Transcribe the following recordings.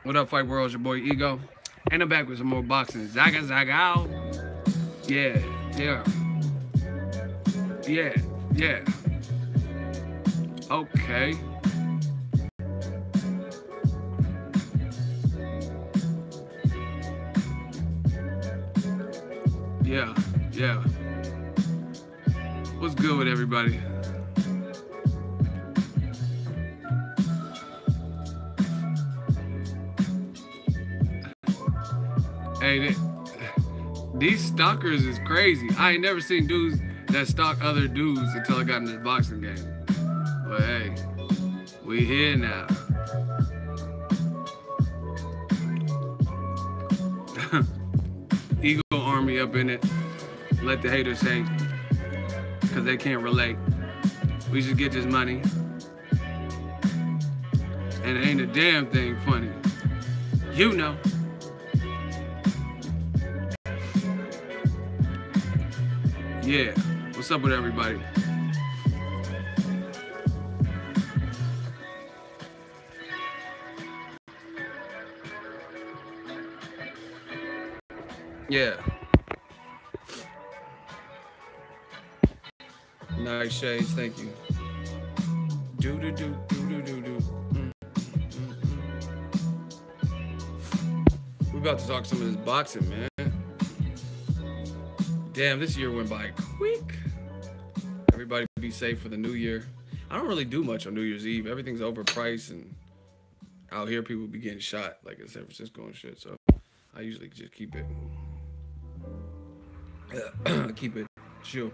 What up, Fight World? It's your boy Ego. And I'm back with some more boxing. Zaga Zaga out. Yeah, yeah. Yeah, yeah. Okay. Yeah, yeah. What's good with everybody? Hey, these stalkers is crazy. I ain't never seen dudes that stalk other dudes until I got in this boxing game. But hey, we here now. Ego army up in it. Let the haters hate, cause they can't relate. We should get this money, and it ain't a damn thing funny. You know. Yeah, what's up with everybody? Yeah. Nice shades, thank you. Do do do do do do do. We're about to talk some of this boxing, man. Damn, this year went by quick. Everybody be safe for the new year. I don't really do much on New Year's Eve. Everything's overpriced, and out here people be getting shot, like in San Francisco and shit. So I usually just keep it chill.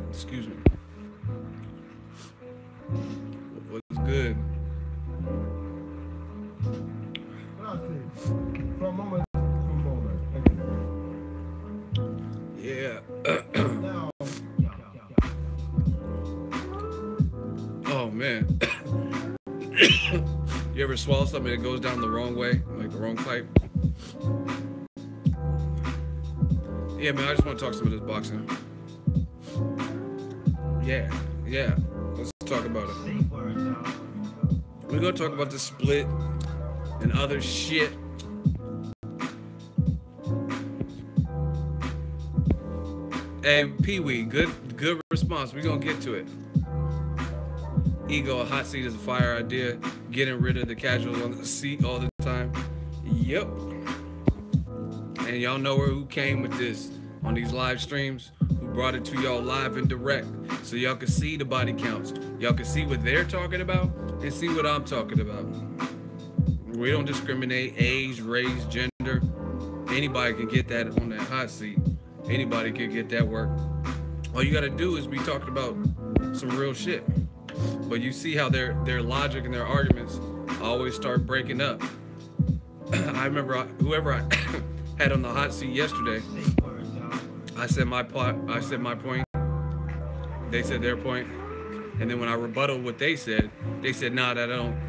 Excuse me. What's good? Yeah. Oh man. You ever swallow something that goes down the wrong way, like the wrong pipe? Yeah, man, I just want to talk some of this boxing. Yeah, yeah. Let's talk about it. We're gonna talk about the split and other shit. And Pee-wee, good response. We're gonna get to it. Ego, a hot seat is a fire idea. Getting rid of the casuals on the seat all the time. Yep. And y'all know who came with this on these live streams, who brought it to y'all live and direct, so y'all can see the body counts. Y'all can see what they're talking about and see what I'm talking about. We don't discriminate age, race, gender. Anybody can get that on that hot seat. Anybody can get that work. All you gotta do is be talking about some real shit. But you see how their logic and their arguments always start breaking up. I remember whoever I had on the hot seat yesterday, I said my point, they said their point, and then when I rebutted what they said, nah,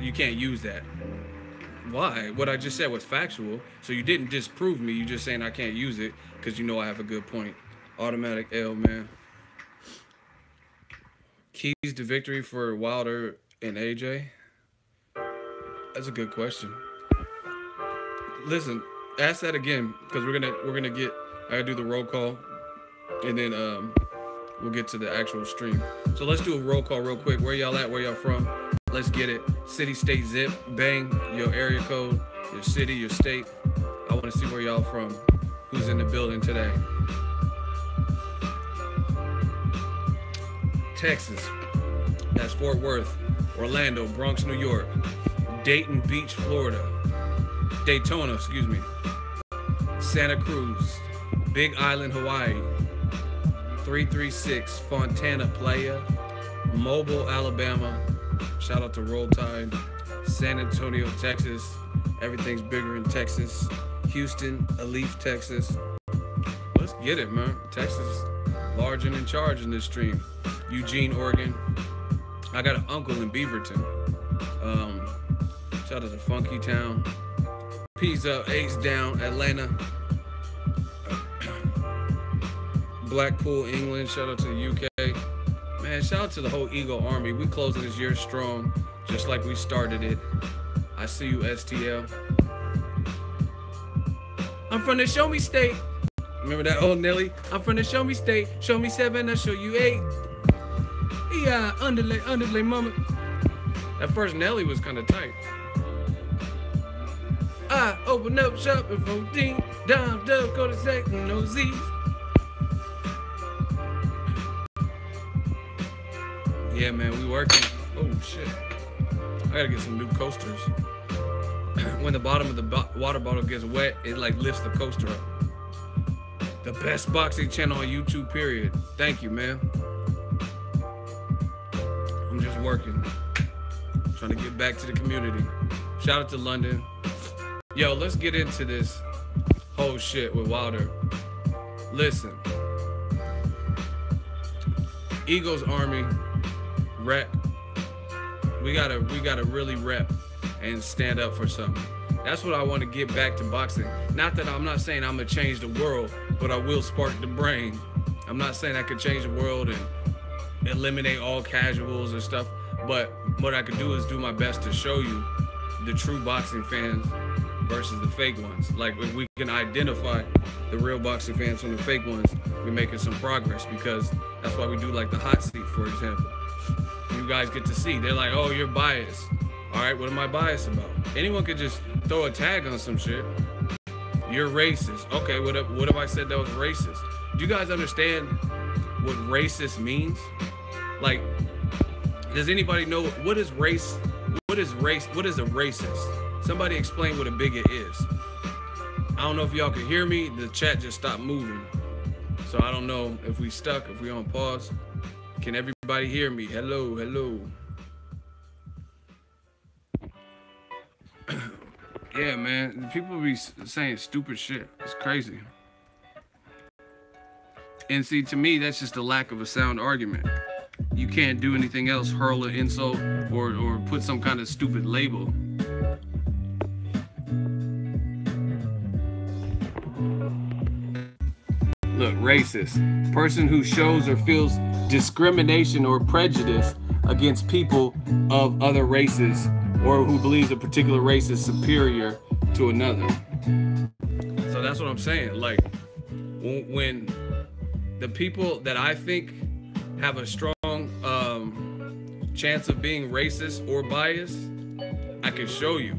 you can't use that. Why? What I just said was factual, so you didn't disprove me, you just saying I can't use it because you know I have a good point. Automatic L, man. Keys to victory for Wilder and AJ? That's a good question. Listen, ask that again, because we're gonna get, I gotta do the roll call, and then we'll get to the actual stream. So let's do a roll call real quick. Where y'all at? Where y'all from? Let's get it. City, state, zip, bang, your area code, your city, your state. I want to see where y'all from. Who's in the building today? Texas. That's Fort Worth. Orlando, Bronx, New York. Dayton Beach, Florida. Daytona, excuse me. Santa Cruz. Big Island, Hawaii. 336 Fontana Playa. Mobile, Alabama. Shout out to Roll Tide. San Antonio, Texas. Everything's bigger in Texas. Houston, Alief, Texas. Let's get it, man. Texas, large and in charge in this stream. Eugene, Oregon. I got an uncle in Beaverton. Shout out to Funky Town. Peace up, Ace down, Atlanta. Blackpool, England. Shout out to the UK. Man, shout out to the whole Ego Army. We closing this year strong. just like we started it. I see you, STL. I'm from the Show Me State. Remember that old Nelly? I'm from the Show Me State. Show me 7, I'll show you 8. Yeah, underlay, mama. That first Nelly was kind of tight. I open up shop at 14. Dime, dove, go to second, no Z's. Yeah, man, we working. Oh, shit. I gotta get some new coasters. When the bottom of the water bottle gets wet, it like lifts the coaster up. The best boxing channel on YouTube, period. Thank you, man. I'm just working. Trying to get back to the community. Shout out to London. Yo, let's get into this whole shit with Wilder. Listen. Eagles Army, rep. We gotta really rep and stand up for something. That's what I want to get back to boxing. Not that I'm not saying I'm gonna change the world, but I will spark the brain. I'm not saying I could change the world and eliminate all casuals and stuff, but what I could do is do my best to show you the true boxing fans versus the fake ones. Like, if we can identify the real boxing fans from the fake ones, we're making some progress, because that's why we do like the hot seat, for example. You guys get to see. They're like, oh, you're biased. All right, what am I biased about? Anyone could just throw a tag on some shit. You're racist. Okay, what if I said that was racist? Do you guys understand what racist means? Like, does anybody know what is race? What is race? What is a racist? Somebody explain what a bigot is. I don't know if y'all can hear me. The chat just stopped moving. So I don't know if we stuck, if we on pause. Can everybody hear me? Hello, hello. Yeah, man. People be saying stupid shit. It's crazy. And see, to me, that's just a lack of a sound argument. You can't do anything else, hurl an insult or put some kind of stupid label. Look, racist. Person who shows or feels discrimination or prejudice against people of other races, or who believes a particular race is superior to another. So that's what I'm saying. Like, when the people that I think have a strong chance of being racist or biased, I can show you.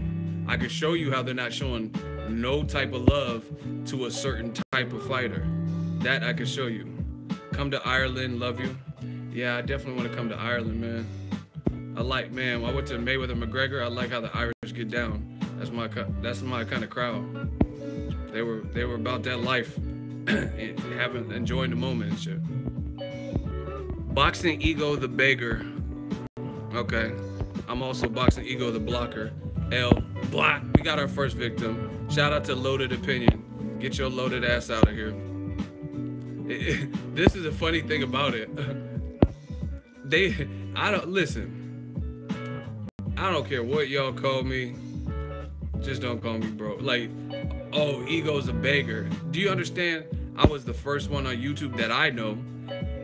I can show you how they're not showing no type of love to a certain type of fighter. That I can show you. Come to Ireland, love you. Yeah, I definitely want to come to Ireland, man. I like, man, I went to Mayweather McGregor. I like how the Irish get down. That's my kind of crowd. They were about that life and enjoying the moment and shit. Boxing Ego the Beggar. Okay. I'm also Boxing Ego the Blocker. L. Block. We got our first victim. Shout out to Loaded Opinion. Get your loaded ass out of here. This is a funny thing about it. Listen. I don't care what y'all call me. Just don't call me bro. Like, oh, Ego's a beggar. Do you understand? I was the first one on YouTube that I know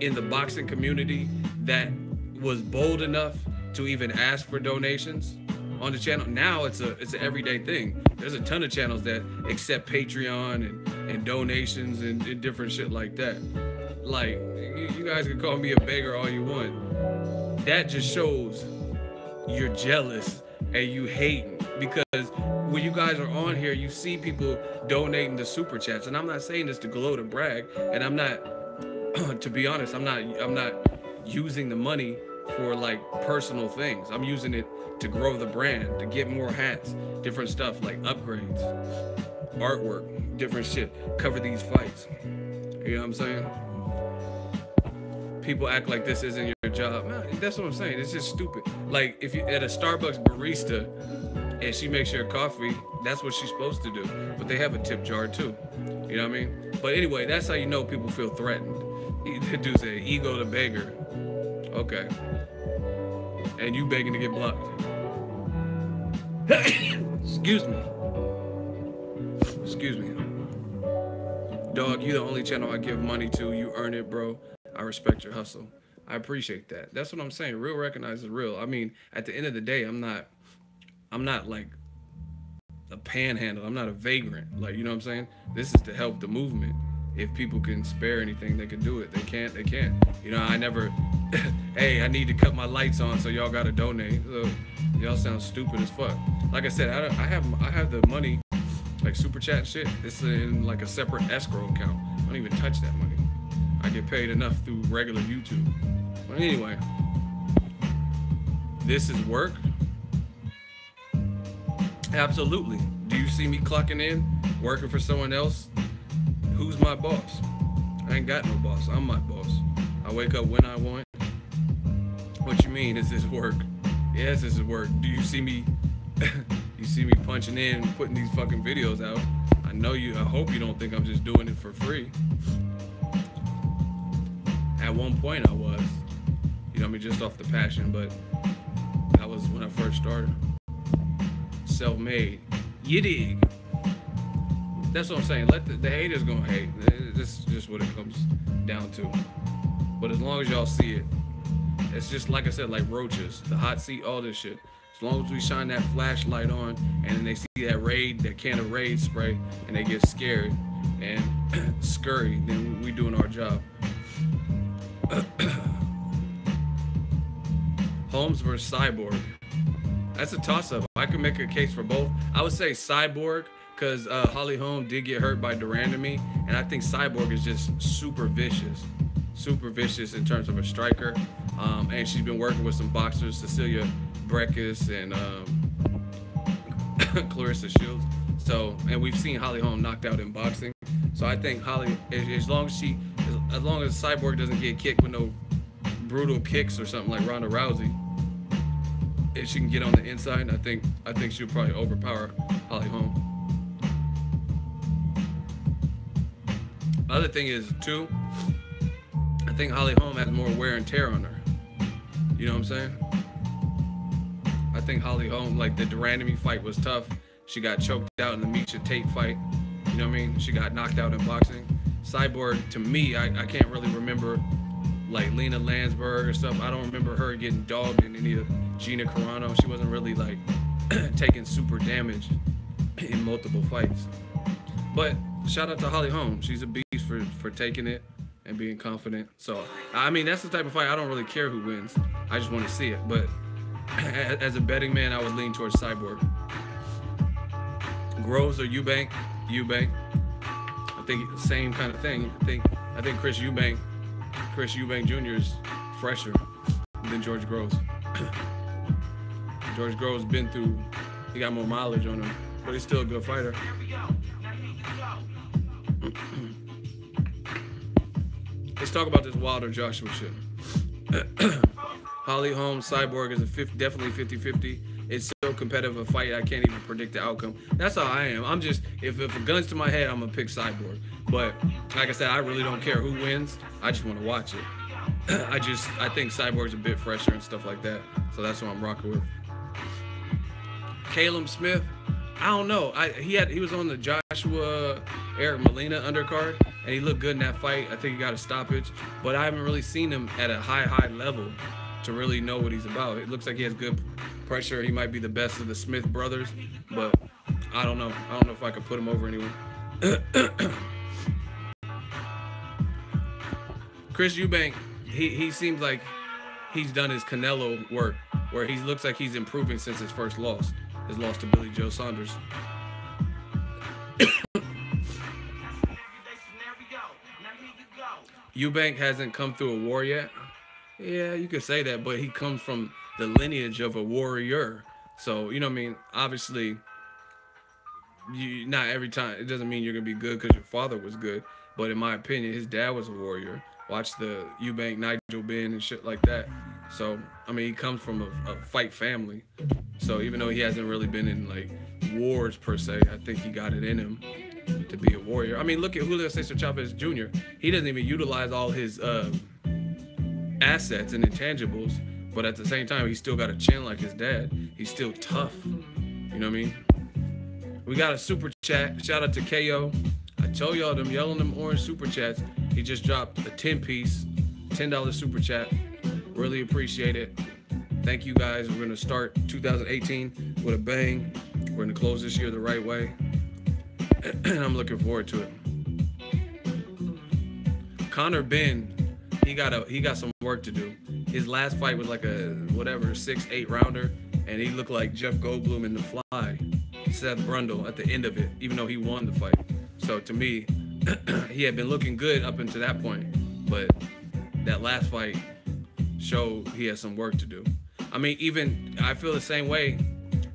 in the boxing community that was bold enough to even ask for donations on the channel. Now it's an everyday thing. There's a ton of channels that accept Patreon and donations and different shit like that. Like, you guys can call me a beggar all you want. That just shows you're jealous and you hating, because when you guys are on here, you see people donating the super chats, and I'm not saying this to gloat or brag, and I'm not, to be honest, I'm not using the money for like personal things. I'm using it to grow the brand, to get more hats, different stuff like upgrades, artwork, different shit, cover these fights. You know what I'm saying? People act like this isn't your job. Man, that's what I'm saying. It's just stupid. Like, if you at a Starbucks barista and she makes your coffee, that's what she's supposed to do. But they have a tip jar too. You know what I mean? But anyway, that's how you know people feel threatened. The dude said, Ego the beggar. Okay. And you begging to get blocked. Excuse me. Excuse me. Dog, you the only channel I give money to. You earn it, bro. I respect your hustle. I appreciate that. That's what I'm saying. Real recognizes real. I mean, at the end of the day, I'm not like a panhandle. I'm not a vagrant. Like, you know what I'm saying? This is to help the movement. If people can spare anything, they can do it. They can't, they can't. You know, I never, hey, I need to cut my lights on, so y'all gotta donate. So, y'all sound stupid as fuck. Like I said, I have the money, like super chat and shit. It's in like a separate escrow account. I don't even touch that money. I get paid enough through regular YouTube. But anyway, this is work. Absolutely. Do you see me clocking in, working for someone else? Who's my boss? I ain't got no boss. I'm my boss. I wake up when I want. What you mean? Is this work? Yes, this is work. Do you see me? You see me punching in, putting these fucking videos out? I know you. I hope you don't think I'm just doing it for free. At one point, I was. You know, I mean, just off the passion, but that was when I first started. Self-made. You dig? That's what I'm saying. Let the haters gonna hate. This is just what it comes down to. But as long as y'all see it, it's just like I said, like roaches, the hot seat, all this shit. As long as we shine that flashlight on, and then they see that can of Raid spray, and they get scared and scurry, then we doing our job. Holmes versus Cyborg. That's a toss-up. I could make a case for both. I would say Cyborg, because Holly Holm did get hurt by Duran to me, and I think Cyborg is just super vicious in terms of a striker. And she's been working with some boxers, Cecilia Brækhus and Clarissa Shields. So, and we've seen Holly Holm knocked out in boxing. So I think Holly, as long as Cyborg doesn't get kicked with no brutal kicks or something like Ronda Rousey, if she can get on the inside, I think she'll probably overpower Holly Holm. Other thing is too, I think Holly Holm has more wear and tear on her. You know what I'm saying? I think Holly Holm, like the Durandamy fight was tough. She got choked out in the Misha Tate fight. You know what I mean? She got knocked out in boxing. Cyborg, to me, I can't really remember like Lena Landsberg or stuff. I don't remember her getting dogged in any of Gina Carano. She wasn't really like taking super damage in multiple fights. But shout out to Holly Holm. She's a beast for taking it and being confident. So, I mean, that's the type of fight I don't really care who wins. I just want to see it. But as a betting man, I would lean towards Cyborg. Groves or Eubank? Eubank. I think the same kind of thing. I think Chris Eubank Jr. is fresher than George Groves. George Groves been through, he got more mileage on him, but he's still a good fighter. Let's talk about this Wilder Joshua shit. Holly Holm Cyborg is definitely 50-50. It's so competitive a fight, I can't even predict the outcome. That's how I am. I'm just, if a gun's to my head, I'm gonna pick Cyborg. But like I said, I really don't care who wins. I just want to watch it. I think Cyborg's a bit fresher and stuff like that. So that's what I'm rocking with. Caleb Smith, I don't know. He was on the Joshua Eric Molina undercard, and he looked good in that fight. I think he got a stoppage, but I haven't really seen him at a high level to really know what he's about. It looks like he has good pressure. He might be the best of the Smith brothers, but I don't know. I don't know if I could put him over anyone. Chris Eubank, he seems like he's done his Canelo work, where he looks like he's improving since his first loss. His loss to Billy Joe Saunders. Eubank hasn't come through a war yet. Yeah, you could say that, but he comes from the lineage of a warrior. So, you know what I mean? Obviously, not every time, it doesn't mean you're going to be good because your father was good. But in my opinion, his dad was a warrior. Watch the Eubank, Nigel Benn and shit like that. So, I mean, he comes from a fight family. So even though he hasn't really been in like wars per se, I think he got it in him to be a warrior. I mean, look at Julio Cesar Chavez Jr. He doesn't even utilize all his assets and intangibles, but at the same time, he's still got a chin like his dad. He's still tough. You know what I mean? We got a super chat. Shout out to KO. I told y'all them yellow them orange super chats. He just dropped a 10-piece, $10 super chat. Really appreciate it. Thank you guys. We're gonna start 2018 with a bang. We're gonna close this year the right way, and I'm looking forward to it. Conor Ben, he got some work to do. His last fight was like a whatever 6-8 rounder, and he looked like Jeff Goldblum in The Fly, Seth Brundle at the end of it, even though he won the fight. So to me, he had been looking good up until that point, but that last fight showed he has some work to do. I mean, even I feel the same way.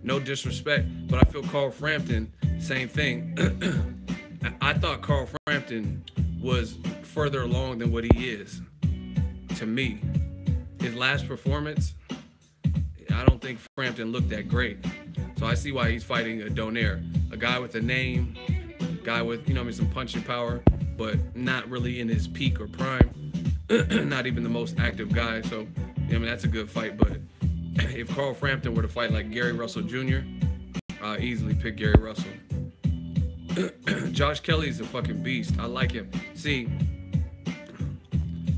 No disrespect, but I feel Carl Frampton, same thing. I thought Carl Frampton was further along than what he is. To me, his last performance, I don't think Frampton looked that great. So I see why he's fighting a Donaire, a guy with a name, guy with, you know, some punching power, but not really in his peak or prime. Not even the most active guy. So, I mean, that's a good fight. But if Carl Frampton were to fight like Gary Russell Jr., I'll easily pick Gary Russell. Josh Kelly's a fucking beast. I like him. See,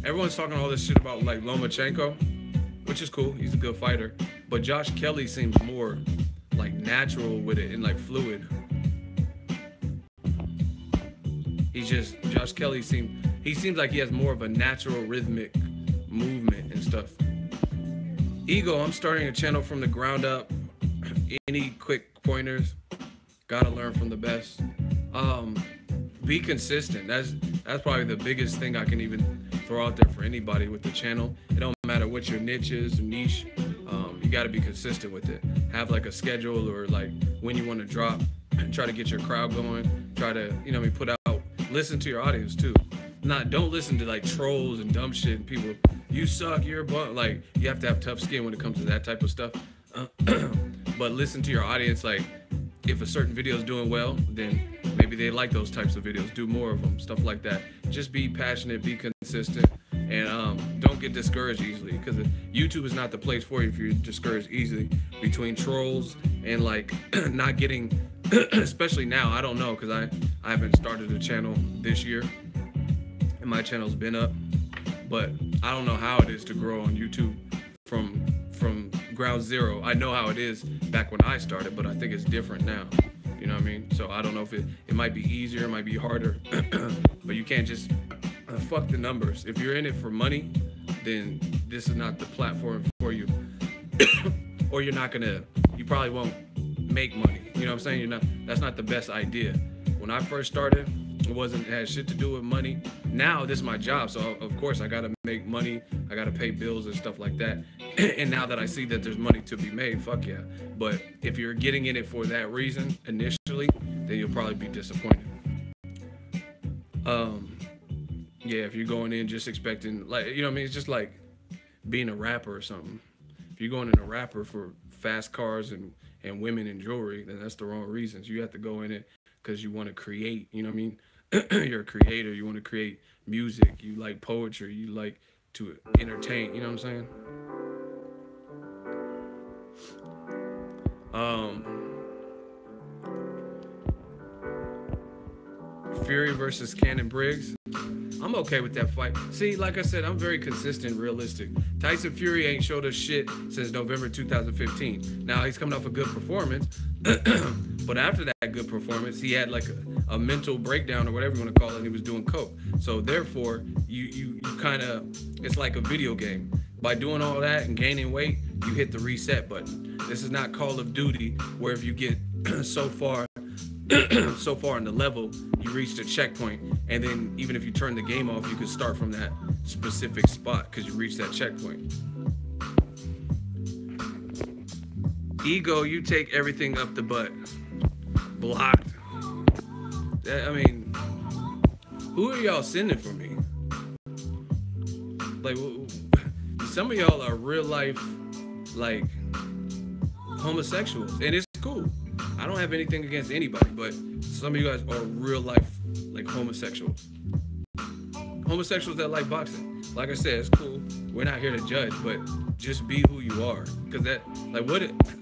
everyone's talking all this shit about like Lomachenko, which is cool. He's a good fighter. But Josh Kelly seems more like natural with it and like fluid. Josh Kelly seems like he has more of a natural rhythmic movement and stuff. Ego, I'm starting a channel from the ground up. Any quick pointers? Gotta learn from the best. Be consistent. That's probably the biggest thing I can even throw out there for anybody with the channel. It don't matter what your niche is or niche. You gotta be consistent with it. Have like a schedule or like when you want to drop. Try to get your crowd going. Try to, you know, put out. Listen to your audience too. Don't listen to like trolls and dumb shit and people. You suck. You're a bum. Like you have to have tough skin when it comes to that type of stuff. But listen to your audience. Like if a certain video is doing well, then maybe they like those types of videos. Do more of them. Stuff like that. Just be passionate. Be consistent. And don't get discouraged easily, because YouTube is not the place for you if you're discouraged easily between trolls and like not getting, especially now. I don't know, because I haven't started a channel this year and my channel's been up, but I don't know how it is to grow on YouTube from ground zero. I know how it is back when I started, but I think it's different now. You know what I mean? So I don't know if it might be easier, it might be harder, but you can't just fuck the numbers. If you're in it for money, then this is not the platform for you. Or you probably won't make money. You know what I'm saying? That's not the best idea. When I first started, it had shit to do with money. Now this is my job, so of course I gotta make money. I gotta pay bills and stuff like that. And now that I see that there's money to be made, fuck yeah. But if you're getting in it for that reason initially, then you'll probably be disappointed. Yeah, if you're going in just expecting, like, you know what I mean? It's just like being a rapper or something. If you're going in a rapper for fast cars and women and jewelry, then that's the wrong reasons. You have to go in it because you want to create, you know what I mean? You're a creator. You want to create music. You like poetry. You like to entertain. You know what I'm saying? Fury versus Cannon Briggs. I'm okay with that fight. See, like I said, I'm very consistent, realistic. Tyson Fury ain't showed us shit since November 2015. Now, he's coming off a good performance, but after that good performance, he had like a mental breakdown or whatever you want to call it, and he was doing coke. So therefore, you kind of, it's like a video game. By doing all that and gaining weight, you hit the reset button. This is not Call of Duty, where if you get so far in the level, you reach the checkpoint, and then even if you turn the game off, you can start from that specific spot because you reached that checkpoint. Ego, you take everything up the butt. Blocked. I mean, who are y'all sending for me? Like, some of y'all are real life, like, homosexuals, and it's cool. I don't have anything against anybody, but some of you guys are real life, like, homosexuals. Homosexuals that like boxing. Like I said, it's cool. We're not here to judge, but just be who you are. Because that, like,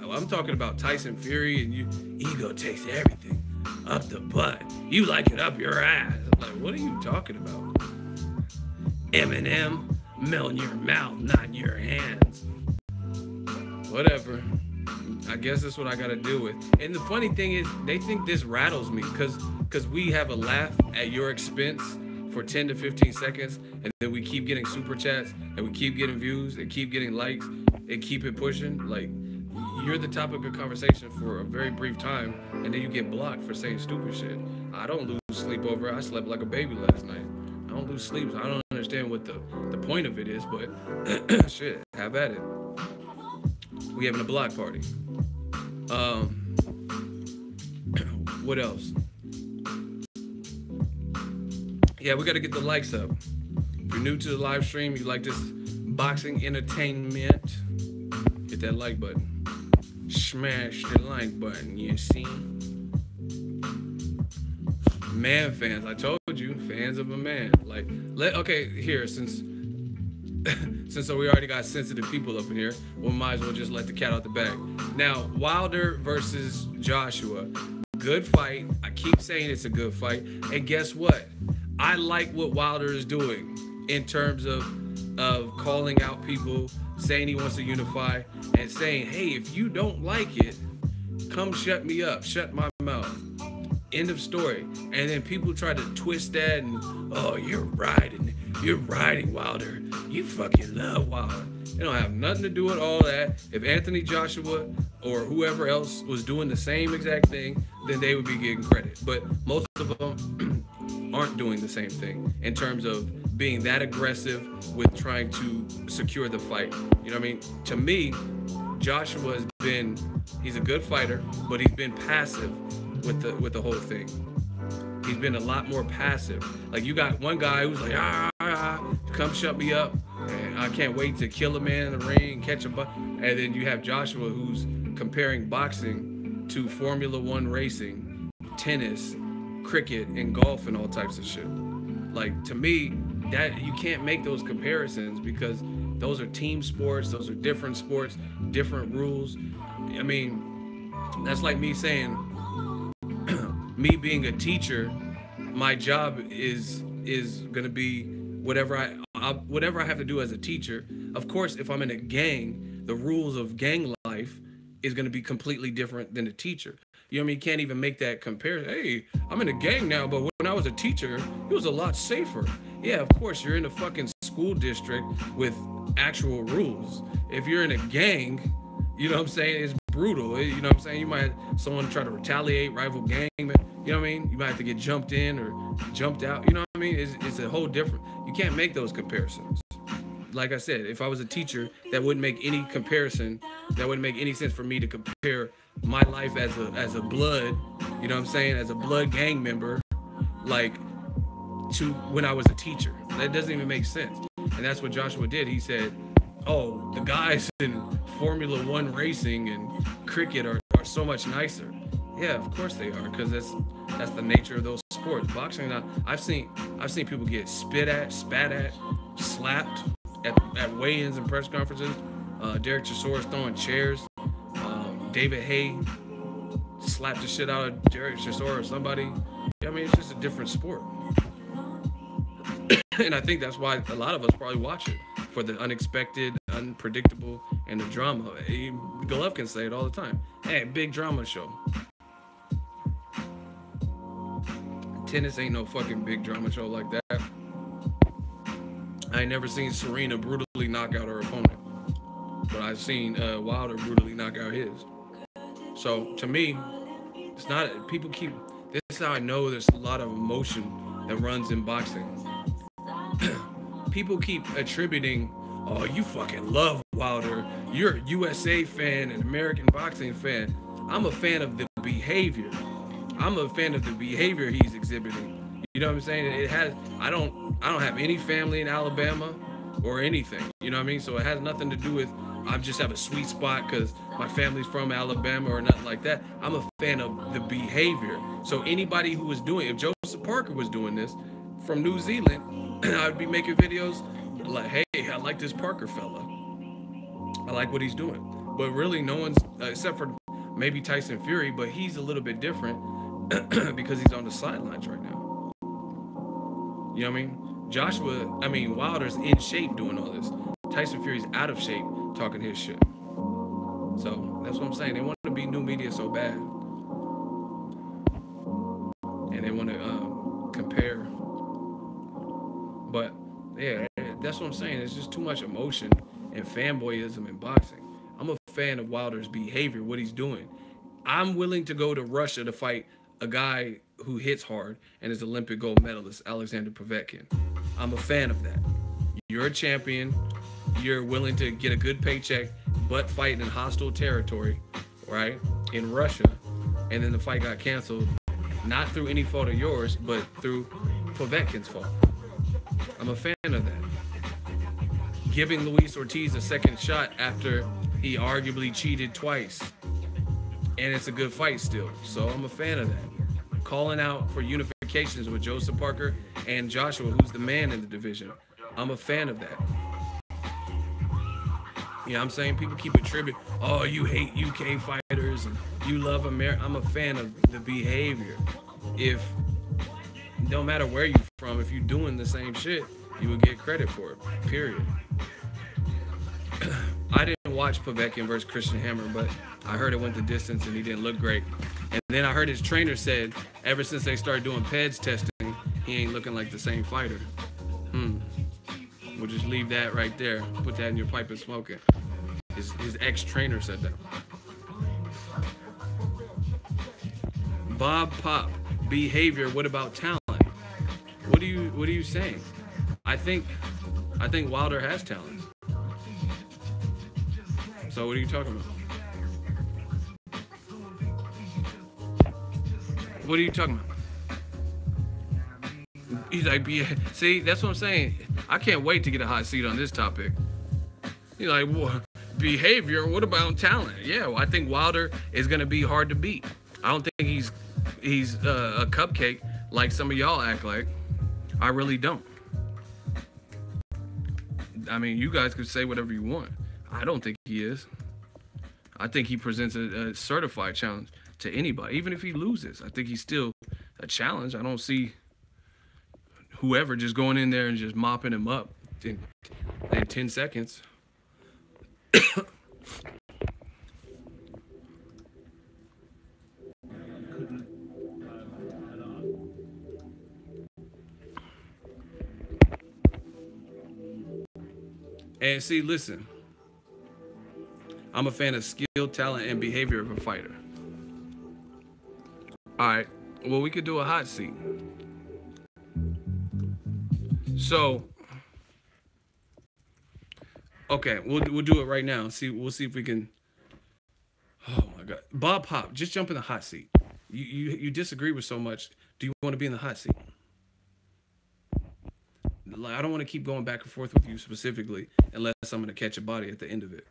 I'm talking about Tyson Fury, and Ego takes everything up the butt. You like it up your ass. I'm like, what are you talking about? Eminem, melt in your mouth, not in your hands. Whatever. I guess that's what I gotta deal with. And the funny thing is, they think this rattles me because we have a laugh at your expense for 10 to 15 seconds, and then we keep getting super chats, and we keep getting views, and keep getting likes, and keep it pushing. Like, you're the topic of conversation for a very brief time, and then you get blocked for saying stupid shit. I don't lose sleep over it. I slept like a baby last night. I don't lose sleep. So I don't understand what the point of it is, but shit, have at it. We having a block party. What else? Yeah, we got to get the likes up. If you're new to the live stream, you like this boxing entertainment, hit that like button. Smash the like button, you see? Man fans, I told you, fans of a man. Like, okay, here, since we already got sensitive people up in here, we might as well just let the cat out the bag. Now, Wilder versus Joshua, good fight. I keep saying it's a good fight. And guess what? I like what Wilder is doing in terms of calling out people, saying he wants to unify, and saying, hey, if you don't like it, come shut me up, shut my mouth. End of story. And then people try to twist that and, oh, you're riding Wilder. You fucking love Wilder. It don't have nothing to do with all that. If Anthony Joshua or whoever else was doing the same exact thing, then they would be getting credit. But most of them aren't doing the same thing in terms of being that aggressive with trying to secure the fight. You know what I mean? To me, Joshua has been, he's a good fighter, but he's been passive with the whole thing. He's been a lot more passive. Like, you got one guy who's like, come shut me up, and I can't wait to kill a man in the ring, catch a butt. And then you have Joshua who's comparing boxing to Formula One racing, tennis, cricket, and golf, and all types of shit. Like, to me, that you can't make those comparisons because those are team sports, those are different sports, different rules. I mean, that's like me saying, me being a teacher, my job is gonna be whatever I have to do as a teacher. Of course, if I'm in a gang, the rules of gang life is gonna be completely different than a teacher. You know what I mean? You can't even make that comparison. Hey, I'm in a gang now, but when I was a teacher, it was a lot safer. Yeah, of course, you're in a fucking school district with actual rules. If you're in a gang, you know what I'm saying, it's brutal. You know what I'm saying? You might someone try to retaliate, rival gang, you know what I mean? You might have to get jumped in or jumped out. You know what I mean? It's a whole different. You can't make those comparisons. Like I said, if I was a teacher, that wouldn't make any comparison. That wouldn't make any sense for me to compare my life as a blood, you know what I'm saying, as a blood gang member, like, to when I was a teacher. That doesn't even make sense. And that's what Joshua did. He said, oh, the guys in Formula One racing and cricket are so much nicer. Yeah, of course they are, because that's the nature of those sports. Boxing, I've seen people get spit at, spat at, slapped at weigh-ins and press conferences. Derek Chisora throwing chairs. David Hay slapped the shit out of Derek Chisora or somebody. I mean, it's just a different sport. And I think that's why a lot of us probably watch it, for the unexpected, unpredictable, and the drama. Golovkin can say it all the time. Hey, big drama show. Tennis ain't no fucking big drama show like that. I ain't never seen Serena brutally knock out her opponent, but I've seen Wilder brutally knock out his. So to me, it's not, people keep, this is how I know there's a lot of emotion that runs in boxing. People keep attributing, oh, you fucking love Wilder, you're a USA fan and American boxing fan. I'm a fan of the behavior. I'm a fan of the behavior he's exhibiting. You know what I'm saying? I don't have any family in Alabama or anything. You know what I mean? So it has nothing to do with I just have a sweet spot because my family's from Alabama or nothing like that. I'm a fan of the behavior. So anybody who was doing, if Joseph Parker was doing this from New Zealand, I'd be making videos like, hey, I like this Parker fella. I like what he's doing. But really no one's, except for maybe Tyson Fury, but he's a little bit different because he's on the sidelines right now. You know what I mean? Wilder's in shape doing all this. Tyson Fury's out of shape talking his shit. So that's what I'm saying. They want to be new media so bad, and they want to compare. But yeah, that's what I'm saying. It's just too much emotion and fanboyism in boxing. I'm a fan of Wilder's behavior, what he's doing. I'm willing to go to Russia to fight a guy who hits hard and is Olympic gold medalist, Alexander Povetkin. I'm a fan of that. You're a champion. You're willing to get a good paycheck, but fight in hostile territory, right, in Russia, and then the fight got canceled, not through any fault of yours, but through Povetkin's fault. I'm a fan of that. Giving Luis Ortiz a second shot after he arguably cheated twice, and it's a good fight still. So I'm a fan of that. Calling out for unifications with Joseph Parker and Joshua, who's the man in the division. I'm a fan of that. You know what I'm saying? People keep attributing, oh, you hate UK fighters and you love America. I'm a fan of the behavior. If, no matter where you're from, if you're doing the same shit, you would get credit for it, period. I didn't watch Povetkin versus Christian Hammer, but I heard it went the distance and he didn't look great. And then I heard his trainer said, ever since they started doing PEDS testing, he ain't looking like the same fighter. We'll just leave that right there. Put that in your pipe and smoke it. His ex-trainer said that. Bob Pop, behavior, what about talent? What are you saying? I think Wilder has talent. So what are you talking about? What are you talking about? He's like, see, that's what I'm saying. I can't wait to get a hot seat on this topic. He's like, well, behavior, what about talent? Yeah, well, I think Wilder is going to be hard to beat. I don't think he's a cupcake like some of y'all act like. I really don't. I mean, you guys could say whatever you want. I don't think he is. I think he presents a certified challenge to anybody. Even if he loses, I think he's still a challenge. I don't see whoever just going in there and just mopping him up in 10 seconds. And see, listen, I'm a fan of skill, talent, and behavior of a fighter. All right, well, we could do a hot seat. So, okay, we'll do it right now. We'll see if we can. Oh my God, Bob Pop, just jump in the hot seat. You disagree with so much. Do you want to be in the hot seat? Like, I don't want to keep going back and forth with you specifically unless I'm going to catch a body at the end of it.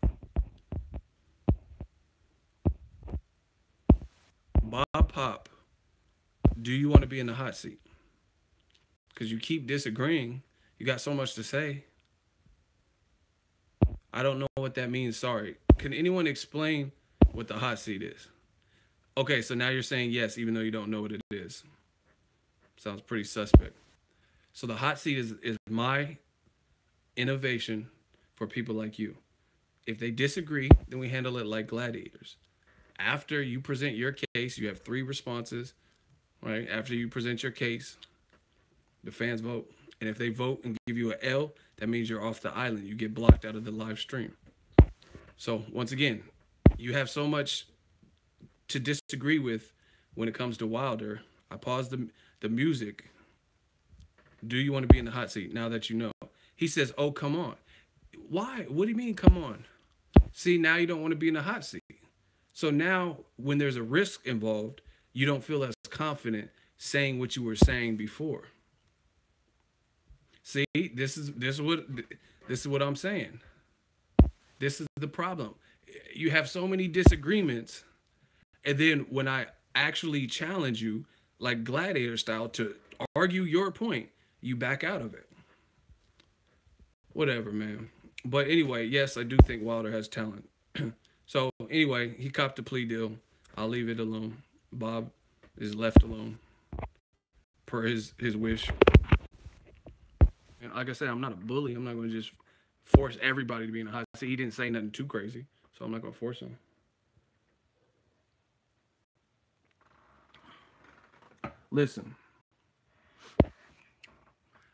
Bob Pop, do you want to be in the hot seat? Because you keep disagreeing. You got so much to say. I don't know what that means. Sorry. Can anyone explain what the hot seat is? Okay, so now you're saying yes, even though you don't know what it is. Sounds pretty suspect. So the hot seat is my innovation for people like you. If they disagree, then we handle it like gladiators. After you present your case, you have 3 responses, right? After you present your case, the fans vote. And if they vote and give you an L, that means you're off the island. You get blocked out of the live stream. So once again, you have so much to disagree with when it comes to Wilder. I paused the music. Do you want to be in the hot seat now that you know? He says, oh, come on. Why? What do you mean, come on? See, now you don't want to be in the hot seat. So now when there's a risk involved, you don't feel as confident saying what you were saying before. See, this is what I'm saying. This is the problem. You have so many disagreements, and then when I actually challenge you, like gladiator style, to argue your point, you back out of it. Whatever, man. But anyway, yes, I do think Wilder has talent. So anyway, he copped a plea deal. I'll leave it alone. Bob is left alone per his wish. And like I said, I'm not a bully. I'm not going to just force everybody to be in a hot seat. He didn't say nothing too crazy, so I'm not going to force him. Listen,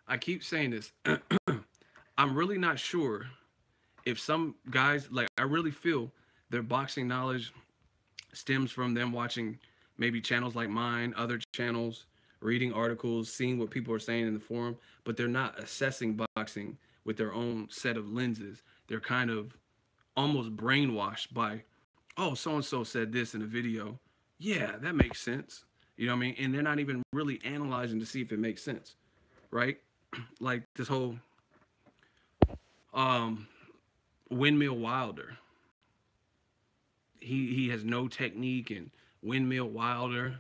I keep saying this. I'm really not sure if some guys, like, I really feel their boxing knowledge stems from them watching maybe channels like mine, other channels, reading articles, seeing what people are saying in the forum, but they're not assessing boxing with their own set of lenses. They're kind of almost brainwashed by, oh, so and so said this in a video. Yeah, that makes sense. You know what I mean? And they're not even really analyzing to see if it makes sense, right? Like this whole um, windmill Wilder. He has no technique, and windmill Wilder.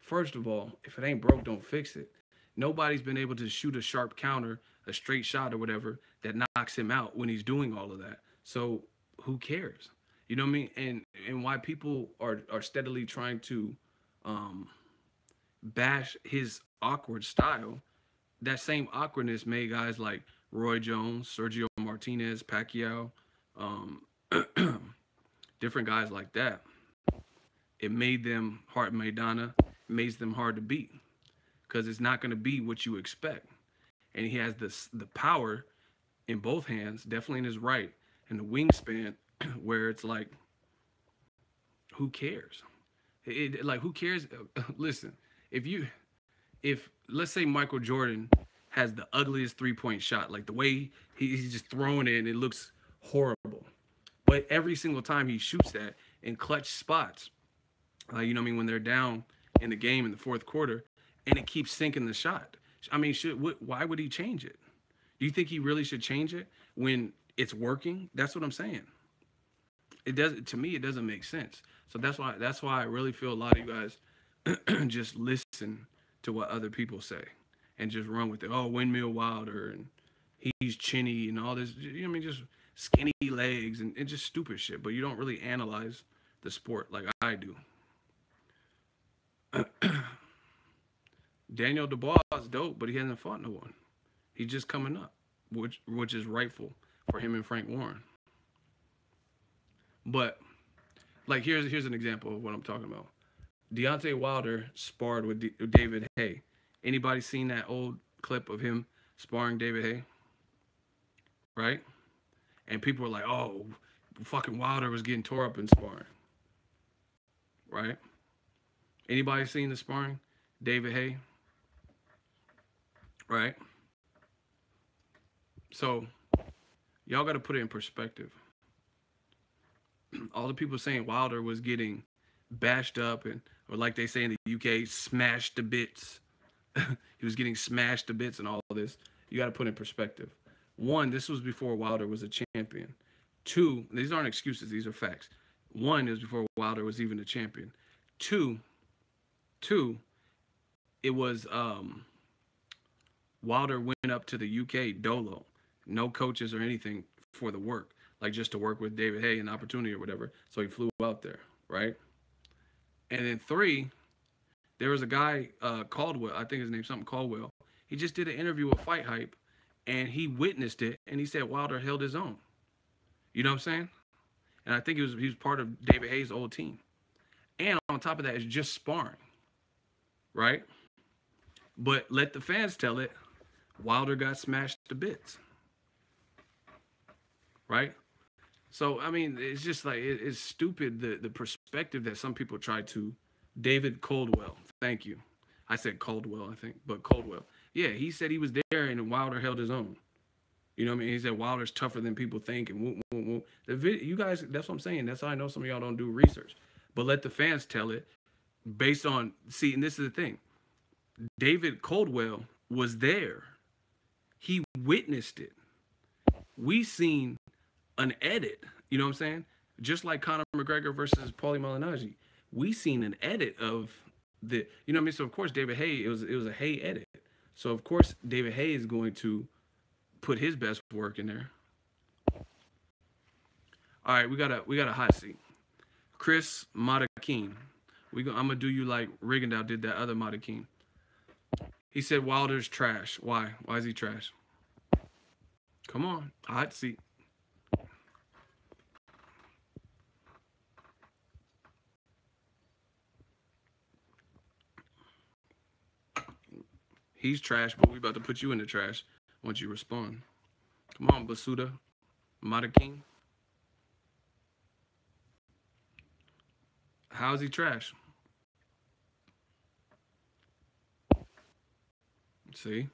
First of all, if it ain't broke, don't fix it. Nobody's been able to shoot a sharp counter, a straight shot or whatever that knocks him out when he's doing all of that. So who cares? You know what I mean? And why people are steadily trying to um, bash his awkward style. That same awkwardness made guys like Roy Jones, Sergio Martinez, Pacquiao, um, different guys like that. It made them hard. Maidana makes them hard to beat because it's not going to be what you expect. And he has the power in both hands, definitely in his right, and the wingspan where it's like, who cares? Like, who cares? Listen, if let's say Michael Jordan has the ugliest 3-point shot, like the way he's just throwing it and it looks horrible, but every single time he shoots that in clutch spots, you know what I mean, when they're down in the game in the fourth quarter, and it keeps sinking the shot. I mean, why would he change it? Do you think he really should change it when it's working? That's what I'm saying. It does, to me, it doesn't make sense. So that's why I really feel a lot of you guys just listen to what other people say and just run with it. Oh, windmill Wilder and he's chinny and all this. You know what I mean? Just skinny legs and just stupid shit. But you don't really analyze the sport like I do. Daniel Dubois is dope, but he hasn't fought no one. He's just coming up, which is rightful for him and Frank Warren. But like here's an example of what I'm talking about. Deontay Wilder sparred with David Haye. Anybody seen that old clip of him sparring David Haye? Right? And people were like, "Oh, fucking Wilder was getting tore up in sparring." Right? Anybody seen the sparring? David Haye? Right? So, y'all got to put it in perspective. All the people saying Wilder was getting bashed up or like they say in the UK, smashed to bits. He was getting smashed to bits and all this. You got to put in perspective. One, this was before Wilder was a champion. Two, these aren't excuses, these are facts. One, it was before Wilder was even a champion. Two, it was Wilder went up to the UK dolo, no coaches or anything for the work, like just to work with David Haye, an opportunity or whatever. So he flew out there, right? And then three, there was a guy, Caldwell, I think his name's something Caldwell. He just did an interview with Fight Hype, and he witnessed it, and he said Wilder held his own. You know what I'm saying? And I think he was part of David Haye's old team. And on top of that, it's just sparring, right? But let the fans tell it, Wilder got smashed to bits, right? So, I mean, it's just like, it's stupid, the perspective that some people try to. David Caldwell, thank you. I said Caldwell, I think, but Caldwell. Yeah, he said he was there and Wilder held his own. You know what I mean? He said Wilder's tougher than people think. And woo, woo, woo. The video, you guys, that's what I'm saying. That's how I know some of y'all don't do research. But let the fans tell it based on, see, and this is the thing. David Caldwell was there. He witnessed it. We seen an edit, you know what I'm saying? Just like Conor McGregor versus Paulie Malignaggi. We seen an edit of the, you know what I mean? So of course David Haye, it was a Haye edit. So of course David Haye is going to put his best work in there. All right, we got a hot seat. Chris Matakin. I'm gonna do you like Rigondeaux did that other Matakin. He said Wilder's trash. Why? Why is he trash? Come on, hot seat. He's trash, but we about to put you in the trash once you respond. Come on, Basuda, Mata King. How's he trash? See?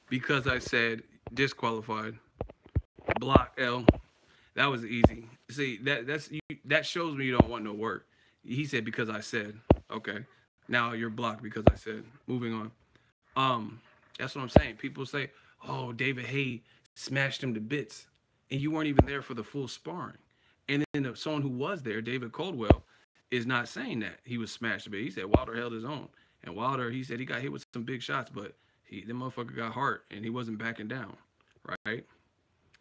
Because I said disqualified. Block L. That was easy. See, that shows me you don't want no work. He said because I said. Okay. Now you're blocked because I said. Moving on. That's what I'm saying. People say, "Oh, David Haye smashed him to bits," and you weren't even there for the full sparring. And then someone who was there, David Caldwell, is not saying that he was smashed to bits. He said Wilder held his own, and Wilder, he said he got hit with some big shots, but the motherfucker got heart and he wasn't backing down. Right?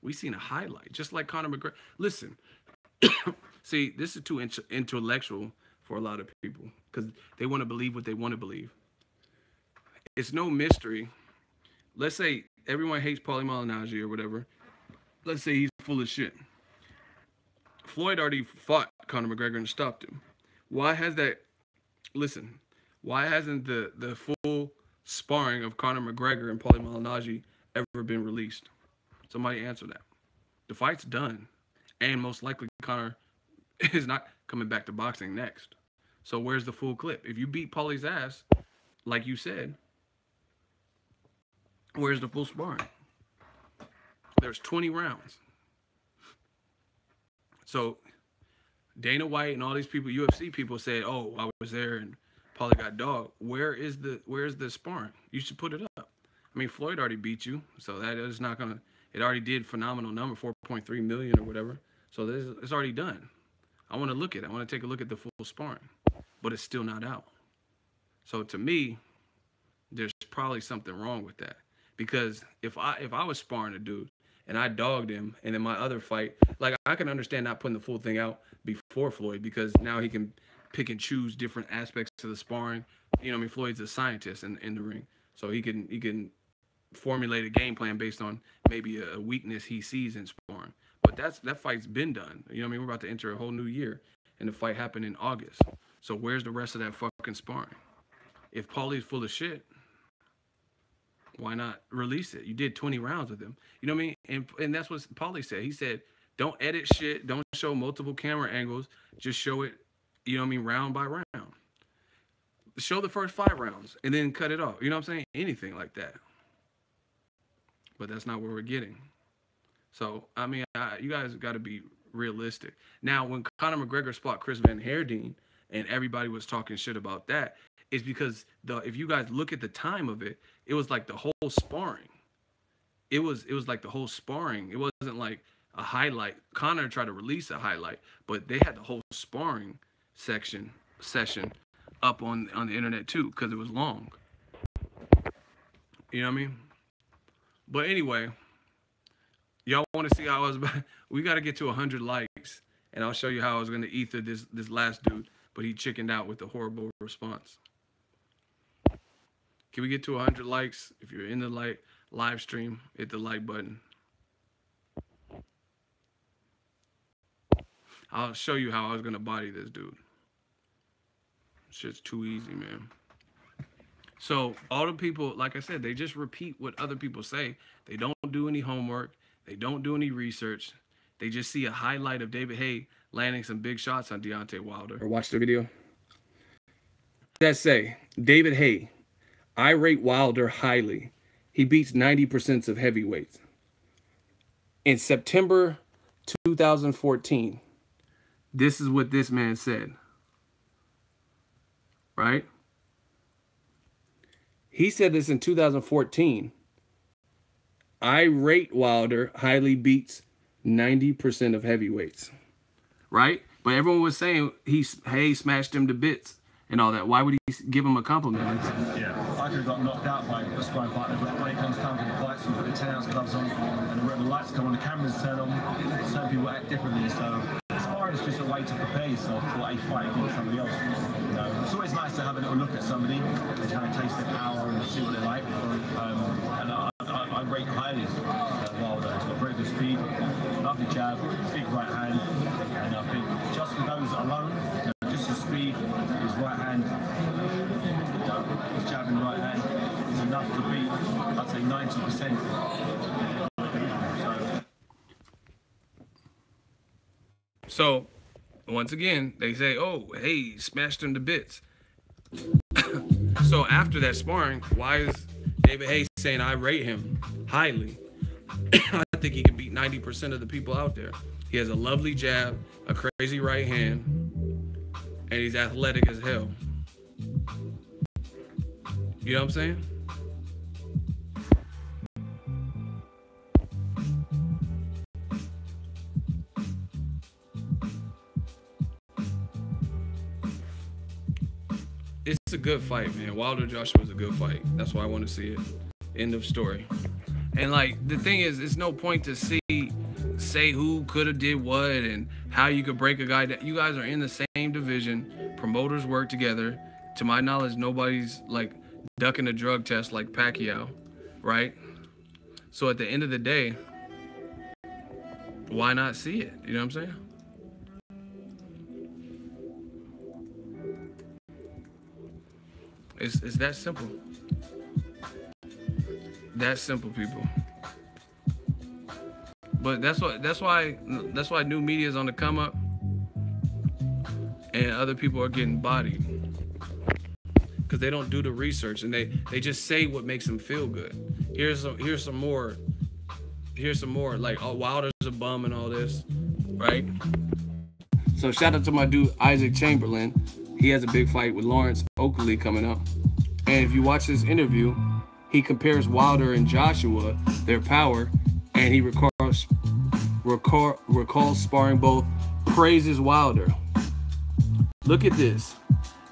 We seen a highlight, just like Conor McGregor. Listen, see, this is too intellectual for a lot of people because they want to believe what they want to believe. It's no mystery. Let's say everyone hates Paulie Malignaggi or whatever. Let's say he's full of shit. Floyd already fought Conor McGregor and stopped him. Why has that? Listen, why hasn't the full sparring of Conor McGregor and Paulie Malignaggi ever been released? Somebody answer that. The fight's done, and most likely Conor is not coming back to boxing next. So where's the full clip? If you beat Paulie's ass, like you said, where's the full sparring? There's 20 rounds. So Dana White and all these people, UFC people, said, "Oh, I was there and Paulie got dogged." Where's the sparring? You should put it up. I mean, Floyd already beat you, so that is not gonna. It already did phenomenal number, 4.3 million or whatever. So it's already done. I want to look at it. I want to take a look at the full sparring, but it's still not out. So to me, there's probably something wrong with that. Because if I was sparring a dude and I dogged him, and in my other fight, like I can understand not putting the full thing out before Floyd because now he can pick and choose different aspects of the sparring. You know, I mean, Floyd's a scientist in the ring, so he can formulate a game plan based on maybe a weakness he sees in sparring. But that fight's been done. You know what I mean? We're about to enter a whole new year, and the fight happened in August. So where's the rest of that fucking sparring? If Paulie's full of shit, why not release it? You did 20 rounds with him. You know what I mean? And that's what Paulie said. He said, don't edit shit. Don't show multiple camera angles. Just show it, you know what I mean, round by round. Show the first 5 rounds and then cut it off. You know what I'm saying? Anything like that. But that's not what we're getting. So, I mean, you guys got to be realistic. Now, when Conor McGregor fought Chris Van Heerden and everybody was talking shit about that, it's because if you guys look at the time of it, it was like the whole sparring. It was like the whole sparring. It wasn't like a highlight. Conor tried to release a highlight, but they had the whole sparring session up on the internet too because it was long. You know what I mean? But anyway, y'all want to see how I was about? We got to get to 100 likes, and I'll show you how I was going to ether this last dude, but he chickened out with a horrible response. Can we get to 100 likes? If you're in the live stream, hit the like button. I'll show you how I was going to body this dude. Shit's too easy, man. So all the people, like I said, they just repeat what other people say. They don't do any homework. They don't do any research. They just see a highlight of David Haye landing some big shots on Deontay Wilder. Or watch the video. That say, David Haye, I rate Wilder highly. He beats 90% of heavyweights. In September 2014, this is what this man said. Right? He said this in 2014. I rate Wilder highly beats 90% of heavyweights. Right? But everyone was saying Haye smashed him to bits and all that. Why would he give him a compliment? Yeah, I could have got knocked out by a sparring partner, but when it comes time for the fights, we put the 10-ounce gloves on, and the lights come on, the cameras turn on, certain people act differently. So sparring sparring is just a way to prepare yourself for a fight against somebody else. You know, it's always nice to have a little look at somebody and kind of taste their power and see what they're like. And I rate highly Wilder. He's got very good speed, lovely jab, big right hand, and I think just with those alone, you know, just his speed, his right hand, his jab and right hand is enough to beat, I'd say 90%. So, once again, they say, oh, hey, smashed him to bits. So after that sparring, why is David Hayes saying I rate him highly? I think he can beat 90% of the people out there. He has a lovely jab, a crazy right hand, and he's athletic as hell. You know what I'm saying? It's a good fight, man. Wilder Joshua was a good fight. That's why I want to see it. End of story. And like the thing is, it's no point to say who could have did what and how you could break a guy down. You guys are in the same division. Promoters work together. To my knowledge, nobody's like ducking a drug test like Pacquiao, right? So at the end of the day, why not see it? You know what I'm saying? It's that simple. That simple, people. But that's why new media is on the come up, and other people are getting bodied because they don't do the research and they just say what makes them feel good. Here's some more like, oh, Wilder's a bum and all this, right? So shout out to my dude Isaac Chamberlain. He has a big fight with Lawrence Oakley coming up. And if you watch this interview, he compares Wilder and Joshua, their power, and he recalls sparring both, praises Wilder. Look at this.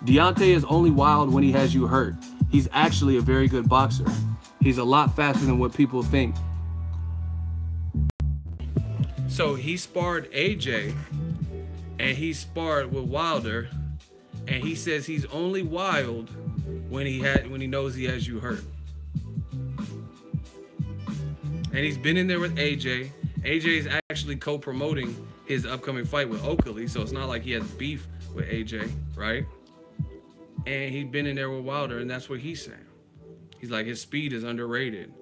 Deontay is only wild when he has you hurt. He's actually a very good boxer. He's a lot faster than what people think. So he sparred AJ, and he sparred with Wilder, and he says he's only wild when he knows he has you hurt. And he's been in there with AJ. AJ is actually co-promoting his upcoming fight with Oakley, so it's not like he has beef with AJ, right? And he's been in there with Wilder, and that's what he's saying. He's like, his speed is underrated.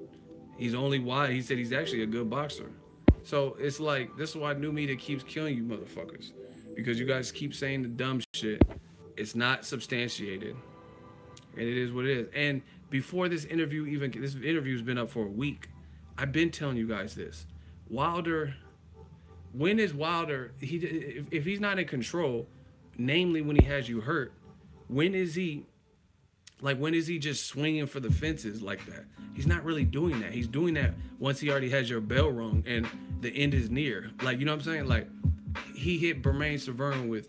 He's only wild. He said he's actually a good boxer. So it's like, this is why new media keeps killing you motherfuckers, because you guys keep saying the dumb shit. It's not substantiated, and it is what it is. And before this interview's been up for a week. I've been telling you guys this. Wilder, when is Wilder, if he's not in control, namely when he has you hurt, when is he just swinging for the fences like that? He's not really doing that. He's doing that once he already has your bell rung and the end is near. Like, you know what I'm saying? Like, he hit Bermain Severn with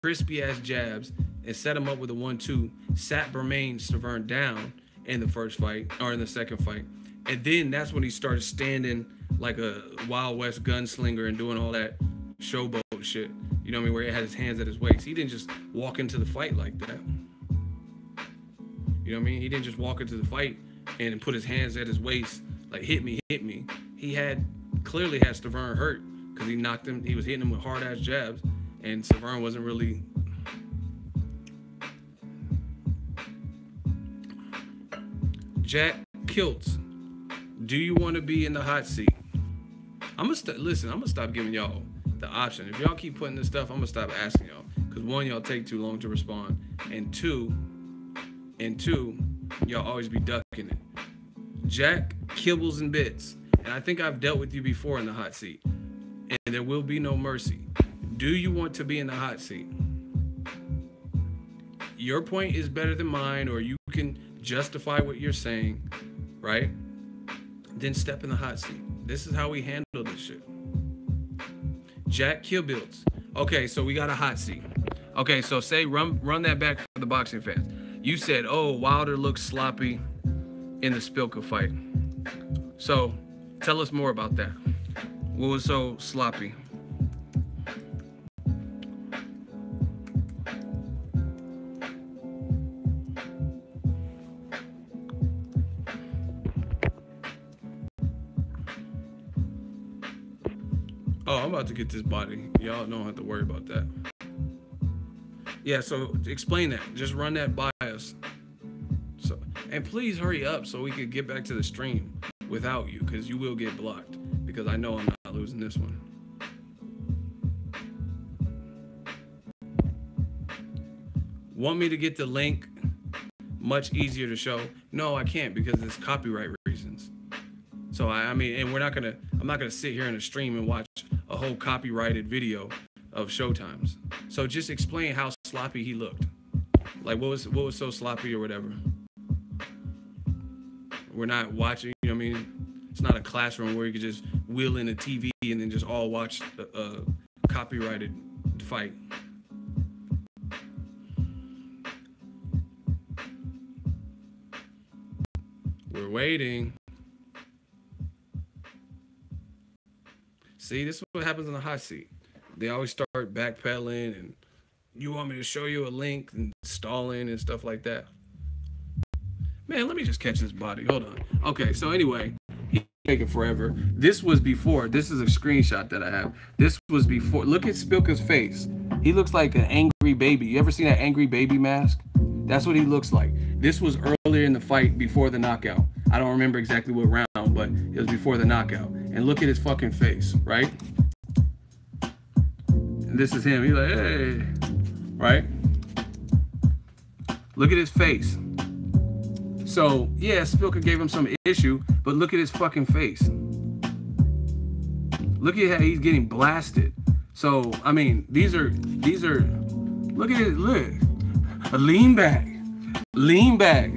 crispy ass jabs and set him up with a 1-2, sat Bermain Severn down in the first fight, or in the second fight. And then that's when he started standing like a Wild West gunslinger and doing all that showboat shit. You know what I mean? Where he had his hands at his waist. He didn't just walk into the fight like that. You know what I mean? He didn't just walk into the fight and put his hands at his waist like, hit me, hit me. He clearly had Severn hurt because he knocked him. He was hitting him with hard ass jabs, and Severn wasn't really. Jack Kiltz, do you want to be in the hot seat? I'm gonna stop giving y'all the option. If y'all keep putting this stuff, I'm gonna stop asking y'all, because one, y'all take too long to respond, and two, y'all always be ducking it. Jack Kibbles and Bits, and I think I've dealt with you before in the hot seat, and there will be no mercy. Do you want to be in the hot seat? Your point is better than mine, or you can justify what you're saying, right? Then step in the hot seat. This is how we handle this shit. Jack Kibbles. Okay, so we got a hot seat. Okay, so say run that back for the boxing fans. You said, oh, Wilder looks sloppy in the Spilka fight. So tell us more about that. What was so sloppy? Oh, I'm about to get this body. Y'all don't have to worry about that. Yeah, so explain that. Just run that by us. So, and please hurry up so we could get back to the stream without you, because you will get blocked. Because I know I'm not losing this one. Want me to get the link much easier to show? No, I can't, because it's copyright reasons. So I mean, and I'm not gonna sit here in a stream and watch a whole copyrighted video of Showtime's. So just explain how sloppy he looked. Like what was so sloppy or whatever. We're not watching, you know what I mean? It's not a classroom where you could just wheel in a TV and then just all watch a copyrighted fight. We're waiting. See, this is what happens in the hot seat. They always start backpedaling and you want me to show you a link and stalling and stuff like that. Man, let me just catch this body. Hold on. Okay, so anyway, he's taking forever. This was before. This is a screenshot that I have. This was before. Look at Spilka's face. He looks like an angry baby. You ever seen that angry baby mask? That's what he looks like. This was earlier in the fight before the knockout. I don't remember exactly what round, but it was before the knockout. And look at his fucking face, right? And this is him. He's like, hey, right? Look at his face. So, yeah, Spilka gave him some issue, but look at his fucking face. Look at how he's getting blasted. So, I mean, these are, look at it, look. Lean back. Lean back.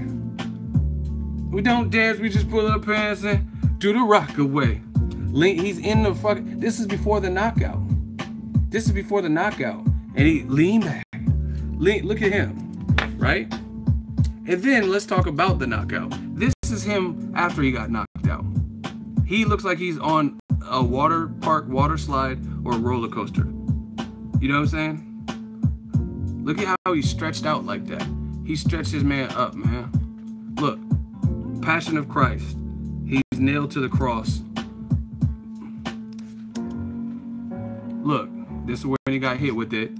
We don't dance, we just pull up pants and do the rock away. He's in the fucking, this is before the knockout. This is before the knockout. And he lean back. Look at him, right? And then let's talk about the knockout. This is him after he got knocked out. He looks like he's on a water park, water slide, or a roller coaster. You know what I'm saying? Look at how he's stretched out like that. He stretched his man up, man. Look, Passion of Christ. He's nailed to the cross. Look, this is when he got hit with it.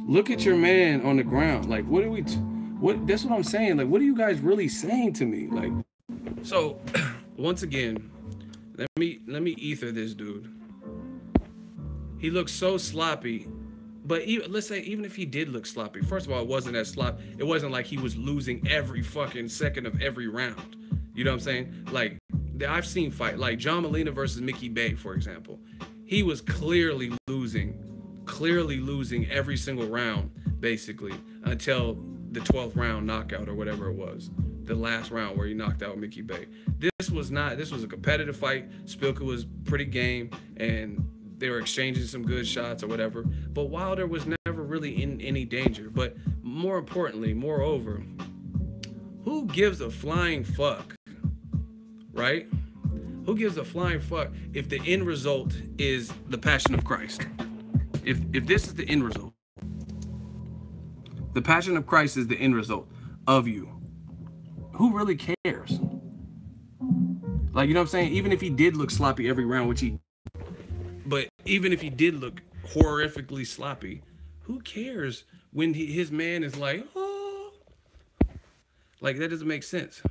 Look at your man on the ground. Like, what are we... That's what I'm saying. Like, what are you guys really saying to me? Like, so once again, let me ether this dude. He looks so sloppy, but let's say even if he did look sloppy, first of all, it wasn't that sloppy. It wasn't like he was losing every fucking second of every round. You know what I'm saying? Like, I've seen fight like John Molina versus Mickey Bay, for example. He was clearly losing every single round, basically, until the 12th round knockout or whatever it was, the last round where he knocked out Mickey Bay. This was a competitive fight. Spilka was pretty game and they were exchanging some good shots or whatever, but Wilder was never really in any danger. But more importantly, moreover, who gives a flying fuck, right? Who gives a flying fuck if the end result is the Passion of Christ? If this is the end result, the Passion of Christ is the end result of you, who really cares? Like, you know what I'm saying? Even if he did look sloppy every round, but even if he did look horrifically sloppy, who cares when his man is like, oh, like that doesn't make sense.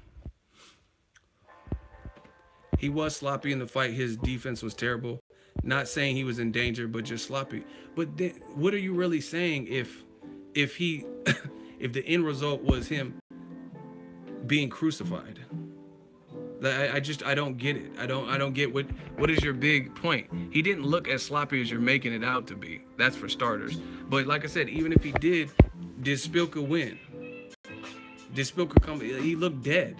He was sloppy in the fight. His defense was terrible. Not saying he was in danger, but just sloppy. But then, what are you really saying if he, if the end result was him being crucified? I don't get it. I don't get what is your big point. He didn't look as sloppy as you're making it out to be. That's for starters. But like I said, even if he did Spilka win? Did Spilka come? He looked dead.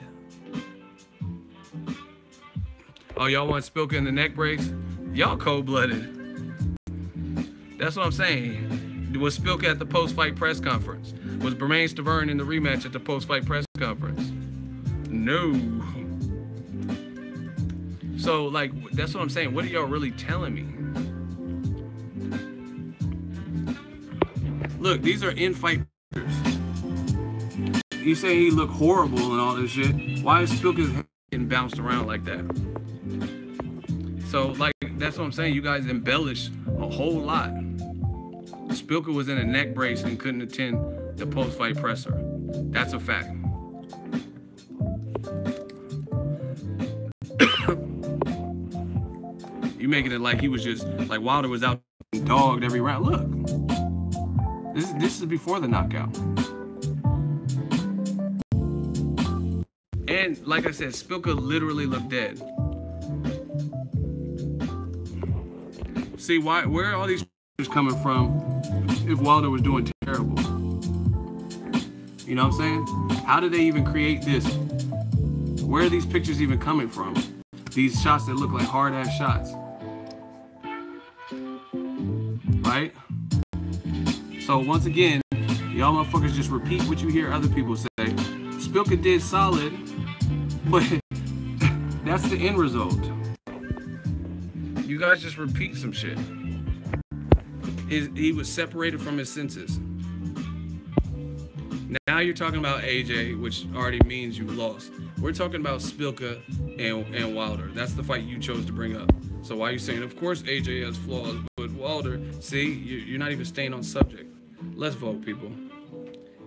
Oh, y'all want Spilka in the neck brace? Y'all cold-blooded. That's what I'm saying. Was Spilka at the post-fight press conference? Was Bermane Stiverne in the rematch at the post-fight press conference? No. So, like, that's what I'm saying. What are y'all really telling me? Look, these are in-fight pictures. You say he looked horrible and all this shit. Why is Spilka's head getting bounced around like that? So, like, that's what I'm saying. You guys embellish a whole lot. Spilka was in a neck brace and couldn't attend the post-fight presser. That's a fact. You making it like he was just like Wilder was out dogged every round. Look, this is before the knockout. And like I said, Spilka literally looked dead. See, where are all these pictures coming from if Wilder was doing terrible? You know what I'm saying? How did they even create this? Where are these pictures even coming from? These shots that look like hard-ass shots. Right? So once again, y'all motherfuckers just repeat what you hear other people say. Spilka did solid, but that's the end result. You guys just repeat some shit. He was separated from his senses. Now you're talking about AJ, which already means you lost. We're talking about Spilka and Wilder. That's the fight you chose to bring up. So why are you saying, of course AJ has flaws, but Wilder, see, you're not even staying on subject. Let's vote, people.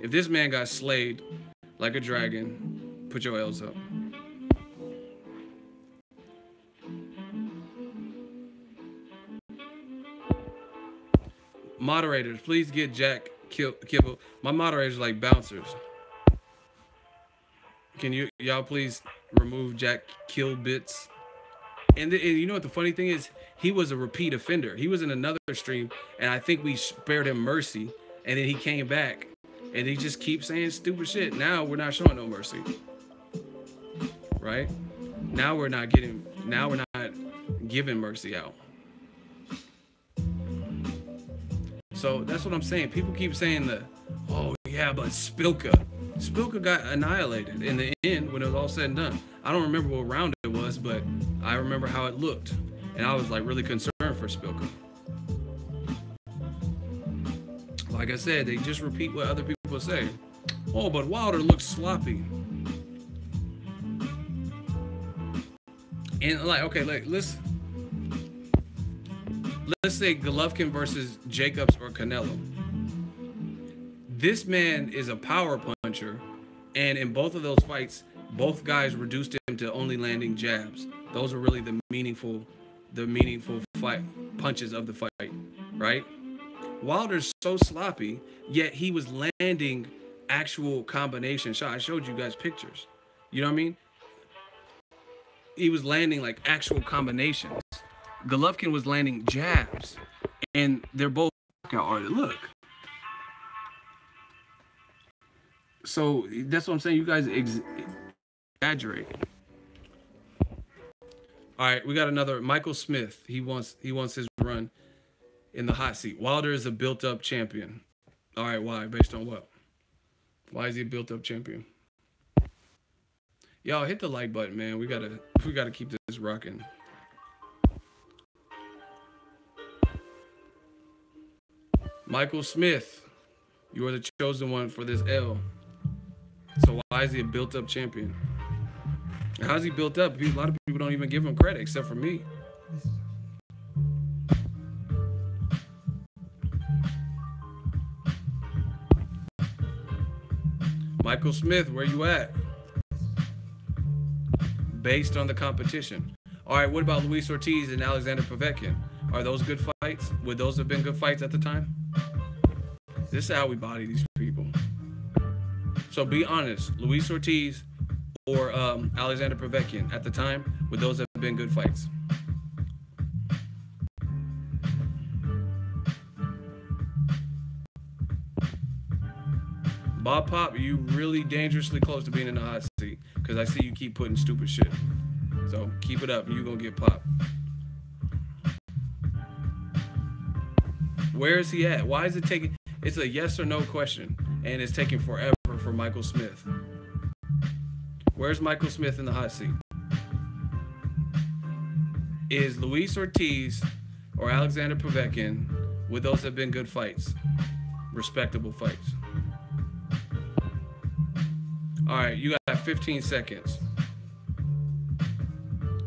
If this man got slayed like a dragon, put your L's up. Moderators, please get Jack Kibble. My moderators like bouncers. Can y'all please remove Jack Killbits? And you know what the funny thing is? He was a repeat offender. He was in another stream, and I think we spared him mercy, and then he came back, and he just keeps saying stupid shit. Now we're not showing no mercy, right? Now we're not giving mercy out. So that's what I'm saying. People keep saying oh yeah, but Spilka got annihilated in the end when it was all said and done. I don't remember what round it was, but I remember how it looked. And I was like really concerned for Spilka. Like I said, they just repeat what other people say. Oh, but Wilder looks sloppy. And like, okay, like let's say Golovkin versus Jacobs or Canelo. This man is a power puncher, and in both of those fights, both guys reduced him to only landing jabs. Those are really the meaningful fight punches of the fight, right? Wilder's so sloppy, yet he was landing actual combination shots. I showed you guys pictures. You know what I mean? He was landing like actual combinations. Golovkin was landing jabs, and they're both knockout artists. Look. So that's what I'm saying. You guys exaggerate. All right, we got another Michael Smith. He wants his run in the hot seat. Wilder is a built-up champion. All right, why? Based on what? Why is he a built-up champion? Y'all hit the like button, man. We gotta keep this rocking. Michael Smith, you are the chosen one for this L. So why is he a built-up champion? How's he built up? A lot of people don't even give him credit, except for me. Michael Smith, where you at? Based on the competition. All right, what about Luis Ortiz and Alexander Povetkin? Are those good fights? Would those have been good fights at the time? This is how we body these people. So be honest, Luis Ortiz or Alexander Povetkin at the time, would those have been good fights? Bob Pop, you really dangerously close to being in the hot seat because I see you keep putting stupid shit. So keep it up and you're going to get popped. Where is he at? Why is it taking... It's a yes or no question, and it's taking forever for Michael Smith. Where's Michael Smith in the hot seat? Is Luis Ortiz or Alexander Povetkin, would those have been good fights? Respectable fights. All right, you got 15 seconds.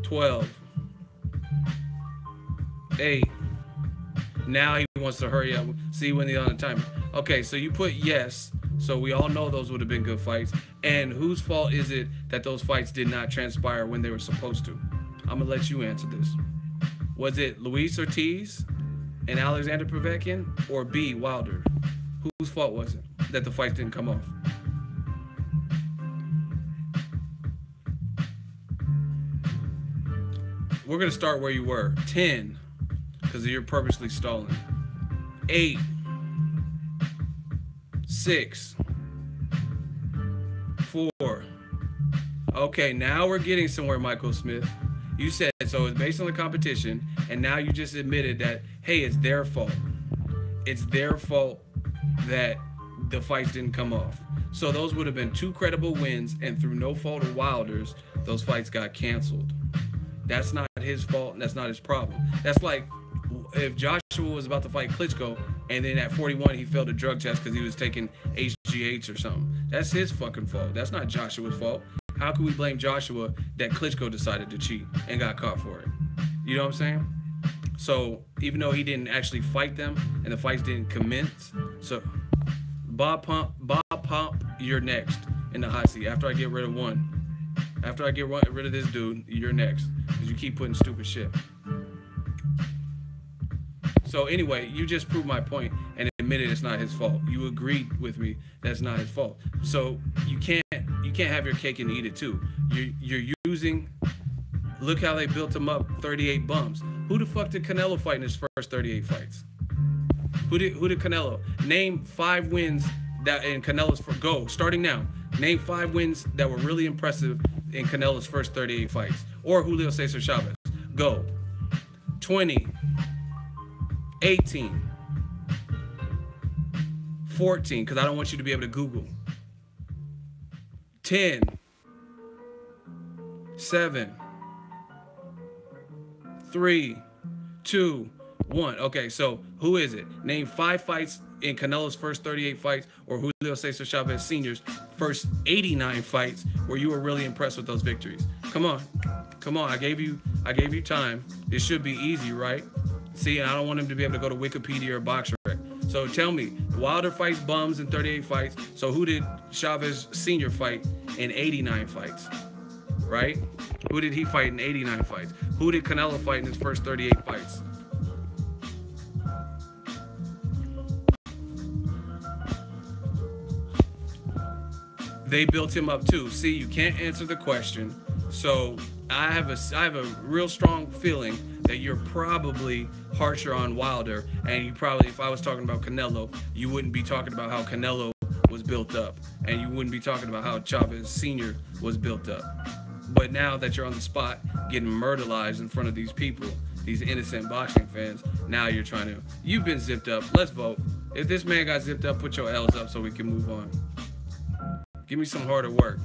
12. Hey, now he wants to hurry up. See when the other time. Okay, so you put yes. So we all know those would have been good fights. And whose fault is it that those fights did not transpire when they were supposed to? I'm gonna let you answer this. Was it Luis Ortiz and Alexander Povetkin, or B, Wilder? Whose fault was it that the fights didn't come off? We're gonna start where you were. 10, because you're purposely stalling. 8, 6, 4. Okay, now we're getting somewhere, Michael Smith. You said so it's based on the competition, and now you just admitted that, hey, it's their fault. It's their fault that the fights didn't come off. So those would have been 2 credible wins, and through no fault of Wilder's, those fights got canceled. That's not his fault, and that's not his problem. That's like if Joshua was about to fight Klitschko, and then at 41 he failed a drug test because he was taking HGH or something. That's his fucking fault. That's not Joshua's fault. How can we blame Joshua that Klitschko decided to cheat and got caught for it? You know what I'm saying? So even though he didn't actually fight them and the fights didn't commence, so Bob Pump, you're next in the hot seat. After I get rid of one, after I get rid of this dude, you're next because you keep putting stupid shit. So anyway, you just proved my point and admitted it's not his fault. You agreed with me that's not his fault. So you can't have your cake and eat it too. You're using. Look how they built him up. 38 bums. Who the fuck did Canelo fight in his first 38 fights? Who did Canelo name 5 wins that in Canelo's go starting now? Name 5 wins that were really impressive in Canelo's first 38 fights, or Julio Cesar Chavez. Go. 20. 18, 14, because I don't want you to be able to Google. 10, 7, 3, 2, 1. Okay, so who is it? Name 5 fights in Canelo's first 38 fights, or Julio Cesar Chavez Sr.'s first 89 fights where you were really impressed with those victories. Come on. Come on. I gave you time. It should be easy, right? See, I don't want him to be able to go to Wikipedia or BoxRec. So tell me, Wilder fights bums in 38 fights. So who did Chavez Sr. fight in 89 fights? Right? Who did he fight in 89 fights? Who did Canelo fight in his first 38 fights? They built him up too. See, you can't answer the question. So I have a real strong feeling that you're probably harsher on Wilder, and you probably, if I was talking about Canelo, you wouldn't be talking about how Canelo was built up, and you wouldn't be talking about how Chavez Sr. was built up. But now that you're on the spot getting murderized in front of these people, these innocent boxing fans, now you're trying to, you've been zipped up. Let's vote. If this man got zipped up, put your L's up so we can move on. Give me some harder work.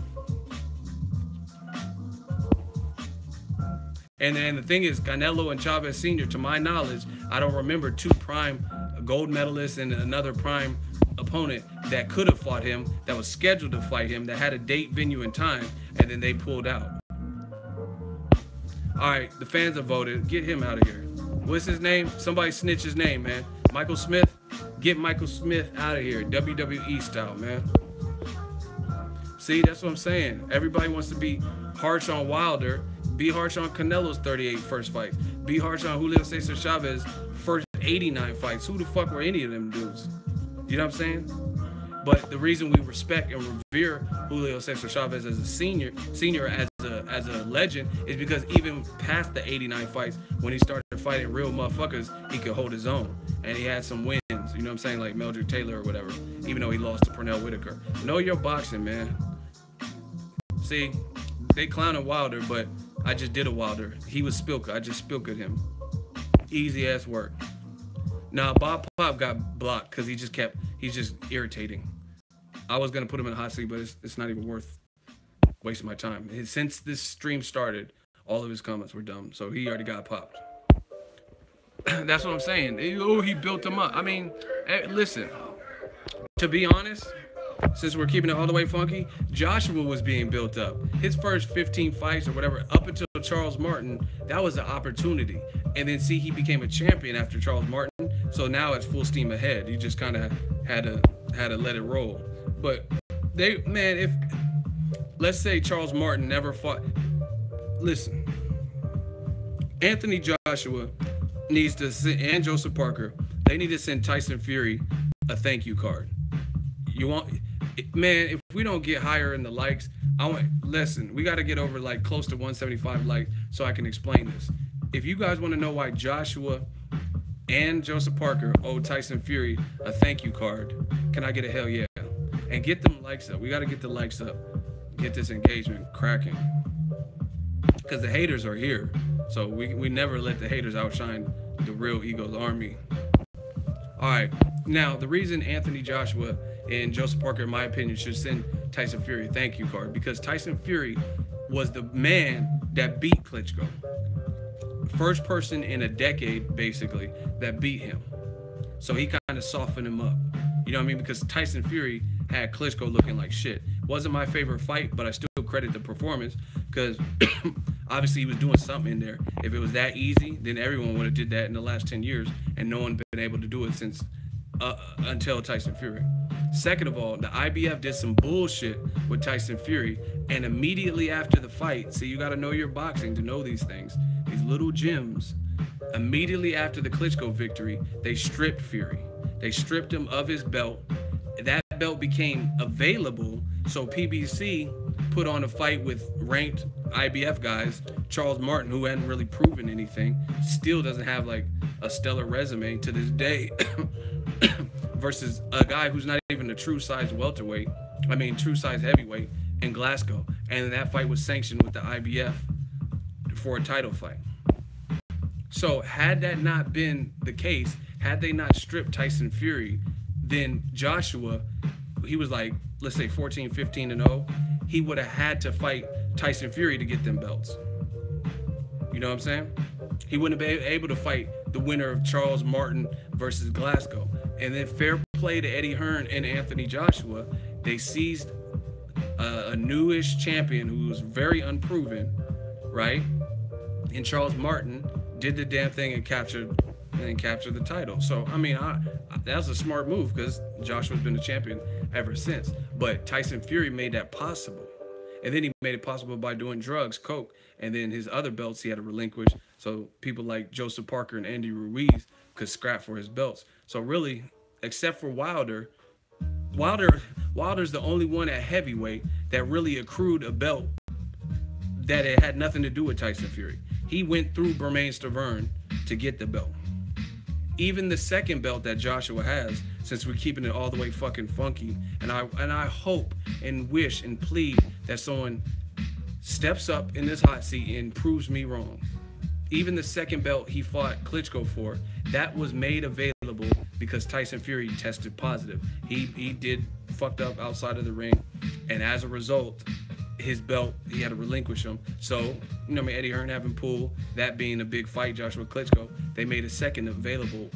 And then the thing is, Canelo and Chavez Sr., to my knowledge, I don't remember 2 prime gold medalists and another prime opponent that could have fought him, that was scheduled to fight him, that had a date, venue, and time, and then they pulled out. All right, the fans have voted. Get him out of here. What's his name? Somebody snitch his name, man. Michael Smith? Get Michael Smith out of here. WWE style, man. See, that's what I'm saying. Everybody wants to be harsh on Wilder. Be harsh on Canelo's 38 first fights. Be harsh on Julio Cesar Chavez first 89 fights. Who the fuck were any of them dudes? You know what I'm saying? But the reason we respect and revere Julio Cesar Chavez as a senior as a legend is because even past the 89 fights, when he started fighting real motherfuckers, he could hold his own. And he had some wins, you know what I'm saying, like Meldrick Taylor or whatever, even though he lost to Pernell Whitaker. Know your boxing, man. See, they clowning Wilder, but I just did a Wilder. He was Spilka. I just Spilka'd him. Easy ass work. Now, Bob Pop got blocked because he's just irritating. I was going to put him in a hot seat, but it's not even worth wasting my time. Since this stream started, all of his comments were dumb, so he already got popped. That's what I'm saying. Oh, he built him up. I mean, listen, to be honest, since we're keeping it all the way funky, Joshua was being built up. His first 15 fights or whatever, up until Charles Martin, that was an opportunity. And then see, he became a champion after Charles Martin. So now it's full steam ahead. He just kind of had to let it roll. But if let's say Charles Martin never fought, listen, Anthony Joshua needs to send, and Joseph Parker, they need to send Tyson Fury a thank you card. You want, man, if we don't get higher in the likes, listen, we got to get over like close to 175 likes so I can explain this. If you guys want to know why Joshua and Joseph Parker owe Tyson Fury a thank you card, can I get a hell yeah? And get them likes up. We got to get the likes up. Get this engagement cracking. Because the haters are here. So we never let the haters outshine the real Eagles Army. All right. Now, the reason Anthony Joshua and Joseph Parker, in my opinion, should send Tyson Fury a thank you card, because Tyson Fury was the man that beat Klitschko. First person in a decade, basically, that beat him. So he kind of softened him up. You know what I mean? Because Tyson Fury had Klitschko looking like shit. Wasn't my favorite fight, but I still credit the performance, because obviously he was doing something in there. If it was that easy, then everyone would have did that in the last 10 years, and no one been able to do it since until Tyson Fury. Second of all, the IBF did some bullshit with Tyson Fury, and immediately after the fight, see, you got to know your boxing to know these things, these little gems. Immediately after the Klitschko victory, they stripped Fury. They stripped him of his belt. That belt became available, so PBC put on a fight with ranked IBF guys. Charles Martin, who hadn't really proven anything, still doesn't have like a stellar resume to this day, versus a guy who's not even a true size welterweight, true size heavyweight in Glasgow. And that fight was sanctioned with the IBF for a title fight. So had that not been the case, had they not stripped Tyson Fury, then Joshua, he was like, let's say 14, 15-0, he would have had to fight Tyson Fury to get them belts. You know what I'm saying? He wouldn't have been able to fight the winner of Charles Martin versus Glasgow. And then fair play to Eddie Hearn and Anthony Joshua, they seized a newish champion who was very unproven, right? And Charles Martin did the damn thing and captured the title. So, that was a smart move, because Joshua's been a champion ever since. But Tyson Fury made that possible. And then he made it possible by doing drugs, coke, and then his other belts he had to relinquish. So people like Joseph Parker and Andy Ruiz could scrap for his belts. So really, except for Wilder's the only one at heavyweight that really accrued a belt that it had nothing to do with Tyson Fury. He went through Bermane Stavern to get the belt. Even the second belt that Joshua has, since we're keeping it all the way fucking funky, and I hope and wish and plead that someone steps up in this hot seat and proves me wrong. Even the second belt he fought Klitschko for, that was made available because Tyson Fury tested positive. He did fucked up outside of the ring, and as a result, his belt, he had to relinquish him. So, Eddie Hearn having pulled, that being a big fight, Joshua Klitschko, they made a second available.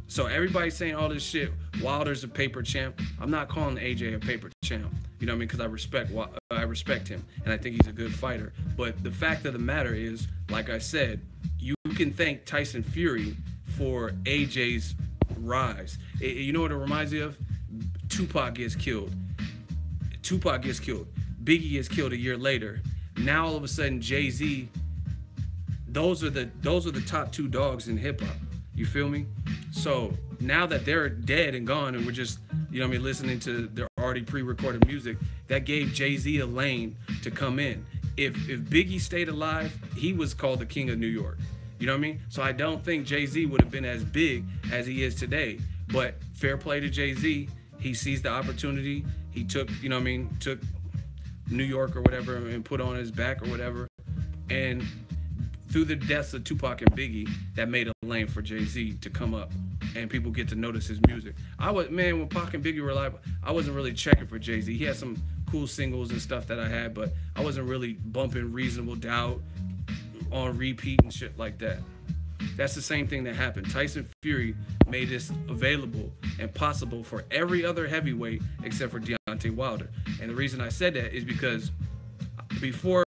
So everybody's saying all this shit, Wilder's a paper champ. I'm not calling AJ a paper champ, because I respect him, and I think he's a good fighter. But the fact of the matter is, like I said, you can thank Tyson Fury for AJ's rise. You know what it reminds me of? Tupac gets killed. Biggie gets killed a year later. Now all of a sudden Jay-Z, those are the top two dogs in hip hop. You feel me? So now that they're dead and gone, and we're just listening to their already pre-recorded music, that gave Jay-Z a lane to come in. If Biggie stayed alive, he was called the King of New York. You know what I mean? So I don't think Jay-Z would have been as big as he is today. But fair play to Jay-Z. He seized the opportunity. He took, took New York or whatever and put on his back or whatever. And through the deaths of Tupac and Biggie, that made a lane for Jay-Z to come up and people get to notice his music. When Pac and Biggie were alive, I wasn't really checking for Jay-Z. He had some cool singles and stuff that I had, but I wasn't really bumping Reasonable Doubt on repeat and shit like that. That's the same thing that happened. Tyson Fury made this available and possible for every other heavyweight except for Deontay Wilder. And the reason I said that is because before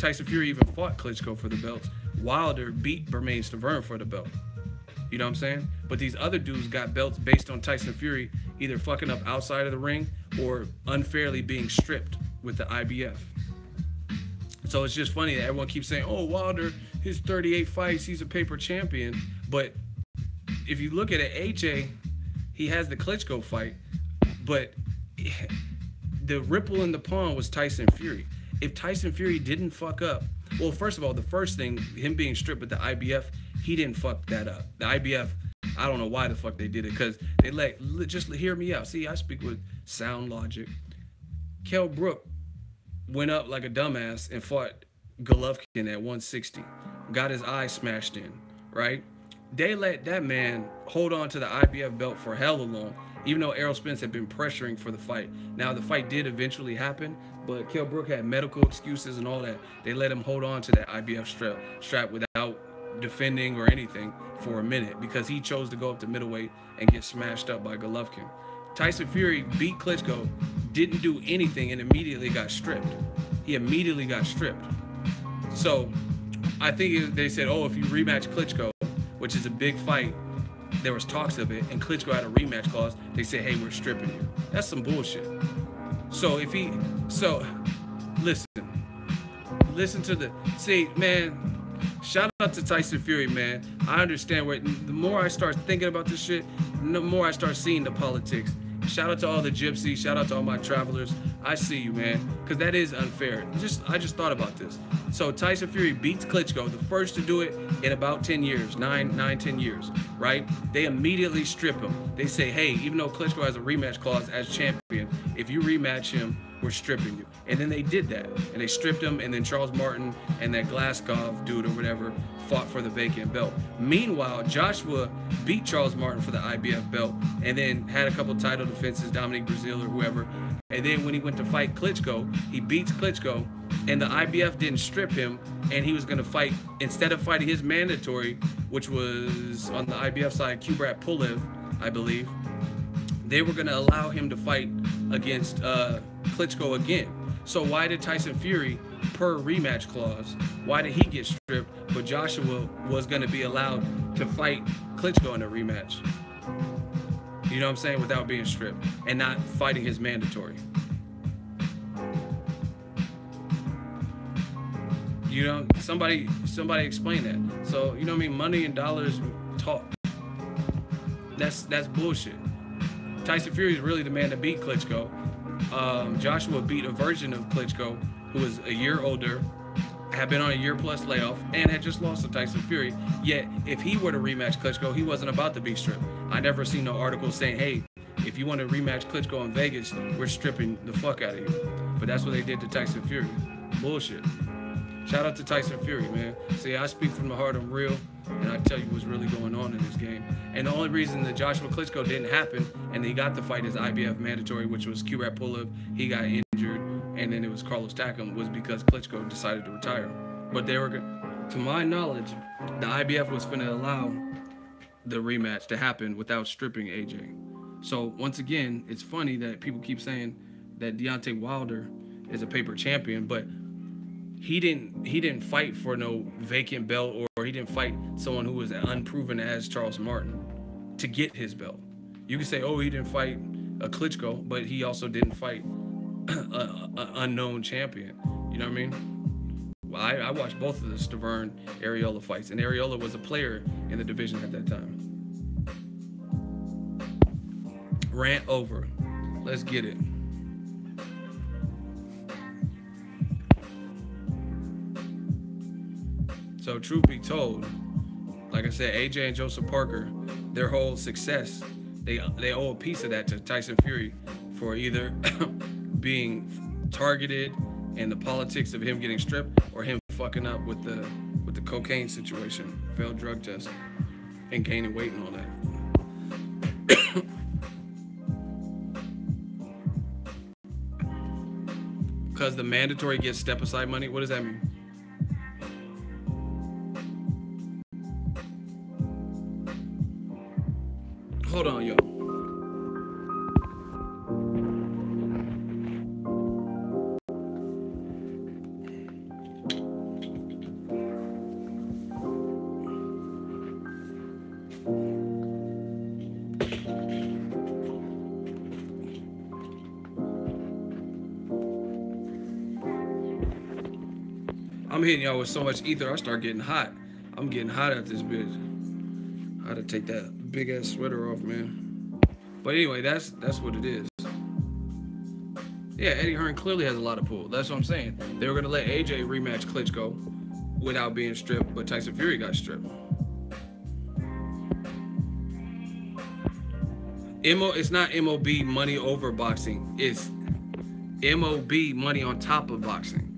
Tyson Fury even fought Klitschko for the belts, Wilder beat Bermane Stiverne for the belt. You know what I'm saying? But these other dudes got belts based on Tyson Fury either fucking up outside of the ring or unfairly being stripped with the IBF. So it's just funny that everyone keeps saying, oh, Wilder, his 38 fights, he's a paper champion. But if you look at it, AJ, he has the Klitschko fight, but the ripple in the pond was Tyson Fury. If Tyson Fury didn't fuck up, well, first of all, the first thing, him being stripped with the IBF, he didn't fuck that up. The IBF, I don't know why the fuck they did it, because they just hear me out. See, I speak with sound logic. Kell Brook went up like a dumbass and fought Golovkin at 160. Got his eye smashed in, right? They let that man hold on to the IBF belt for hella long, even though Errol Spence had been pressuring for the fight. Now, the fight did eventually happen, but Kell Brook had medical excuses and all that. They let him hold on to that IBF strap without defending or anything for a minute because he chose to go up to middleweight and get smashed up by Golovkin. Tyson Fury beat Klitschko, didn't do anything, and immediately got stripped. He immediately got stripped. So I think they said, oh, if you rematch Klitschko, which is a big fight, there was talks of it, and Klitschko had a rematch clause, they said, hey, we're stripping you. That's some bullshit. So listen to the, see, man, shout out to Tyson Fury, man. I understand where, the more I start thinking about this shit, the more I start seeing the politics. Shout out to all the gypsies, shout out to all my travelers. I see you, man, because that is unfair. I just thought about this. So Tyson Fury beats Klitschko, the first to do it in about 10 years, 10 years, right? They immediately strip him. They say, hey, even though Klitschko has a rematch clause as champion, if you rematch him, we're stripping you. And then they did that, and they stripped him, and then Charles Martin and that Glasgow dude or whatever fought for the vacant belt. Meanwhile, Joshua beat Charles Martin for the IBF belt, and then had a couple title defenses, Dominic Breazeale or whoever. And then when he went to fight Klitschko, he beats Klitschko, and the IBF didn't strip him, and he was going to fight, instead of fighting his mandatory, which was on the IBF side, Kubrat Pulev, I believe, they were going to allow him to fight against Klitschko again. So why did Tyson Fury, per rematch clause, why did he get stripped, but Joshua was going to be allowed to fight Klitschko in a rematch? You know what I'm saying? Without being stripped and not fighting his mandatory. You know, somebody explain that. So, you know what I mean? Money and dollars talk. That's bullshit. Tyson Fury is really the man to beat Klitschko. Joshua beat a version of Klitschko who was a year older, had been on a year-plus layoff, and had just lost to Tyson Fury. Yet, if he were to rematch Klitschko, he wasn't about to be stripped. I never seen no article saying, hey, if you want to rematch Klitschko in Vegas, we're stripping the fuck out of you. But that's what they did to Tyson Fury. Bullshit. Shout out to Tyson Fury, man. See, I speak from the heart, I'm real, and I tell you what's really going on in this game. And the only reason that Joshua Klitschko didn't happen, and he got to fight his IBF mandatory, which was Kubrat Pulev, he got injured, and then it was Carlos Takam, was because Klitschko decided to retire. But they were, to my knowledge, the IBF was going to allow the rematch to happen without stripping AJ. So once again, it's funny that people keep saying that Deontay Wilder is a paper champion, but he didn't fight for no vacant belt, or he didn't fight someone who was unproven as Charles Martin to get his belt. You can say, oh, he didn't fight a Klitschko, but he also didn't fight an unknown champion. You know what I mean? Well, I watched both of the Stiverne Areola fights, and Areola was a player in the division at that time. Rant over. Let's get it. So truth be told, like I said, AJ and Joseph Parker, their whole success, they owe a piece of that to Tyson Fury for either being targeted and the politics of him getting stripped, or him fucking up with the cocaine situation, failed drug test, and gaining weight and all that. Because the mandatory gets step aside money. What does that mean? Hold on, yo. I'm hitting y'all with so much ether, I start getting hot. I'm getting hot at this bitch. I had to take that big ass sweater off, man. But anyway, that's what it is. Yeah, Eddie Hearn clearly has a lot of pull. That's what I'm saying. They were gonna let AJ rematch Klitschko without being stripped, but Tyson Fury got stripped. It's not MOB money over boxing. It's MOB money on top of boxing.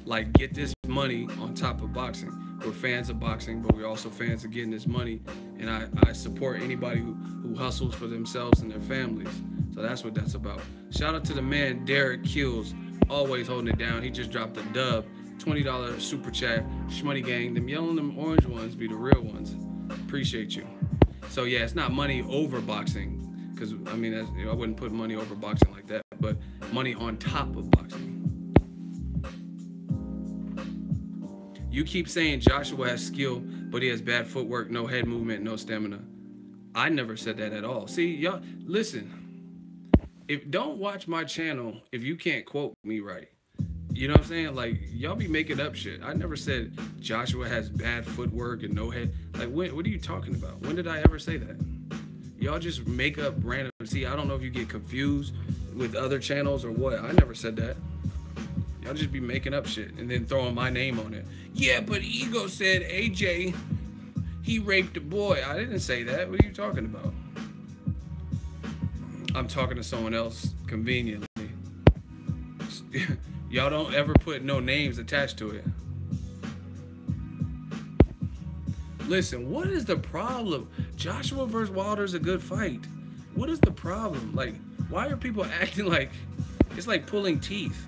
Like, get this money on top of boxing. We're fans of boxing, but we're also fans of getting this money. And I support anybody who hustles for themselves and their families. So that's what that's about. Shout out to the man, Derek Kills, always holding it down. He just dropped a dub, $20 super chat. Shmoney gang, them yellow and them orange ones be the real ones. Appreciate you. So yeah, it's not money over boxing, because I mean, I wouldn't put money over boxing like that, but money on top of boxing. You keep saying Joshua has skill, but he has bad footwork, no head movement, no stamina. I never said that at all. See, y'all, listen. Don't watch my channel if you can't quote me right. You know what I'm saying? Like, y'all be making up shit. I never said Joshua has bad footwork and no head. Like, what are you talking about? When did I ever say that? Y'all just make up random. See, I don't know if you get confused with other channels or what. I never said that. Y'all just be making up shit and then throwing my name on it. Yeah, but Ego said AJ, he raped a boy. I didn't say that. What are you talking about? I'm talking to someone else conveniently. Y'all don't ever put no names attached to it. Listen, what is the problem? Joshua versus Wilder is a good fight. What is the problem? Like, why are people acting like it's like pulling teeth?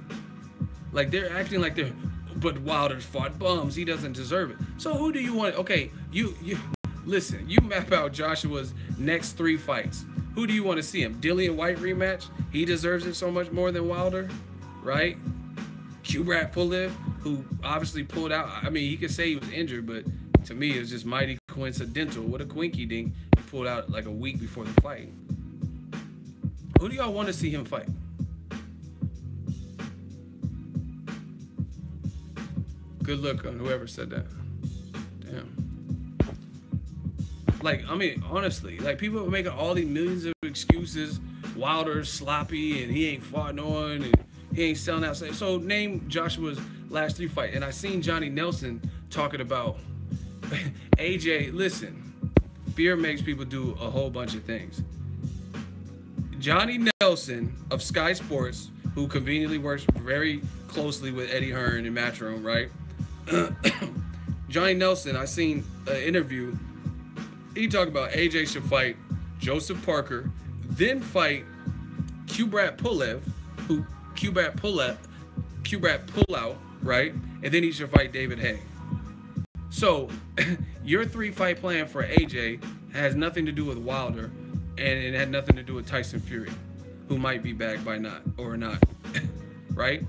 Like, they're acting like they're, but Wilder's fought bums. He doesn't deserve it. So who do you want? Okay, you listen. You map out Joshua's next 3 fights. Who do you want to see him? Dillian White rematch? He deserves it so much more than Wilder, right? Kubrat Pulev, who obviously pulled out. I mean, he could say he was injured, but to me, it was just mighty coincidental. What a quinky dink. He pulled out like a week before the fight. Who do y'all want to see him fight? Good luck on whoever said that. Damn. Like, I mean, honestly, like, people are making all these millions of excuses. Wilder's sloppy and he ain't fought no one and he ain't selling out. So name Joshua's last 3 fights. And I seen Johnny Nelson talking about AJ. Listen, fear makes people do a whole bunch of things. Johnny Nelson of Sky Sports, who conveniently works very closely with Eddie Hearn and Matchroom, right? Johnny Nelson, I seen an interview. He talked about AJ should fight Joseph Parker, then fight Kubrat Pulev, who Kubrat pull out, right? And then he should fight David Haye. So your 3-fight plan for AJ has nothing to do with Wilder, and it had nothing to do with Tyson Fury, who might be back by not, right?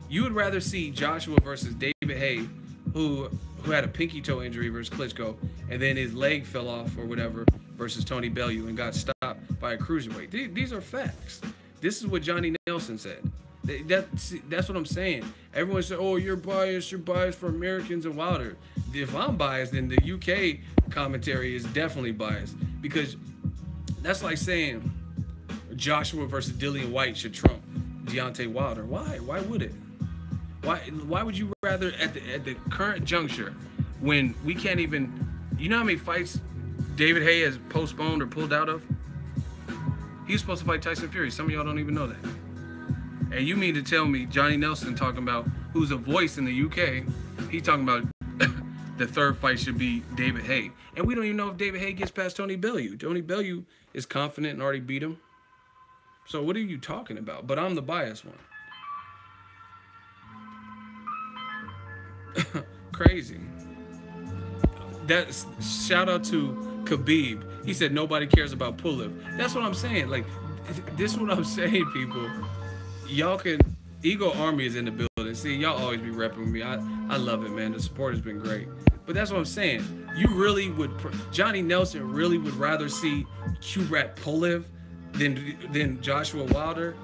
You would rather see Joshua versus David Haye, who had a pinky toe injury versus Klitschko, and then his leg fell off or whatever, versus Tony Bellew and got stopped by a cruiserweight. These are facts. This is what Johnny Nelson said. That's what I'm saying. Everyone said, oh, you're biased for Americans and Wilder. If I'm biased, then the UK commentary is definitely biased, because that's like saying Joshua versus Dillian White should trump Deontay Wilder. Why would it? Why would you rather at the current juncture, when we can't even, you know how many fights David Haye has postponed or pulled out of? He's supposed to fight Tyson Fury. Some of y'all don't even know that. And you mean to tell me Johnny Nelson, talking about, who's a voice in the UK, he's talking about the 3rd fight should be David Haye. And we don't even know if David Haye gets past Tony Bellew. Tony Bellew is confident and already beat him. So what are you talking about? But I'm the biased one. Crazy. That's shout out to Khabib. He said nobody cares about Pulev. That's what I'm saying. Like, this is what I'm saying, people. Y'all can, Ego Army is in the building. See, y'all always be repping me. I love it, man. The support has been great. But that's what I'm saying. You really would, Johnny Nelson really would rather see Kubrat Pulev than Joshua Wilder.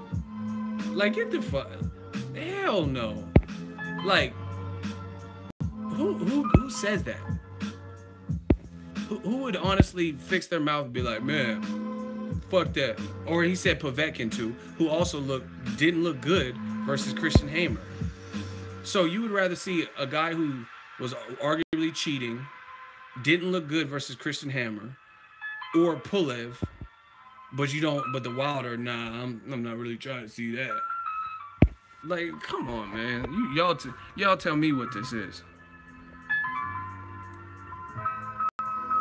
Like, get the fuck, hell no. Like, Who says that? Who would honestly fix their mouth and be like, man, fuck that? Or he said Povetkin too, who also didn't look good versus Christian Hammer. So you would rather see a guy who was arguably cheating, didn't look good versus Christian Hammer, or Pulev, but you don't. But the Wilder, nah, I'm not really trying to see that. Like, come on, man. Y'all tell me what this is.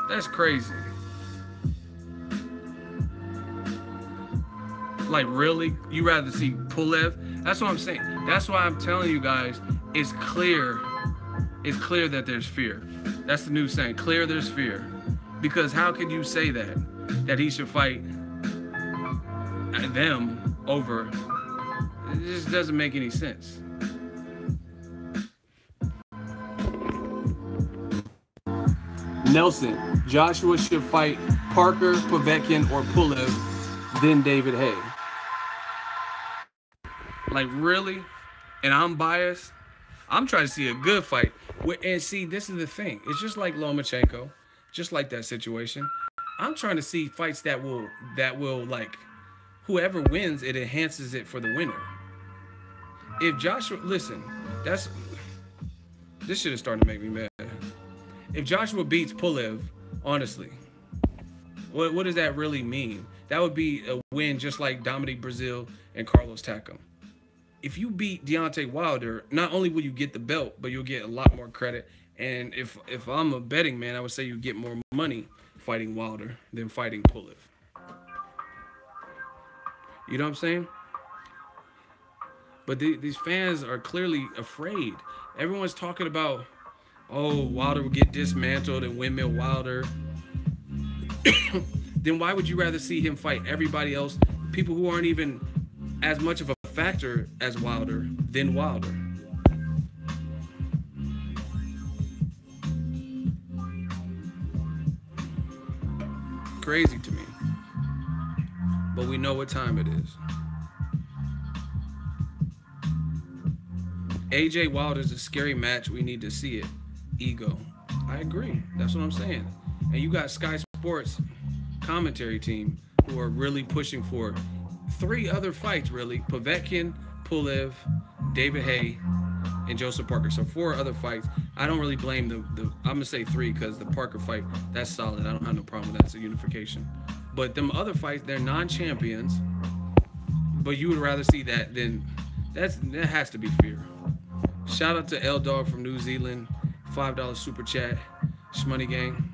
That's crazy. Like, really? You rather see Pulev? That's what I'm saying. That's why I'm telling you guys, it's clear. It's clear that there's fear. That's the new saying. Clear there's fear. Because how could you say that he should fight them over? It just doesn't make any sense. Nelson, Joshua should fight Parker, Povetkin, or Pulev, then David Haye. Like, really? And I'm biased? I'm trying to see a good fight. And see, this is the thing. It's just like Lomachenko, just like that situation. I'm trying to see fights that will like, whoever wins, it enhances it for the winner. If Joshua, listen, this shit is starting to make me mad. If Joshua beats Pulev, honestly, what does that really mean? That would be a win just like Dominic Breazeale and Carlos Takam. If you beat Deontay Wilder, not only will you get the belt, but you'll get a lot more credit. And if I'm a betting man, I would say you get more money fighting Wilder than fighting Pulev. You know what I'm saying? But these fans are clearly afraid. Everyone's talking about, oh, Wilder will get dismantled and windmill Wilder. Then why would you rather see him fight everybody else, people who aren't even as much of a factor as Wilder, than Wilder? Crazy to me. But we know what time it is. AJ Wilder's a scary match. We need to see it. Ego. I agree. That's what I'm saying. And you got Sky Sports commentary team who are really pushing for 3 other fights, really. Povetkin, Pulev, David Haye, and Joseph Parker. So 4 other fights. I don't really blame I'm going to say 3 because the Parker fight, that's solid. I don't have no problem with that. It's a unification. But them other fights, they're non-champions. But you would rather see that than... That has to be fear. Shout out to L Dog from New Zealand. $5 super chat. Shmoney gang.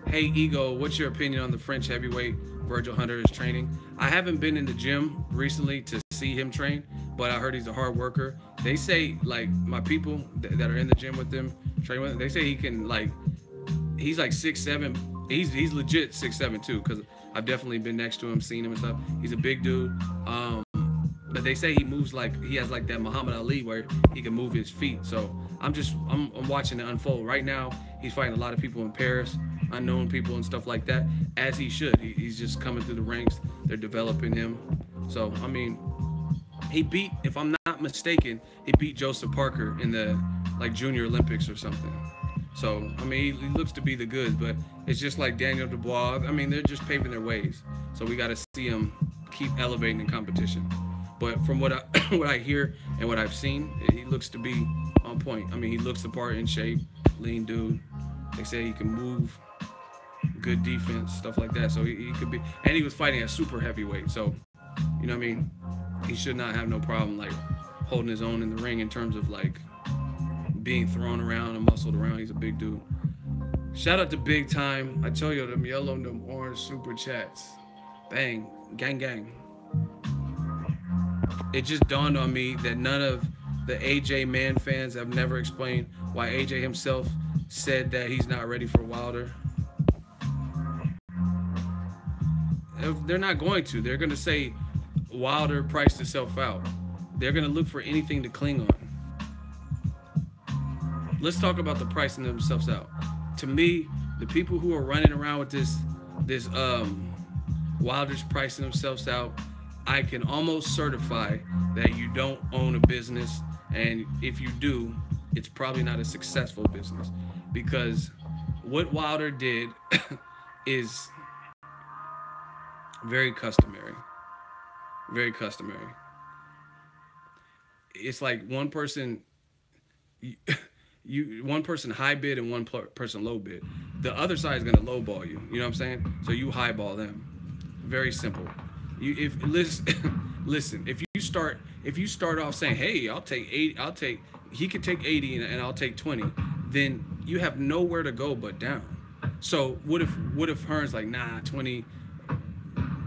Hey, Ego, what's your opinion on the French heavyweight Virgil Hunter is training? I haven't been in the gym recently to see him train, but I heard he's a hard worker. They say, like, my people that are in the gym with him, train with him, they say he can, like, he's like 6'7". He's legit 6'7" too, because I've definitely been next to him, seen him and stuff. He's a big dude. But they say he moves like, he has like that Muhammad Ali where he can move his feet. So I'm watching it unfold. Right now, he's fighting a lot of people in Paris, unknown people and stuff like that, as he should. He's just coming through the ranks. They're developing him. So, I mean, he beat, if I'm not mistaken, he beat Joseph Parker in the, like, Junior Olympics or something. So, I mean, he looks to be the goods, but it's just like Daniel Dubois. I mean, they're just paving their ways. So we got to see him keep elevating in competition. But from what I hear and what I've seen, he looks to be on point. I mean, he looks the part, in shape, lean dude. They say he can move, good defense, stuff like that. So he could be, and he was fighting at super heavyweight. So, you know what I mean? He should not have no problem, like, holding his own in the ring in terms of, like, being thrown around and muscled around. He's a big dude. Shout out to Big Time. I tell you, them yellow and them orange super chats. Bang. Gang, gang. It just dawned on me that none of the AJ Man fans have never explained why AJ himself said that he's not ready for Wilder. They're not going to. They're going to say Wilder priced himself out. They're going to look for anything to cling on. Let's talk about the pricing themselves out. To me, the people who are running around with this Wilder's pricing themselves out, I can almost certify that you don't own a business, and if you do, it's probably not a successful business, because what Wilder did is very customary. Very customary. It's like one person, you, one person high bid and one person low bid. The other side is gonna low ball you. You know what I'm saying? So you high ball them. Very simple. You if listen, if you start off saying, hey, I'll take 8, he could take 80 and I'll take 20, then you have nowhere to go but down. So what if Hearn's like, nah, 20,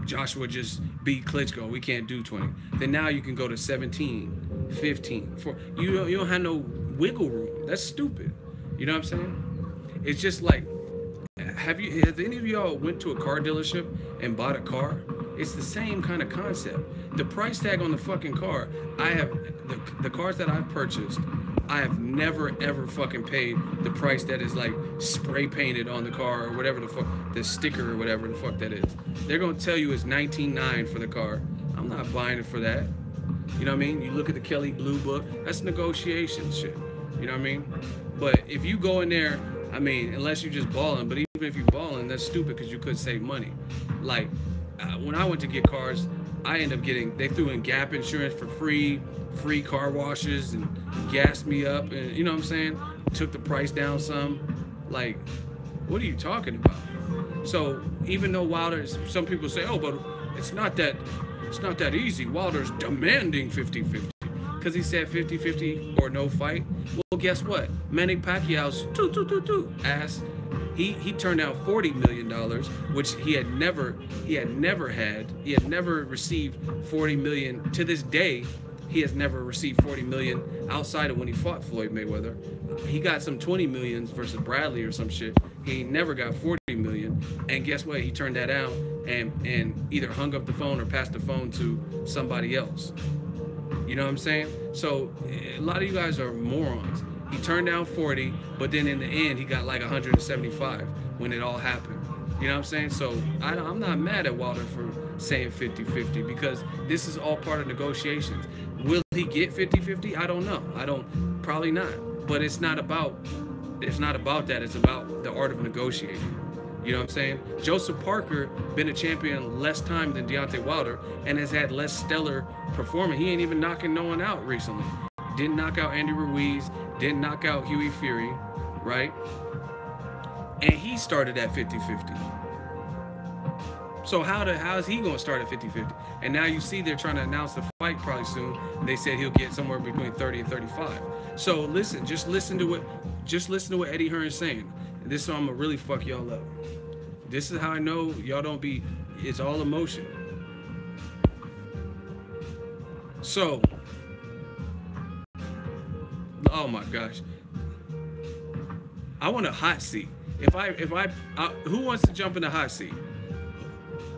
Joshua just beat Klitschko, we can't do 20. Then now you can go to 17, 15. You don't have no wiggle room. That's stupid. You know what I'm saying? It's just like, has any of y'all went to a car dealership and bought a car? It's the same kind of concept. The price tag on the fucking car, I have, the cars that I've purchased, I have never ever fucking paid the price that is like spray painted on the car or whatever the fuck, the sticker or whatever the fuck that is. They're gonna tell you it's $19,900 for the car. I'm not buying it for that. You know what I mean? You look at the Kelly Blue Book, that's negotiation shit. You know what I mean? But if you go in there, I mean, unless you just balling, but even if you balling, that's stupid because you could save money. Like, when I went to get cars, I ended up getting, they threw in Gap insurance for free car washes and gassed me up, and you know what I'm saying? Took the price down some. Like, what are you talking about? So even though Wilder, some people say, oh, but it's not that easy. Wilder's demanding 50-50 because he said 50-50 or no fight. Well, guess what? Manny Pacquiao's ass. He turned down $40 million, which he had never received $40 million to this day. He has never received $40 million outside of when he fought Floyd Mayweather. He got some $20 million versus Bradley or some shit. He never got $40 million, and guess what? He turned that down and either hung up the phone or passed the phone to somebody else. You know what I'm saying? So a lot of you guys are morons. He turned down 40, but then in the end, he got like 175 when it all happened. You know what I'm saying? So I'm not mad at Wilder for saying 50-50 because this is all part of negotiations. Will he get 50-50? I don't know. Probably not. But it's not about that. It's about the art of negotiating. You know what I'm saying? Joseph Parker been a champion less time than Deontay Wilder and has had less stellar performance. He ain't even knocking no one out recently. Didn't knock out Andy Ruiz, didn't knock out Hughie Fury, right? And he started at 50-50. So how is he gonna start at 50-50? And now you see they're trying to announce the fight probably soon. And they said he'll get somewhere between 30 and 35. So listen, just listen to what Eddie Hearn's saying. And this song will really fuck y'all up. This is how I know y'all don't be, it's all emotion. So, oh my gosh. I want a hot seat. Who wants to jump in the hot seat?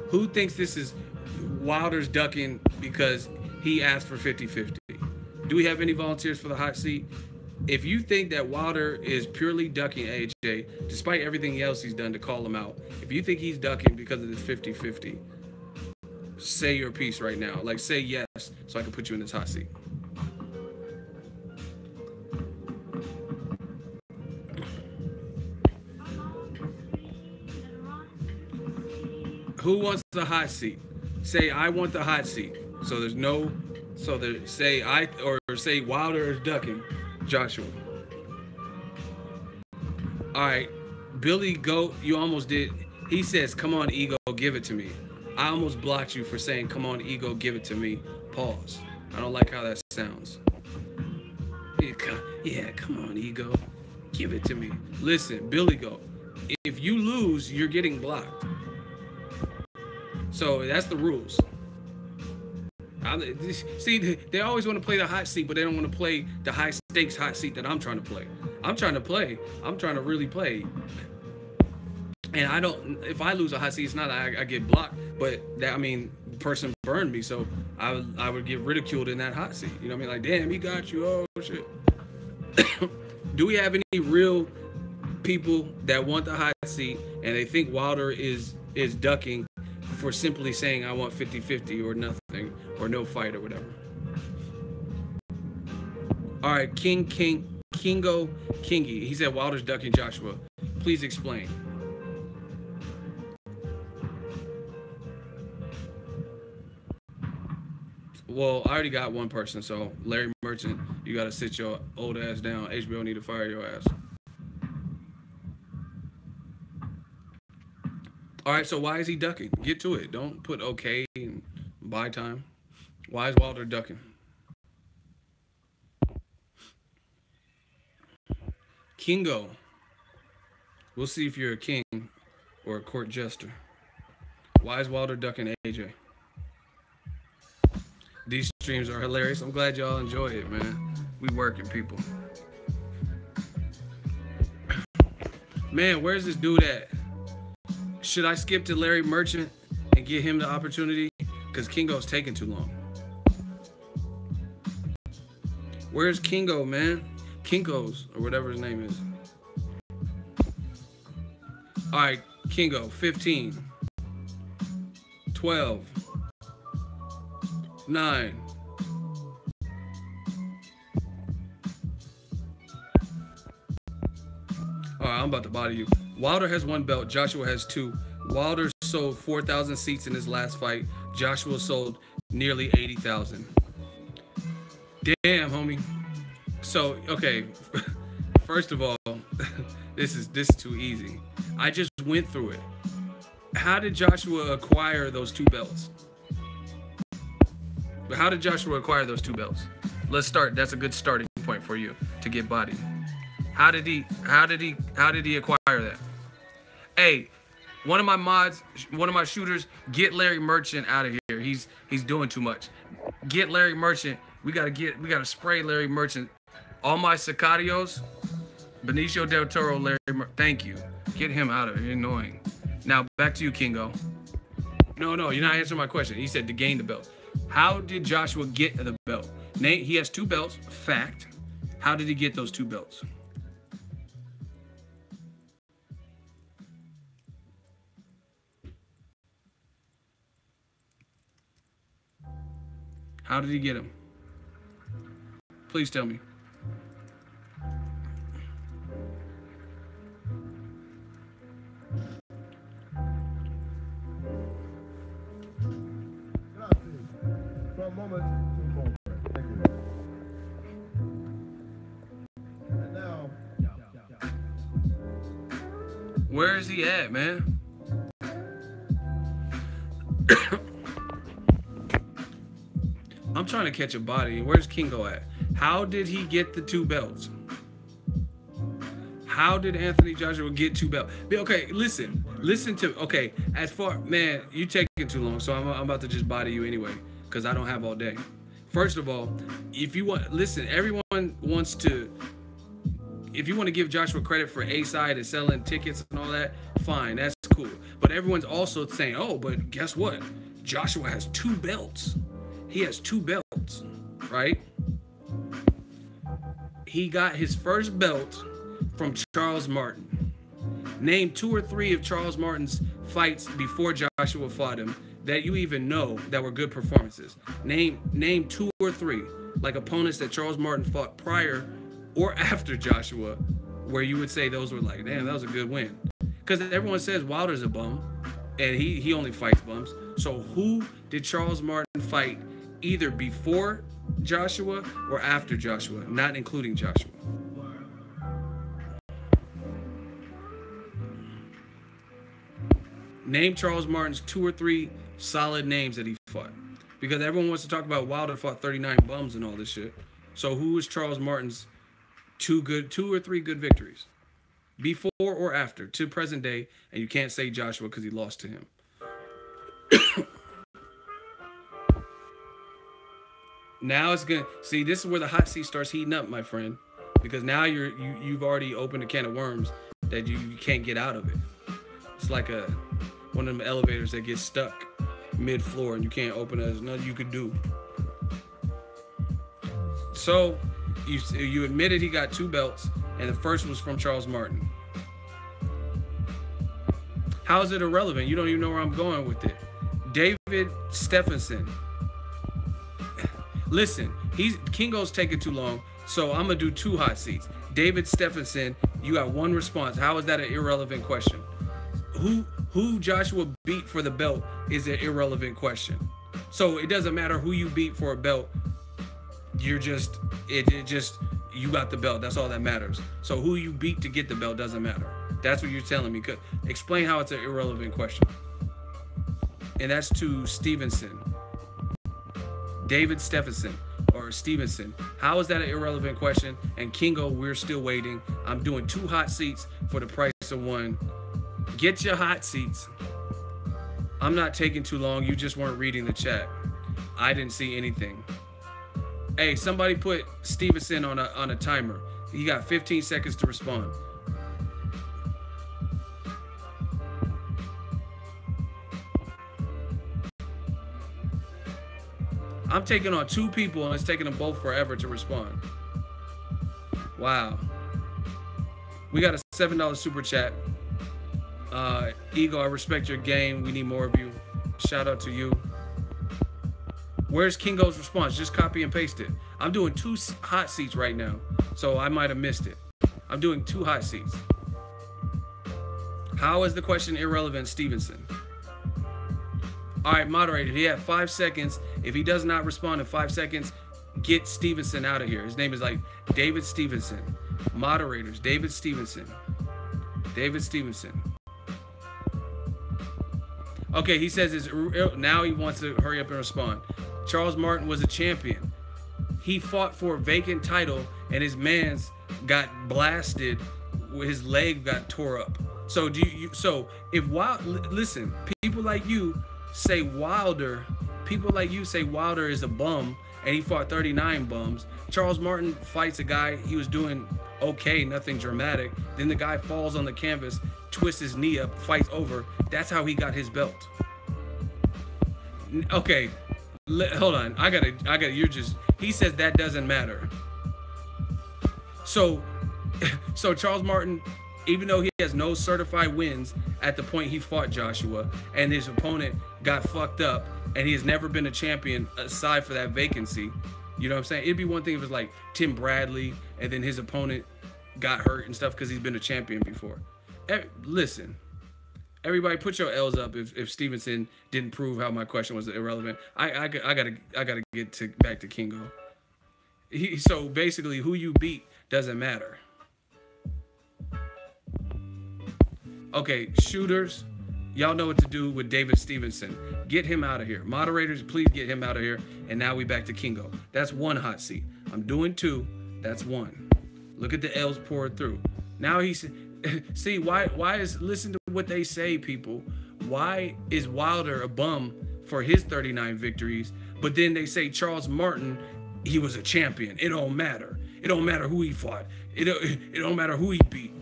Who thinks this is Wilder's ducking because he asked for 50-50? Do we have any volunteers for the hot seat? If you think that Wilder is purely ducking AJ, despite everything else he's done to call him out, if you think he's ducking because of this 50-50, say your piece right now. Like, say yes, so I can put you in this hot seat. Who wants the hot seat? Say, I want the hot seat. So there's no, so there, say I, or say Wilder is ducking Joshua. All right, Billy Goat, you almost did. He says, come on, ego, give it to me. I almost blocked you for saying, come on, ego, give it to me. Pause. I don't like how that sounds. Yeah, come on, ego, give it to me. Listen, Billy Goat, if you lose, you're getting blocked. So that's the rules. See, they always want to play the hot seat, but they don't want to play the high stakes hot seat that I'm trying to play. I'm trying to really play. And I don't, if I lose a hot seat, it's not I get blocked, but that, I mean, the person burned me, so I would get ridiculed in that hot seat. You know what I mean? Like, damn, he got you. Oh, shit. Do we have any real people that want the hot seat and they think Wilder is ducking for simply saying I want 50-50 or nothing or no fight or whatever? All right, King Kingo Kingy. He said Wilder's ducking Joshua. Please explain. Well, I already got one person, so Larry Merchant, you got to sit your old ass down. HBO need to fire your ass. All right, so why is he ducking? Get to it. Don't put okay and buy time. Why is Wilder ducking? Kingo. We'll see if you're a king or a court jester. Why is Wilder ducking AJ? These streams are hilarious. I'm glad y'all enjoy it, man. We working, people. Man, where's this dude at? Should I skip to Larry Merchant and get him the opportunity? Because Kingo's taking too long. Where's Kingo, man? Kinko's, or whatever his name is. All right, Kingo, 15, 12, 9. All right, I'm about to body you. Wilder has 1 belt. Joshua has 2. Wilder sold 4,000 seats in his last fight. Joshua sold nearly 80,000. Damn, homie. So, okay. First of all, this is too easy. I just went through it. How did Joshua acquire those 2 belts? How did Joshua acquire those 2 belts? Let's start. That's a good starting point for you to get bodied. How did he acquire that? Hey, one of my mods, one of my shooters, get Larry Merchant out of here. He's doing too much. Get Larry Merchant. We gotta spray Larry Merchant. All my Sicarios, Benicio del Toro, Larry thank you. Get him out of here. You're annoying. Now back to you, Kingo. No, you're not answering my question. He said to gain the belt. How did Joshua get the belt? Nate, he has 2 belts. Fact. How did he get those 2 belts? How did he get him? Please tell me. For a moment, thank you. And now, Where is he at, man? I'm trying to catch a body. Where's Kingo at? How did he get the 2 belts? How did Anthony Joshua get 2 belts? Okay, listen to, okay, as far, man, you taking too long, so I'm about to just body you anyway, because I don't have all day. First of all, if you want, listen, everyone wants to, if you want to give Joshua credit for A-side and selling tickets and all that, fine, that's cool. But everyone's also saying, oh, but guess what? Joshua has 2 belts. He has 2 belts, right? He got his first belt from Charles Martin. Name 2 or 3 of Charles Martin's fights before Joshua fought him that you even know that were good performances. Name 2 or 3, like opponents that Charles Martin fought prior or after Joshua, where you would say those were like, damn, that was a good win. Because everyone says Wilder's a bum, and he only fights bums. So who did Charles Martin fight either before Joshua or after Joshua, not including Joshua? Name Charles Martin's 2 or 3 solid names that he fought. Because everyone wants to talk about Wilder fought 39 bums and all this shit. So who is Charles Martin's 2 or 3 good victories? Before or after, to present day, and you can't say Joshua because he lost to him. Now it's gonna see. This is where the hot seat starts heating up, my friend, because now you've already opened a can of worms that you can't get out of it. It's like one of them elevators that gets stuck mid-floor and you can't open it. There's nothing you could do. So you admitted he got 2 belts, and the first was from Charles Martin. How is it irrelevant? You don't even know where I'm going with it. David Stephenson. Listen, Kingo's taking too long, so I'm gonna do 2 hot seats. David Stephenson, you got one response. How is that an irrelevant question? Who Joshua beat for the belt is an irrelevant question. So it doesn't matter who you beat for a belt. You're just you got the belt. That's all that matters. So who you beat to get the belt doesn't matter. That's what you're telling me. Explain how it's an irrelevant question. And that's to Stevenson. David Stephenson or Stevenson. How is that an irrelevant question? And Kingo, we're still waiting. I'm doing 2 hot seats for the price of 1. Get your hot seats. I'm not taking too long. You just weren't reading the chat. I didn't see anything. Hey, somebody put Stevenson on a timer. He got 15 seconds to respond. I'm taking on 2 people and it's taking them both forever to respond. Wow. We got a $7 super chat. Eagle, I respect your game. We need more of you. Shout out to you. Where's Kingo's response? Just copy and paste it. I'm doing 2 hot seats right now, so I might have missed it. I'm doing 2 hot seats. How is the question irrelevant, Stevenson? All right, moderator, he had 5 seconds. If he does not respond in 5 seconds, get Stevenson out of here. His name is like David Stevenson. Moderators, David Stevenson. David Stevenson. Okay, he says it's now he wants to hurry up and respond. Charles Martin was a champion. He fought for a vacant title and his man's got blasted. His leg got tore up. So if listen, people like you say Wilder is a bum and he fought 39 bums. Charles Martin fights a guy, he was doing okay, nothing dramatic. Then the guy falls on the canvas, twists his knee up, fights over. That's how he got his belt. Okay, hold on. I gotta, he says that doesn't matter. So Charles Martin, even though he has no certified wins at the point he fought Joshua and his opponent got fucked up and he has never been a champion aside for that vacancy, you know what I'm saying? It'd be one thing if it was like Tim Bradley and then his opponent got hurt and stuff because he's been a champion before. Listen, everybody put your L's up if Stevenson didn't prove how my question was irrelevant. I gotta get back to Kingo. So basically who you beat doesn't matter. Okay, shooters, y'all know what to do with David Stevenson. Get him out of here. Moderators, please get him out of here. And now we back to Kingo. That's 1 hot seat. I'm doing 2. That's 1. Look at the L's poured through. Now he's see why is listen to what they say, people. Why is Wilder a bum for his 39 victories? But then they say Charles Martin, he was a champion. It don't matter. It don't matter who he fought. It don't matter who he beat.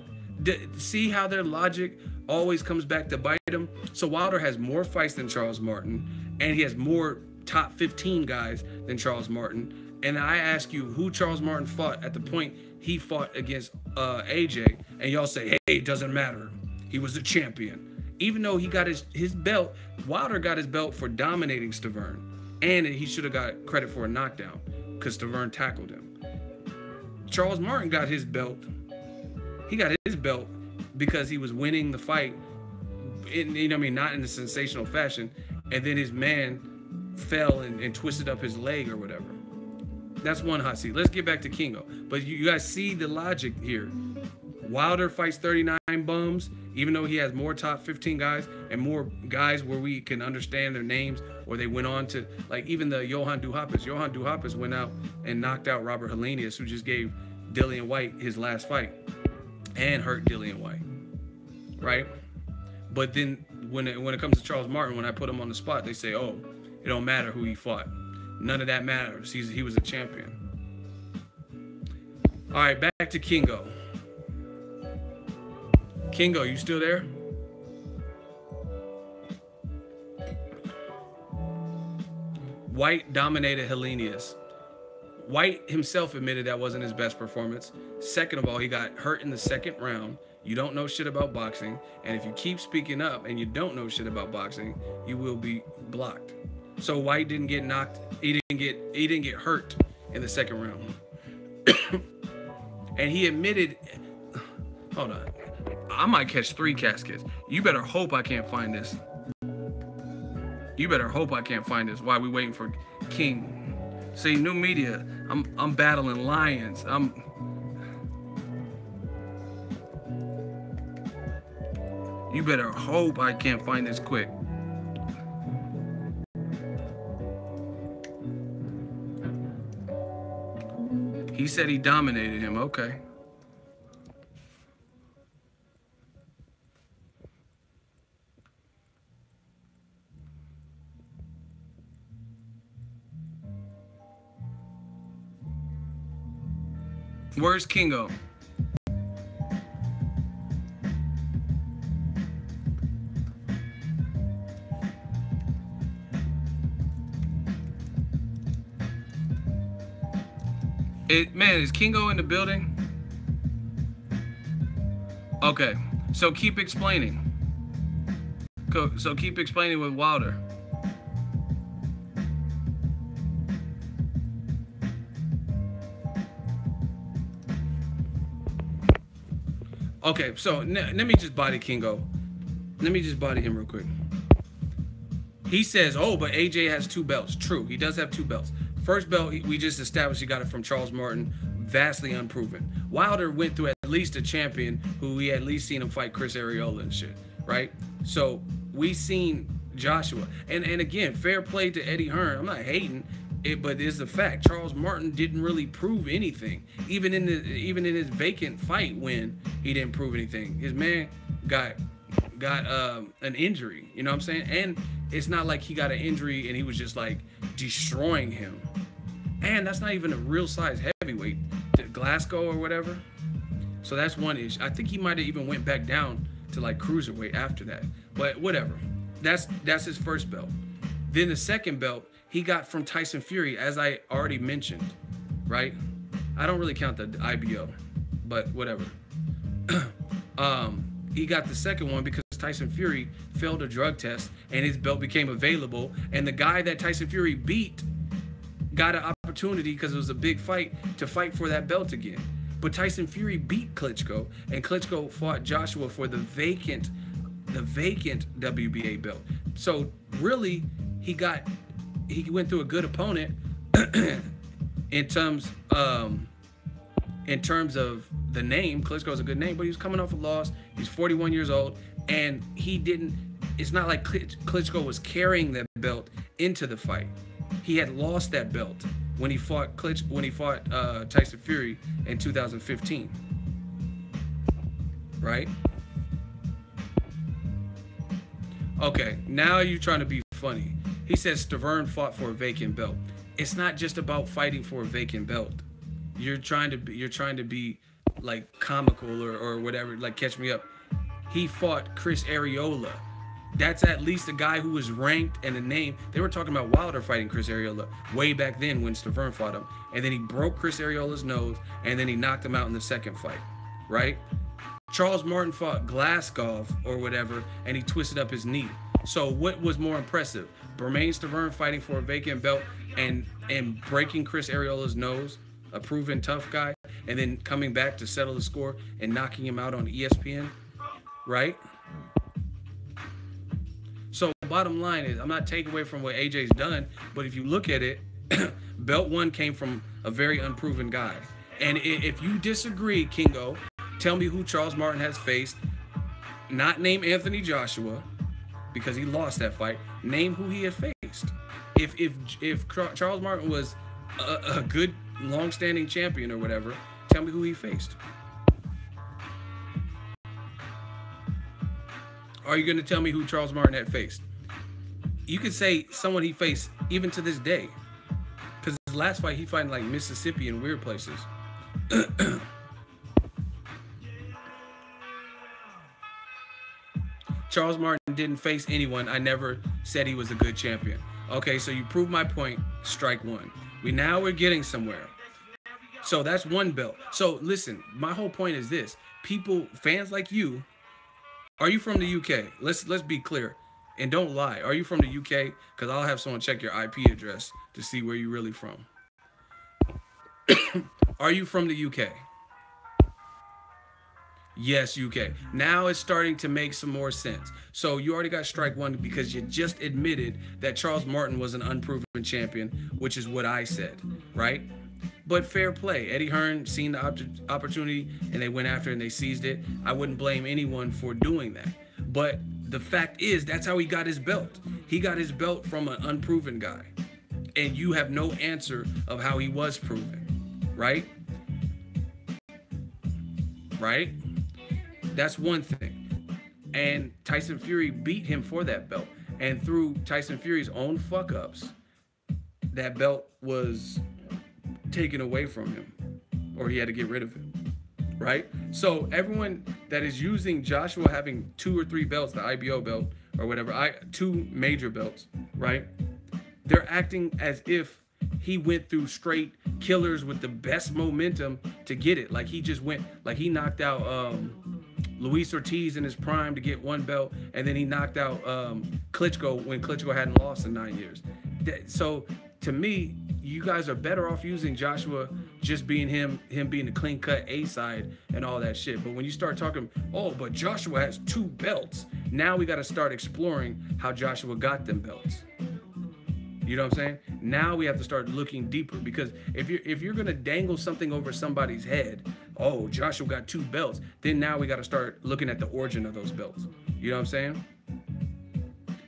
See how their logic always comes back to bite him? So Wilder has more fights than Charles Martin, and he has more top 15 guys than Charles Martin. And I ask you who Charles Martin fought at the point he fought against AJ, and y'all say, hey, it doesn't matter. He was a champion. Even though he got his belt, Wilder got his belt for dominating Stavern, and he should have got credit for a knockdown because Stavern tackled him. Charles Martin got his belt. He got his belt because he was winning the fight, not in a sensational fashion, and then his man fell and twisted up his leg or whatever. That's 1 hot seat. Let's get back to Kingo. But you guys see the logic here. Wilder fights 39 bums, even though he has more top 15 guys and more guys where we can understand their names, or they went on to, like even the Johan Duhaupas. Johan Duhaupas went out and knocked out Robert Helenius, who just gave Dillian White his last fight and hurt Dillian White, right? But then when it comes to Charles Martin, when I put him on the spot, they say, oh, it don't matter who he fought. None of that matters. He was a champion. All right, back to Kingo. Kingo, you still there? White dominated Helenius. White himself admitted that wasn't his best performance. Second of all, he got hurt in the 2nd round. You don't know shit about boxing. And if you keep speaking up and you don't know shit about boxing, you will be blocked. So White didn't get knocked. He didn't get hurt in the 2nd round. And he admitted, hold on, I might catch 3 caskets. You better hope I can't find this. You better hope I can't find this while we waiting for King. See, new media, I'm battling lions. You better hope I can't find this quick. He said he dominated him. Okay. Where's Kingo? Man, is Kingo in the building? Okay, so keep explaining. So keep explaining with Wilder. Okay, so let me just body Kingo. Let me just body him real quick. He says, oh, but AJ has 2 belts. True, he does have 2 belts. First belt, we just established he got it from Charles Martin, vastly unproven. Wilder went through at least a champion who we at least seen him fight Chris Arreola and shit, right? So we seen Joshua. And again, fair play to Eddie Hearn. I'm not hating it, but it's a fact. Charles Martin didn't really prove anything. Even in his vacant fight win, he didn't prove anything. His man got an injury, you know what I'm saying? And it's not like he got an injury and he was just like destroying him. And that's not even a real size heavyweight, Glasgow or whatever. So that's one issue. I think he might have even went back down to like cruiserweight after that. But whatever. That's his first belt. Then the second belt he got from Tyson Fury, as I already mentioned, right? I don't really count the IBO, but whatever. He got the second one because Tyson Fury failed a drug test and his belt became available. And the guy that Tyson Fury beat got an opportunity because it was a big fight to fight for that belt again. But Tyson Fury beat Klitschko, and Klitschko fought Joshua for the vacant WBA belt. So really, he went through a good opponent in terms of the name. Klitschko's a good name, but he was coming off a loss. He's 41 years old, and it's not like Klitschko was carrying that belt into the fight. He had lost that belt when he fought Tyson Fury in 2015, right? Okay, now you're trying to be funny. He says Stavern fought for a vacant belt. It's not just about fighting for a vacant belt. You're trying to be like comical or whatever, like catch me up. He fought Chris Arreola. That's at least a guy who was ranked and a name. They were talking about Wilder fighting Chris Arreola way back then when Stavern fought him. And then he broke Chris Arreola's nose, and then he knocked him out in the second fight, right? Charles Martin fought Glasgow or whatever, and he twisted up his knee. So what was more impressive? Bermane Stavern fighting for a vacant belt and breaking Chris Arreola's nose, a proven tough guy, and then coming back to settle the score and knocking him out on ESPN, right? So bottom line is, I'm not taking away from what AJ's done, but if you look at it, belt 1 came from a very unproven guy. And if you disagree, Kingo, tell me who Charles Martin has faced. Not name Anthony Joshua, because he lost that fight. Name who he has faced. If Charles Martin was a good long-standing champion or whatever, tell me who he faced. Are you going to tell me who Charles Martin had faced? You could say someone he faced even to this day. Because his last fight, he fought in like Mississippi and weird places. Charles Martin didn't face anyone. I never said he was a good champion. Okay, so you proved my point. Strike 1. We're getting somewhere. So that's 1 belt. So listen, my whole point is this. Fans like you, are you from the UK? Let's be clear. And don't lie. Are you from the UK? Because I'll have someone check your IP address to see where you're really from. Are you from the UK? Yes, you can. Now it's starting to make some more sense. So you already got strike one because you just admitted that Charles Martin was an unproven champion, which is what I said, right? But fair play. Eddie Hearn seen the opportunity and they went after it and they seized it. I wouldn't blame anyone for doing that. But the fact is, that's how he got his belt. He got his belt from an unproven guy. And you have no answer of how he was proven, right? Right? That's one thing. And Tyson Fury beat him for that belt. And through Tyson Fury's own fuck-ups, that belt was taken away from him. Or he had to get rid of him. Right? So everyone that is using Joshua having 2 or 3 belts, the IBO belt or whatever, 2 major belts, right? They're acting as if he went through straight killers with the best momentum to get it. Like he just went, like he knocked out Luis Ortiz in his prime to get 1 belt, and then he knocked out Klitschko when Klitschko hadn't lost in 9 years. So to me, you guys are better off using Joshua just being him being the clean-cut A-side and all that shit. But when you start talking, oh, but Joshua has 2 belts, now we got to start exploring how Joshua got them belts. You know what I'm saying? Now we have to start looking deeper, because if you're gonna dangle something over somebody's head, oh, Joshua got 2 belts, then now we got to start looking at the origin of those belts. You know what I'm saying?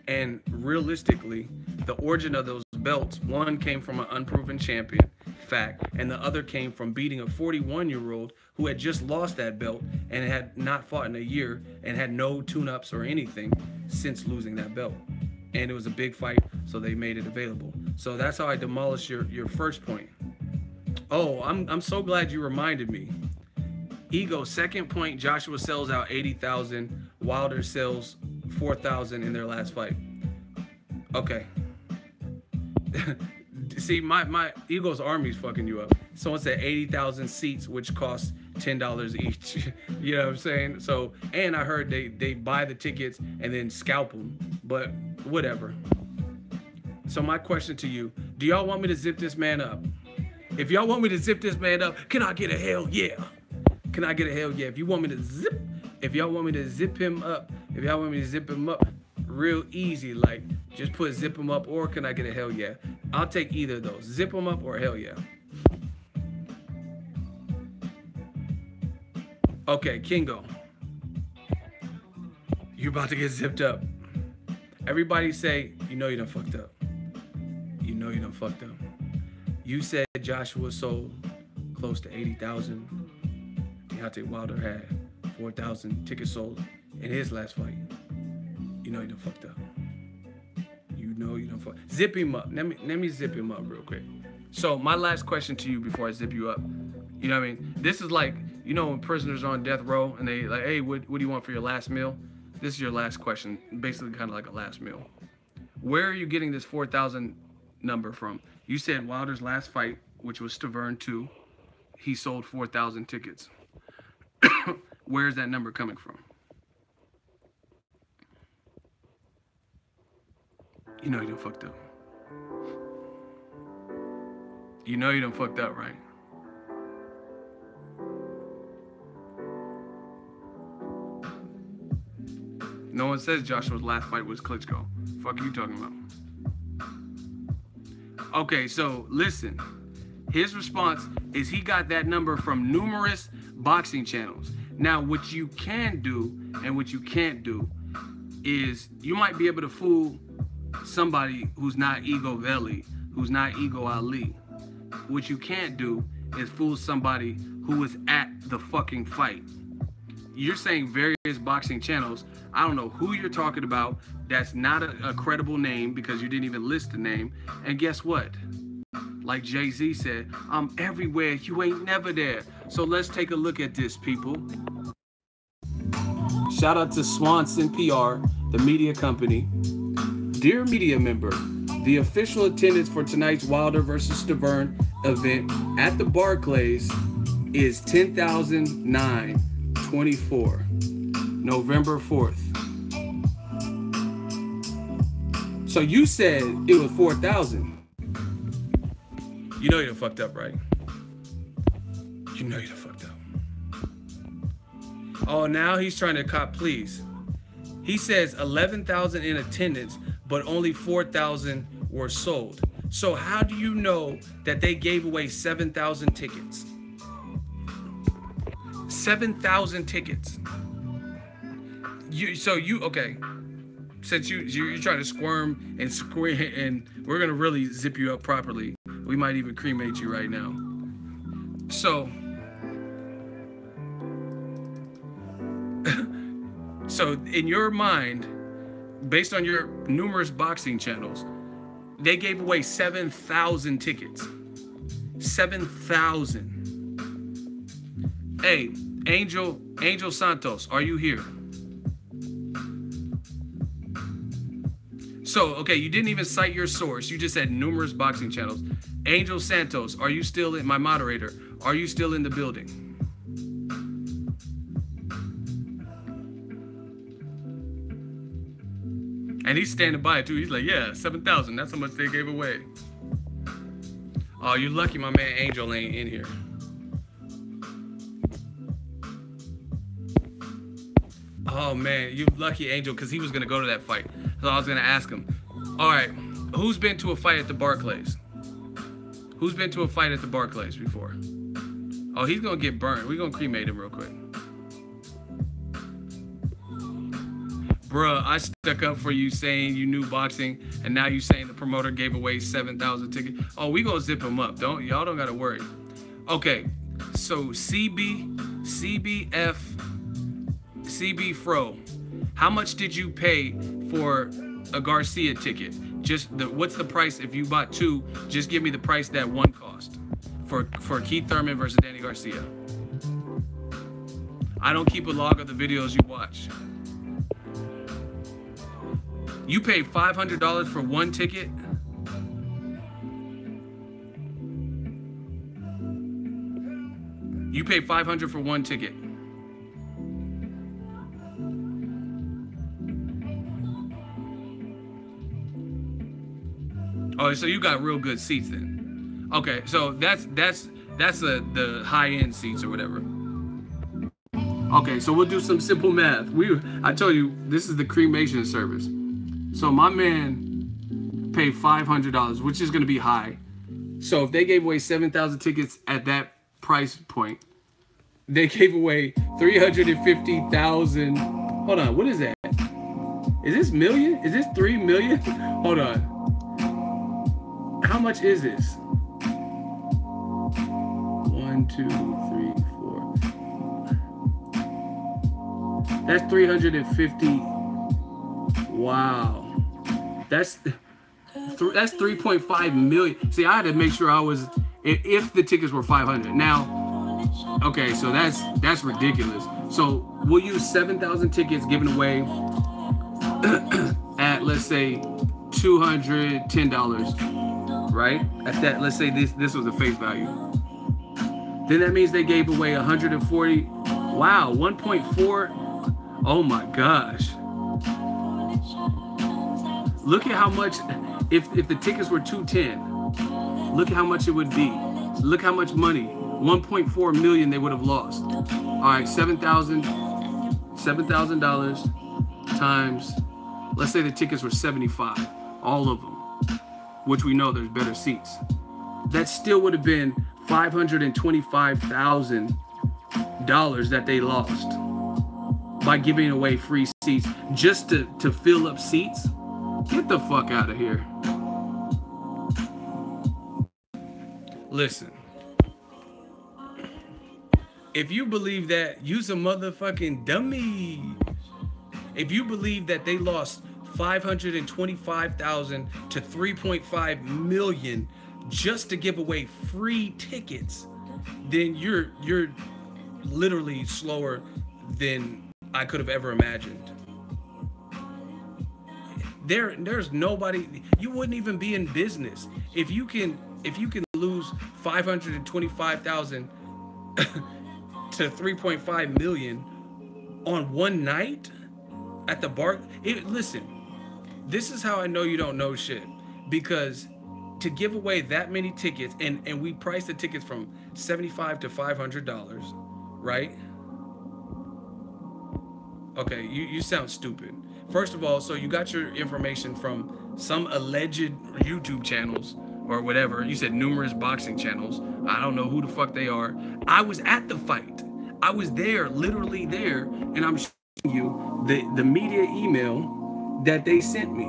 And realistically, the origin of those belts, one came from an unproven champion, fact, and the other came from beating a 41-year-old who had just lost that belt and had not fought in a year and had no tune-ups or anything since losing that belt. And it was a big fight, so they made it available. So that's how I demolished your first point. Oh, I'm so glad you reminded me. Ego, second point, Joshua sells out 80,000. Wilder sells 4,000 in their last fight. Okay. See, my Ego's army's fucking you up. Someone said 80,000 seats, which cost $10 each. You know what I'm saying? So, and I heard they buy the tickets and then scalp them. But whatever. So my question to you, do y'all want me to zip this man up? If y'all want me to zip this man up, can I get a hell yeah? Can I get a hell yeah? If you want me to zip, if y'all want me to zip him up, if y'all want me to zip him up real easy, like just put zip him up, or can I get a hell yeah? I'll take either of those, zip him up or hell yeah. Okay, Kingo, you're about to get zipped up. Everybody say, you know you done fucked up. You know you done fucked up. You said Joshua sold close to 80,000. Deontay Wilder had 4,000 tickets sold in his last fight. You know you done fucked up. You know you done fucked up. Zip him up. Let me zip him up real quick. So my last question to you before I zip you up. You know what I mean? This is like, you know when prisoners are on death row and they like, hey, what do you want for your last meal? This is your last question. Basically kind of like a last meal. Where are you getting this 4,000 number from? You said Wilder's last fight, which was Stavern 2, he sold 4,000 tickets. Where's that number coming from? You know you done fucked up. You know you done fucked up, right? No one says Joshua's last fight was Klitschko. Fuck are you talking about? Okay, so listen. His response is he got that number from numerous boxing channels. Now, what you can do and what you can't do is you might be able to fool somebody who's not Ego Veli, who's not Ego Ali. What you can't do is fool somebody who was at the fucking fight. You're saying various boxing channels. I don't know who you're talking about. That's not a credible name because you didn't even list the name. And guess what? Like Jay-Z said, I'm everywhere. You ain't never there. So let's take a look at this, people. Shout out to Swanson PR, the media company. Dear media member, the official attendance for tonight's Wilder versus Stavern event at the Barclays is 10,924, November 4th. So you said it was 4,000. You know you done fucked up, right? You know you done fucked up. Oh, now he's trying to cop please. He says 11,000 in attendance, but only 4,000 were sold. So how do you know that they gave away 7,000 tickets? 7,000 tickets. Okay. Since you're trying to squirm and square, and we're gonna really zip you up properly. We might even cremate you right now. So in your mind, based on your numerous boxing channels, they gave away 7,000 tickets. 7,000. Hey, Angel Santos, are you here? So, okay, you didn't even cite your source. You just said numerous boxing channels. Angel Santos, are you still in, my moderator? Are you still in the building? And he's standing by it too. He's like, yeah, 7,000. That's how much they gave away. Oh, you're lucky my man Angel ain't in here. Oh man, you lucky Angel, because he was gonna go to that fight. So I was gonna ask him. All right, who's been to a fight at the Barclays? Who's been to a fight at the Barclays before? Oh, he's gonna get burned. We're gonna cremate him real quick. Bruh, I stuck up for you saying you knew boxing, and now you saying the promoter gave away 7,000 tickets. Oh, we gonna zip him up. Y'all don't gotta worry. Okay, so CB Fro, how much did you pay for a Garcia ticket? What's the price if you bought two? Just give me the price that one cost for Keith Thurman versus Danny Garcia. I don't keep a log of the videos you watch. You paid $500 for one ticket? You paid $500 for one ticket. Oh, so you got real good seats then. Okay, so that's the high-end seats or whatever. Okay, so we'll do some simple math. I told you this is the cremation service. So my man paid $500, which is going to be high. So if they gave away 7,000 tickets at that price point, they gave away 350,000. Hold on, what is that? Is this million? Is this 3 million? Hold on. How much is this? 1, 2, 3, 4. That's 350. Wow. That's 3.5 million. See, I had to make sure I was, if the tickets were 500. Now, okay, so that's ridiculous. So we'll use 7,000 tickets given away at, let's say, $210, right? At that, let's say this was a face value. Then that means they gave away 140. Wow, 1.4. Oh my gosh. Look at how much, if the tickets were 210, look at how much it would be. Look how much money, 1.4 million they would have lost. All right, $7,000 times, let's say the tickets were 75, all of them, which we know there's better seats. That still would have been $525,000 that they lost by giving away free seats just to fill up seats. Get the fuck out of here. Listen. If you believe that, you's a motherfucking dummy. If you believe that they lost 525,000 to 3.5 million just to give away free tickets, then you're literally slower than I could have ever imagined. There's nobody, you wouldn't even be in business if you can lose 525,000 to 3.5 million on one night at the bar. Listen, this is how I know you don't know shit, because to give away that many tickets, and we priced the tickets from $75 to $500, right? Okay, you sound stupid. First of all, so you got your information from some alleged YouTube channels or whatever. You said numerous boxing channels. I don't know who the fuck they are. I was at the fight. I was there, literally there, and I'm showing you the media email that they sent me.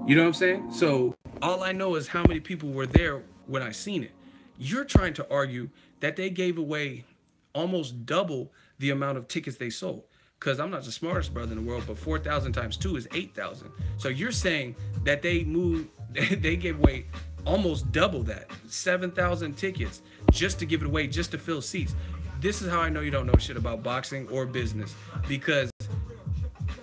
You know what I'm saying? So all I know is how many people were there when I seen it. You're trying to argue that they gave away almost double the amount of tickets they sold. Because I'm not the smartest brother in the world, but 4,000 times 2 is 8,000. So you're saying that they gave away almost double that, 7,000 tickets just to give it away, just to fill seats. This is how I know you don't know shit about boxing or business, because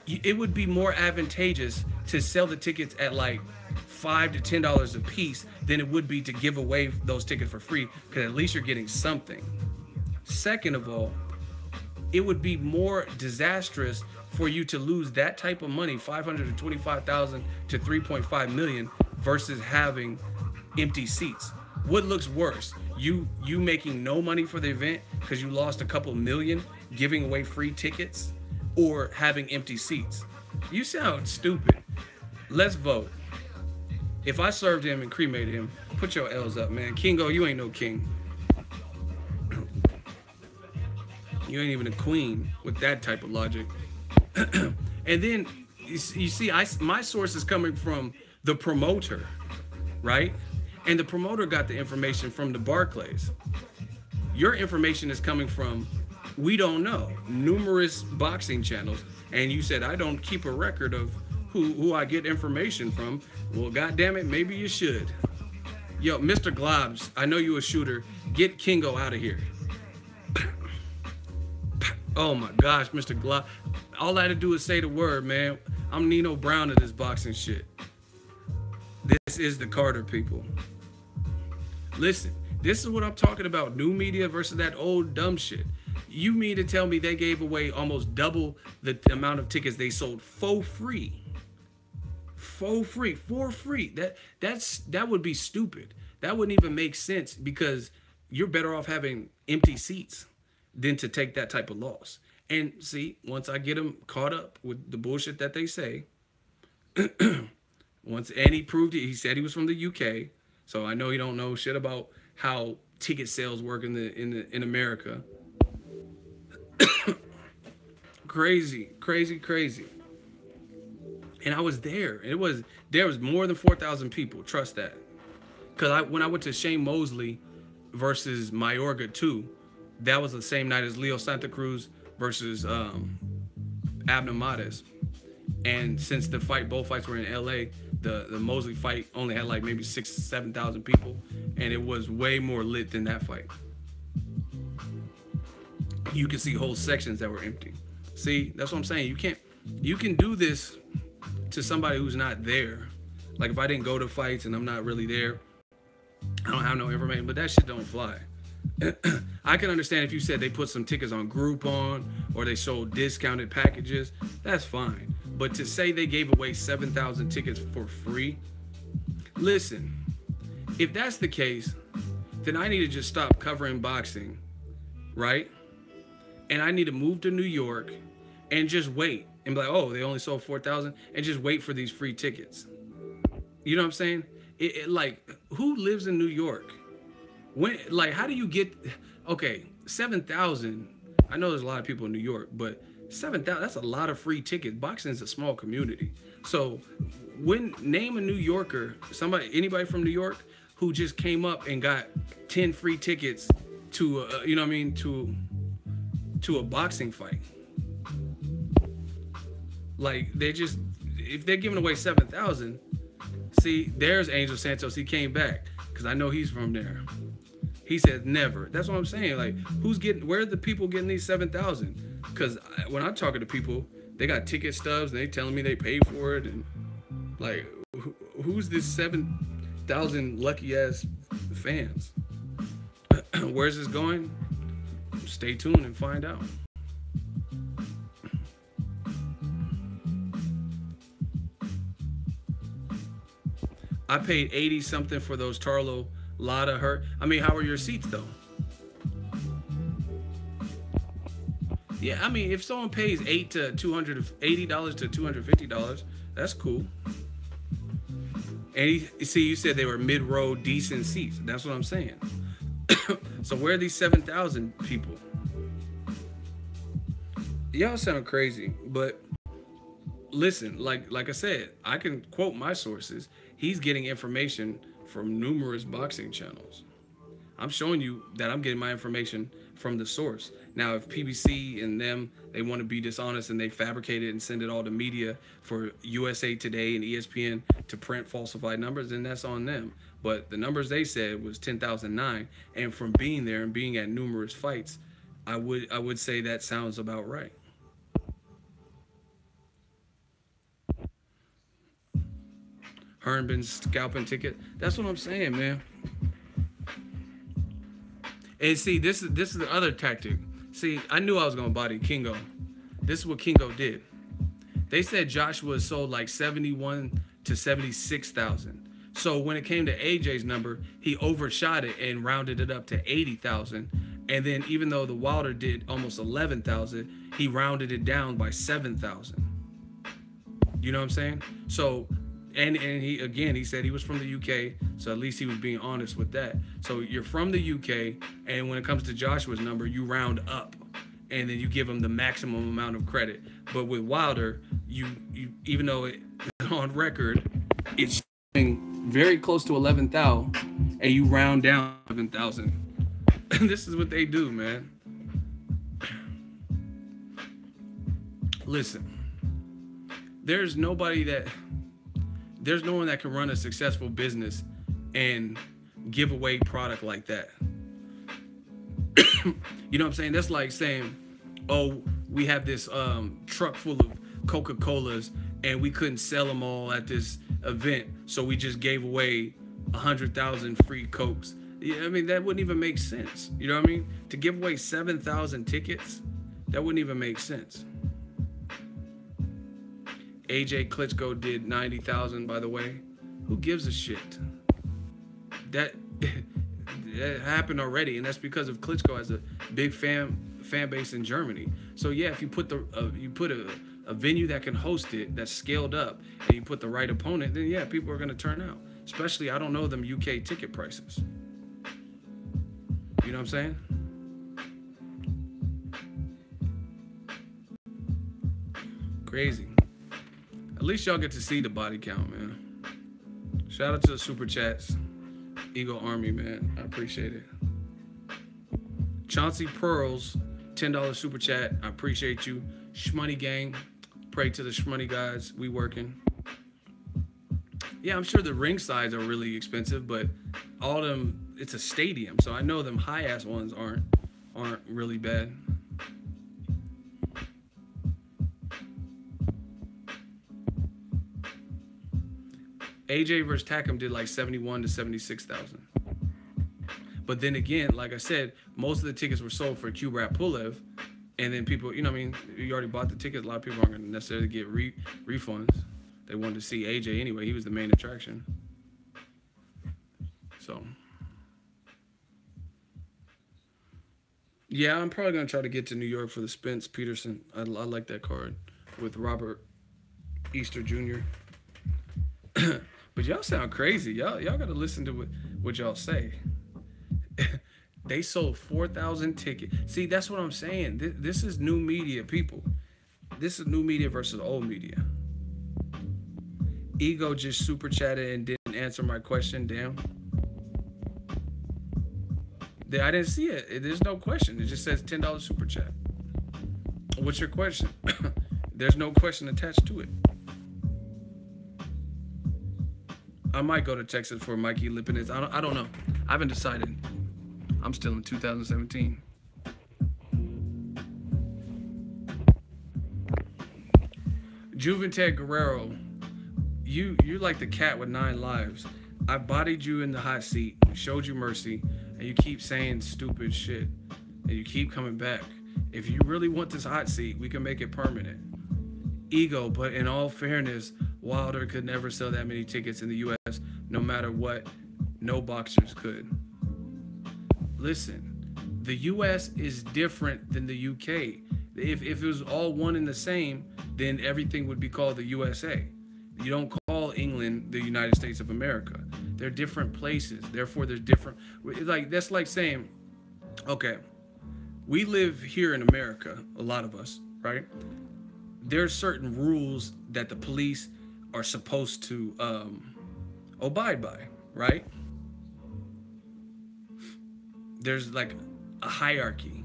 it would be more advantageous to sell the tickets at like $5 to $10 a piece than it would be to give away those tickets for free, because at least you're getting something. Second of all, it would be more disastrous for you to lose that type of money, $525,000 to $3.5 million, versus having empty seats. What looks worse? You making no money for the event because you lost a couple million giving away free tickets, or having empty seats? You sound stupid. Let's vote. If I served him and cremated him, put your L's up, man. Kingo, you ain't no king. You ain't even a queen with that type of logic. And then you see, my source is coming from the promoter, right? And the promoter got the information from the Barclays. Your information is coming from, we don't know, numerous boxing channels. And you said, I don't keep a record of who I get information from. Well, goddamn it, maybe you should. Yo, Mr. Globs, I know you a shooter. Get Kingo out of here. Oh my gosh, Mr. Glob. All I had to do is say the word, man. I'm Nino Brown of this boxing shit. This is the Carter people. Listen, this is what I'm talking about. New media versus that old dumb shit. You mean to tell me they gave away almost double the amount of tickets they sold for free? For free. That would be stupid. That wouldn't even make sense, because you're better off having empty seats than to take that type of loss. And see, once I get them caught up with the bullshit that they say, and he proved it, he said he was from the UK, so I know he don't know shit about how ticket sales work in America. Crazy. And I was there. There was more than 4,000 people. Trust that. Because when I went to Shane Mosley versus Mayorga 2, that was the same night as Leo Santa Cruz versus Abner Mares. And since both fights were in LA, the Mosley fight only had like maybe 6,000 to 7,000 people, and it was way more lit than that fight. You can see whole sections that were empty. See, that's what I'm saying. You can do this to somebody who's not there. Like if I didn't go to fights and I'm not really there, I don't have no information, but that shit don't fly. I can understand if you said they put some tickets on Groupon or they sold discounted packages, that's fine. But to say they gave away 7,000 tickets for free, listen, if that's the case, then I need to just stop covering boxing, right? And I need to move to New York and just wait and be like, oh, they only sold 4,000, and just wait for these free tickets. You know what I'm saying? Like, who lives in New York? How do you get, okay, 7,000, I know there's a lot of people in New York, but 7,000, that's a lot of free tickets. Boxing is a small community. So name a New Yorker, anybody from New York who just came up and got 10 free tickets to, you know what I mean, to a boxing fight. Like, if they're giving away 7,000, see, there's Angel Santos, he came back, because I know he's from there. He said never. That's what I'm saying. Like, where are the people getting these 7,000? Because when I'm talking to people, they got ticket stubs and they telling me they paid for it. And like, who's this 7,000 lucky ass fans? Where's this going? Stay tuned and find out. I paid 80 something for those Tarlo Lada hurt. I mean, how are your seats though? Yeah, I mean, if someone pays $280 to $250, that's cool. And see, you said they were mid-road, decent seats. That's what I'm saying. So where are these 7,000 people? Y'all sound crazy, but listen, like I said, I can quote my sources. He's getting information from numerous boxing channels. I'm showing you that I'm getting my information from the source. Now, if PBC and them, they want to be dishonest and they fabricate it and send it all to media for USA Today and ESPN to print falsified numbers, then that's on them. But the numbers they said was 10,009, and from being there and being at numerous fights, I would say that sounds about right. Hearn been scalping ticket. That's what I'm saying, man. And see, this is the other tactic. See, I knew I was gonna body Kingo. This is what Kingo did. They said Joshua sold like 71 to 76,000. So when it came to AJ's number, he overshot it and rounded it up to 80,000. And then even though the Wilder did almost 11,000, he rounded it down by 7,000. You know what I'm saying? So, and he said he was from the UK, so at least he was being honest with that. So you're from the UK, and when it comes to Joshua's number, you round up, and then you give him the maximum amount of credit. But with Wilder, you even though it on record, it's very close to 11,000, and you round down 11,000. This is what they do, man. Listen, there's no one that can run a successful business and give away product like that. You know what I'm saying? That's like saying, oh, we have this truck full of Coca-Colas and we couldn't sell them all at this event, so we just gave away 100,000 free Cokes. Yeah, I mean, that wouldn't even make sense. You know what I mean? To give away 7,000 tickets, that wouldn't even make sense. AJ Klitschko did 90,000, by the way. Who gives a shit? That happened already, and that's because of Klitschko has a big fan base in Germany. So yeah, if you put a venue that can host it, that's scaled up, and you put the right opponent, then yeah, people are gonna turn out. Especially, I don't know them UK ticket prices. You know what I'm saying? Crazy. At least y'all get to see the body count, man. Shout out to the super chats. Eagle Army, man. I appreciate it. Chauncey Pearls, $10 super chat. I appreciate you. Shmoney gang. Pray to the Shmoney guys. We working. Yeah, I'm sure the ring sides are really expensive, but all them, it's a stadium, so I know them high-ass ones aren't really bad. AJ versus Takam did like 71 to 76,000. But then again, like I said, most of the tickets were sold for Kubrat Pulev, and then people, you know what I mean, you already bought the tickets. A lot of people aren't going to necessarily get refunds. They wanted to see AJ anyway. He was the main attraction. So, yeah, I'm probably going to try to get to New York for the Spence Peterson. I like that card with Robert Easter Jr. But y'all sound crazy. Y'all got to listen to what y'all say. They sold 4,000 tickets. See, that's what I'm saying. This is new media, people. This is new media versus old media. Ego just super chatted and didn't answer my question. Damn. I didn't see it. There's no question. It just says $10 super chat. What's your question? There's no question attached to it. I might go to Texas for Mikey Lipinets. I don't know. I haven't decided. I'm still in 2017. Juventud Guerrero, you're like the cat with 9 lives. I bodied you in the hot seat, showed you mercy, and you keep saying stupid shit, and you keep coming back. If you really want this hot seat, we can make it permanent. Ego, but in all fairness, Wilder could never sell that many tickets in the U.S. no matter what. No boxers could. Listen, the U.S. is different than the U.K. If it was all one and the same, then everything would be called the USA. You don't call England the United States of America. They're different places. Therefore, there's different. Like that's like saying, okay, we live here in America, a lot of us, right? There's certain rules that the police are supposed to abide by, right? There's like a hierarchy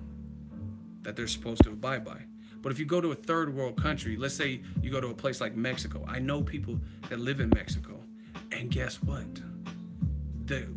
that they're supposed to abide by. But if you go to a third world country, let's say you go to a place like Mexico. I know people that live in Mexico. And guess what?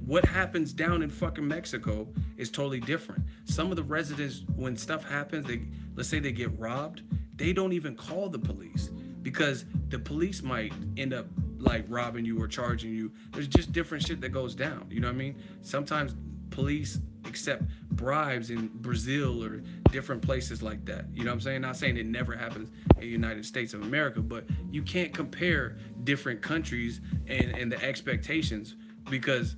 What happens down in fucking Mexico is totally different. Some of the residents, when stuff happens, let's say they get robbed, they don't even call the police because the police might end up like robbing you or charging you. There's just different shit that goes down. You know what I mean? Sometimes police accept bribes in Brazil or different places like that. You know what I'm saying? Not saying it never happens in the United States of America, but you can't compare different countries and the expectations because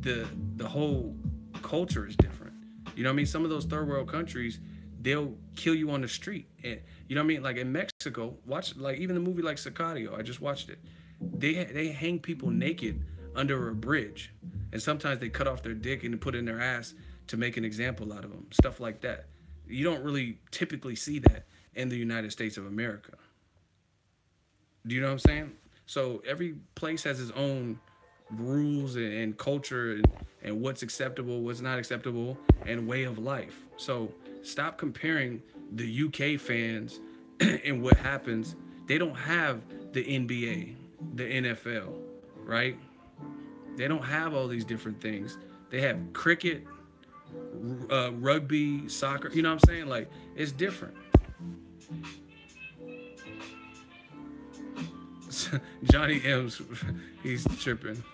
the whole culture is different. You know what I mean? Some of those third world countries, they'll kill you on the street. And you know what I mean? Like in Mexico, watch like even the movie like Sicario, I just watched it. They hang people naked under a bridge. And sometimes they cut off their dick and put it in their ass to make an example out of them. Stuff like that. You don't really typically see that in the United States of America. Do you know what I'm saying? So every place has its own rules and culture and what's acceptable, what's not acceptable, and way of life. So stop comparing the UK fans and what happens. They don't have the NBA, the NFL, right? They don't have all these different things. They have cricket, rugby, soccer. You know what I'm saying? Like, it's different. Johnny M's, he's tripping.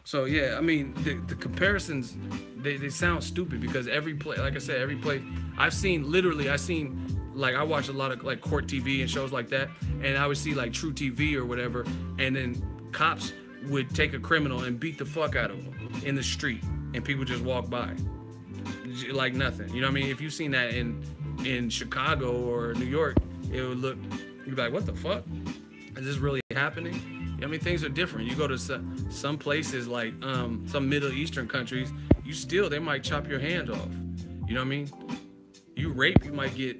So, yeah, I mean, the comparisons, they sound stupid because every play, like I said, every play, I watch a lot of, like, court TV and shows like that, and I would see, like, True TV or whatever, and then cops would take a criminal and beat the fuck out of him in the street, and people just walk by like nothing. You know what I mean? If you've seen that in Chicago or New York, it would look, you'd be like, what the fuck? Is this really happening? You know what I mean? Things are different. You go to some places like some Middle Eastern countries, they might chop your hand off. You know what I mean? You rape, you might get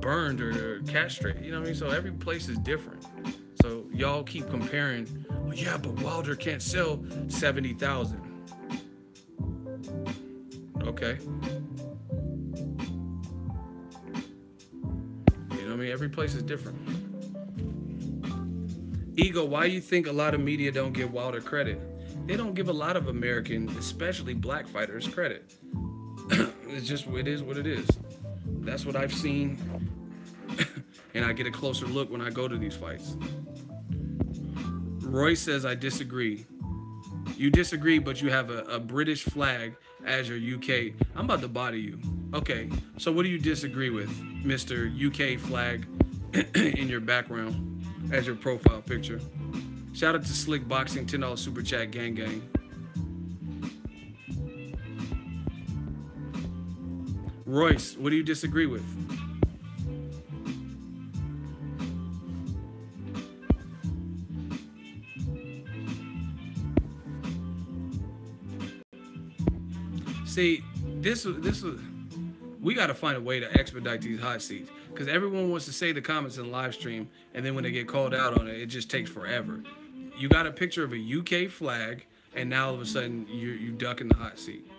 burned or castrated. You know what I mean? So every place is different. So y'all keep comparing, well, yeah, but Wilder can't sell 70,000. Okay. You know what I mean? Every place is different. Ego, why do you think a lot of media don't give Wilder credit? They don't give a lot of American, especially black fighters, credit. It's just, it is what it is. That's what I've seen. And I get a closer look when I go to these fights. Roy says, I disagree. You disagree, but you have a British flag as your UK. I'm about to body you. Okay, so what do you disagree with, Mr. UK flag in your background as your profile picture? Shout out to Slick Boxing, $10 super chat, gang gang. Royce, what do you disagree with? See, we got to find a way to expedite these hot seats because everyone wants to say the comments in the live stream, and then when they get called out on it, it just takes forever. You got a picture of a UK flag, and now all of a sudden you ducking the hot seat.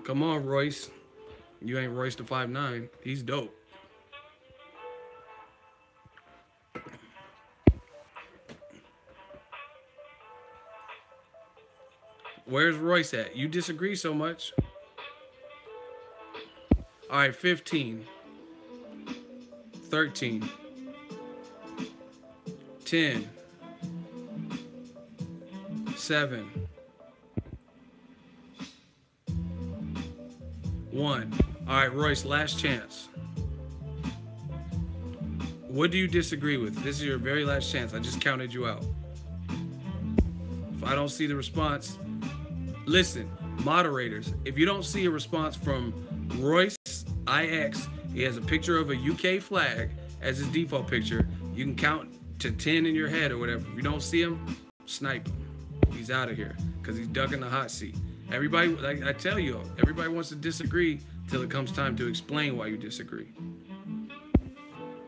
Come on, Royce. You ain't Royce the 5'9". He's dope. Where's Royce at? You disagree so much. All right, 15. 13. 10. 7. 1. All right, Royce, last chance. What do you disagree with? This is your very last chance. I just counted you out. If I don't see the response, listen, moderators, if you don't see a response from Royce IX. He has a picture of a UK flag as his default picture. You can count to 10 in your head or whatever. If you don't see him, snipe him. He's out of here because he's ducking the hot seat. Everybody, like I tell you, everybody wants to disagree till it comes time to explain why you disagree.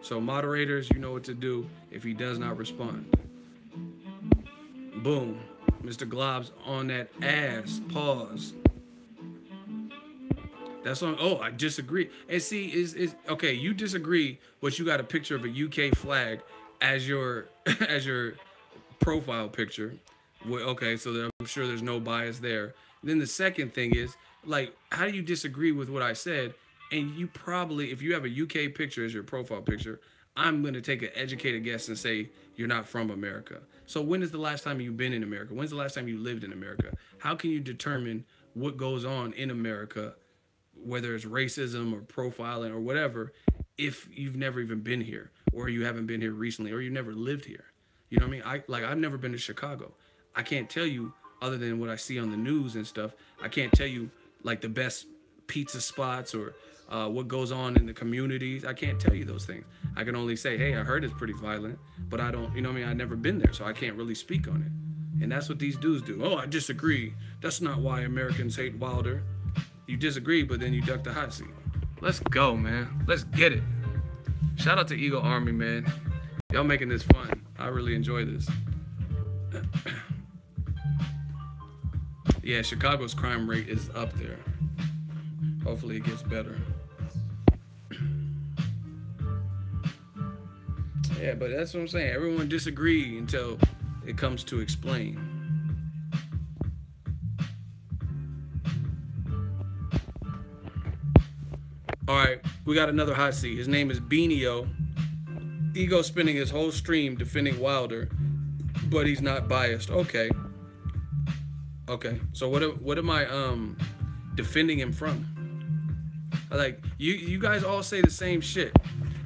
So moderators, you know what to do if he does not respond. Boom. Mr. Glob's on that ass. Pause. That's on. Oh, I disagree. And see, is okay. You disagree, but you got a picture of a UK flag as your profile picture. Well, okay, so I'm sure there's no bias there. Then the second thing is, like, how do you disagree with what I said? And you probably, if you have a UK picture as your profile picture, I'm going to take an educated guess and say you're not from America. So when is the last time you've been in America? When's the last time you lived in America? How can you determine what goes on in America, whether it's racism or profiling or whatever, if you've never even been here, or you haven't been here recently, or you never lived here? You know what I mean? I've never been to Chicago. I can't tell you, other than what I see on the news and stuff, I can't tell you like the best pizza spots or what goes on in the communities. I can't tell you those things. I can only say, hey, I heard it's pretty violent, but I don't, you know what I mean? I've never been there, so I can't really speak on it. And that's what these dudes do. Oh, I disagree. That's not why Americans hate Wilder. You disagree, but then you duck the hot seat. Let's go, man. Let's get it. Shout out to Eagle Army, man. Y'all making this fun. I really enjoy this. Yeah, Chicago's crime rate is up there. Hopefully it gets better. Yeah, but that's what I'm saying. Everyone disagree until it comes to explain. All right, we got another hot seat. His name is Benio. Ego spending his whole stream defending Wilder, but he's not biased. Okay. Okay. So what am I defending him from? Like you guys all say the same shit.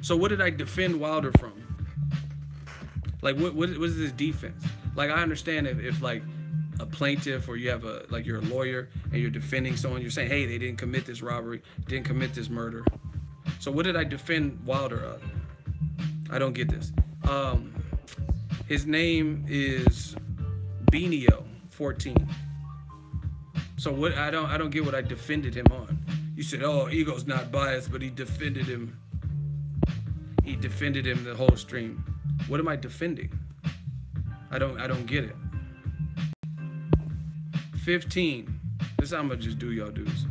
So what did I defend Wilder from? Like what is this defense? Like I understand if like a plaintiff or you have you're a lawyer and you're defending someone, you're saying, hey, they didn't commit this robbery, didn't commit this murder. So what did I defend Wilder of? I don't get this. His name is Benio 14. So what I don't get what I defended him on. You said, oh, Ego's not biased, but he defended him. He defended him the whole stream. What am I defending? I don't get it. 15. This is how I'm gonna just do y'all dudes.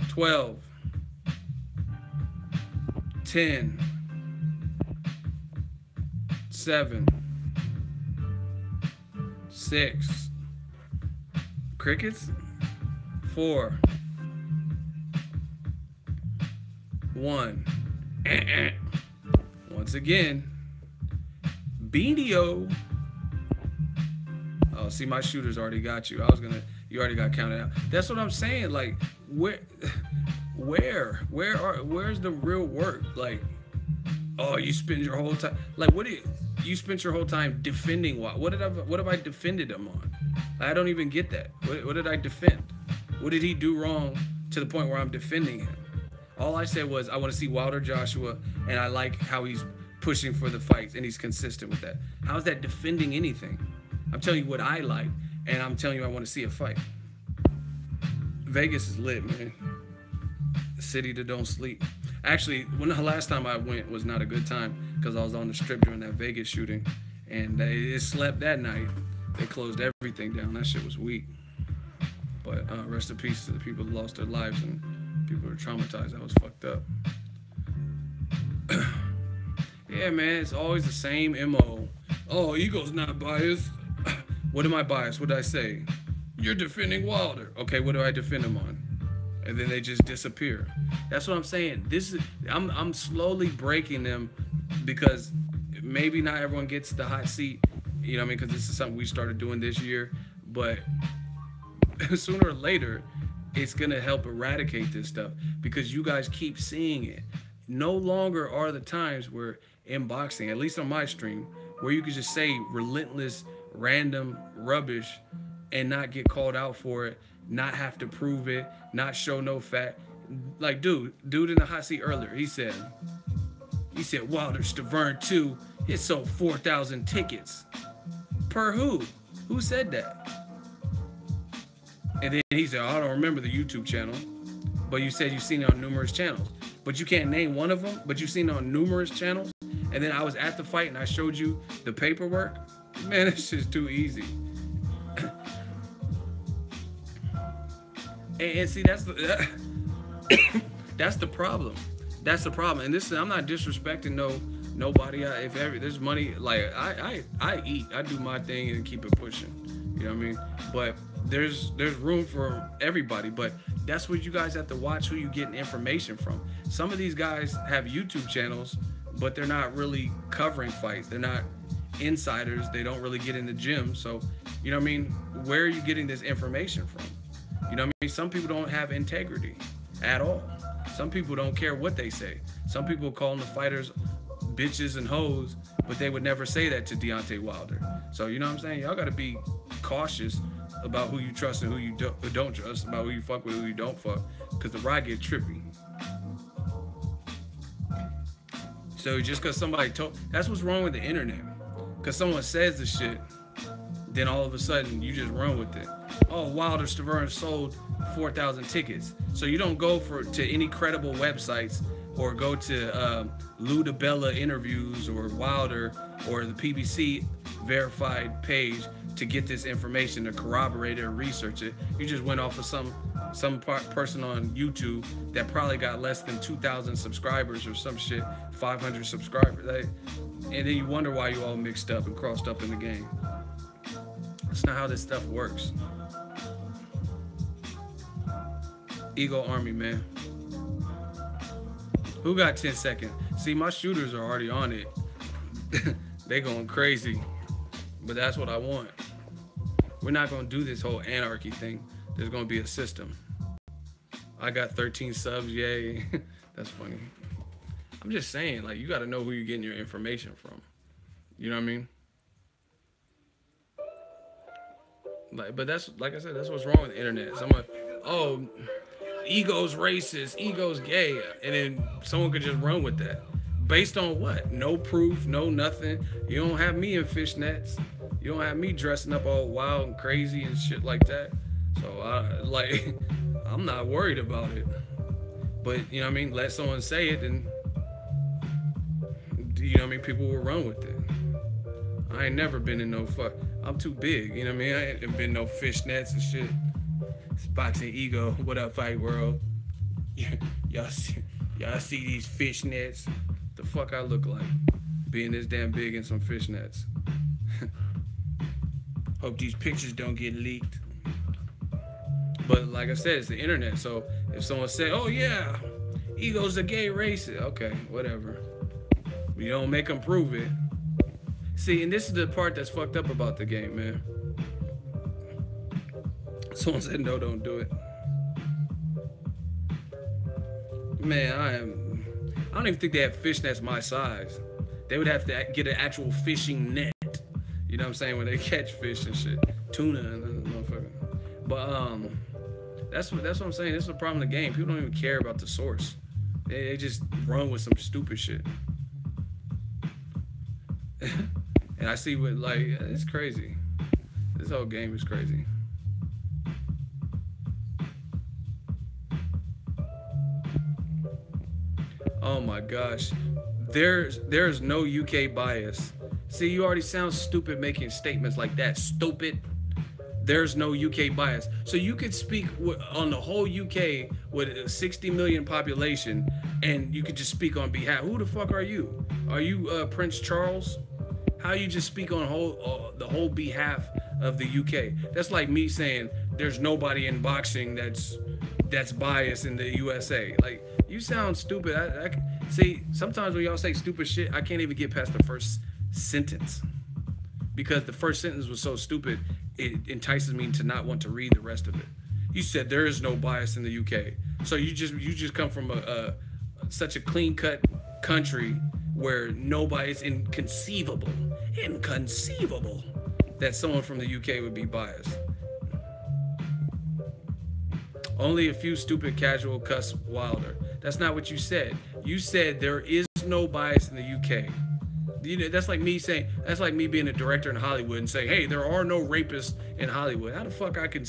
12. 10. 7. 6. Crickets. 4. 1. Once again, Benio. Oh, see, my shooter's already got you. You already got counted out. That's what I'm saying. Like, where's the real work? Like, oh, you spend your whole time. Like, you spent your whole time defending what have I defended him on? I don't even get that. What did I defend? What did he do wrong to the point where I'm defending him? All I said was I want to see Wilder Joshua, and I like how he's pushing for the fights, and he's consistent with that. How is that defending anything? I'm telling you what I like, and I'm telling you I want to see a fight. Vegas is lit, man. The city that don't sleep. Actually, when the last time I went was not a good time because I was on the strip during that Vegas shooting, and it slept that night. They closed everything down. That shit was weak. But rest in peace to the people who lost their lives and people who were traumatized. That was fucked up. Yeah, man, it's always the same MO. Oh, Ego's not biased. What am I biased? What did I say? You're defending Wilder. Okay, what do I defend him on? And then they just disappear. That's what I'm saying. I'm slowly breaking them because maybe not everyone gets the hot seat. You know what I mean? Because this is something we started doing this year. But sooner or later, it's going to help eradicate this stuff because you guys keep seeing it. No longer are the times where in boxing, at least on my stream, where you could just say relentless, random rubbish and not get called out for it, not have to prove it, not show no fact. Like, dude in the hot seat earlier, he said Wilder Stavern 2, it sold 4,000 tickets. Per who? Who said that? And then he said, I don't remember the YouTube channel, but you said you've seen it on numerous channels. But you can't name one of them, but you've seen it on numerous channels. And then I was at the fight and I showed you the paperwork. Man, it's just too easy. and see, that's the that's the problem. That's the problem. And this, I'm not disrespecting nobody. If there's money, like I eat, I do my thing and keep it pushing. You know what I mean? But there's room for everybody. But that's what you guys have to watch, who you getting information from. Some of these guys have YouTube channels, but they're not really covering fights. They're not insiders. They don't really get in the gym. So, you know what I mean? Where are you getting this information from? You know what I mean? Some people don't have integrity at all. Some people don't care what they say. Some people calling the fighters bitches and hoes, but they would never say that to Deontay Wilder. So, you know what I'm saying? Y'all got to be cautious about who you trust and who you don't trust, about who you fuck with, who you don't fuck, because the ride get trippy. So just because somebody told, that's what's wrong with the internet. Because someone says the shit, then all of a sudden you just run with it. Oh, Wilder Stavern sold 4,000 tickets. So you don't go to any credible websites or go to Lou DiBella interviews or Wilder or the PBC verified page to get this information, to corroborate it or research it. You just went off of some person on YouTube that probably got less than 2,000 subscribers or some shit, 500 subscribers. And then you wonder why you all mixed up and crossed up in the game. That's not how this stuff works. Ego Army, man. Who got 10 seconds? See, my shooters are already on it. They going crazy. But that's what I want. We're not going to do this whole anarchy thing. There's going to be a system. I got 13 subs, yay. That's funny. I'm just saying, like, you got to know who you're getting your information from. You know what I mean? Like, but that's, like I said, that's what's wrong with the internet. Someone, oh, ego's racist, ego's gay, and then someone could just run with that. Based on what? No proof, no nothing. You don't have me in fishnets. You don't have me dressing up all wild and crazy and shit like that. So, I'm not worried about it. But, you know what I mean? Let someone say it, and, you know what I mean? People will run with it. I ain't never been in no fuck. I'm too big, you know what I mean? I ain't been no fishnets and shit. It's Boxing Ego. What up, Fight World? Y'all see these fishnets? The fuck I look like? Being this damn big in some fishnets. Hope these pictures don't get leaked. But like I said, it's the internet. So if someone say, oh yeah, Ego's a gay racist. Okay, whatever. You don't make them prove it. See, and this is the part that's fucked up about the game, man. Someone said, no, don't do it. Man, I don't even think they have fishnets my size. They would have to get an actual fishing net. You know what I'm saying? When they catch fish and shit. Tuna and motherfucker. But that's what I'm saying. This is the problem in the game. People don't even care about the source. They just run with some stupid shit. And I see what, like, it's crazy. This whole game is crazy. Oh my gosh. There's no UK bias. See, you already sound stupid making statements like that. Stupid. There's no UK bias. So you could speak on the whole UK with a 60 million population, and you could just speak on behalf. Who the fuck are you? Are you Prince Charles? How you just speak on the whole behalf of the UK? That's like me saying there's nobody in boxing that's biased in the USA. Like, you sound stupid. I see, sometimes when y'all say stupid shit, I can't even get past the first sentence, because the first sentence was so stupid, it entices me to not want to read the rest of it. You said there is no bias in the UK. So you just come from such a clean-cut country where nobody's inconceivable that someone from the UK would be biased. Only a few stupid casual cuss Wilder. That's not what you said. You said there is no bias in the UK. You know, that's like me saying, that's like me being a director in Hollywood and saying, hey, there are no rapists in Hollywood. How the fuck I can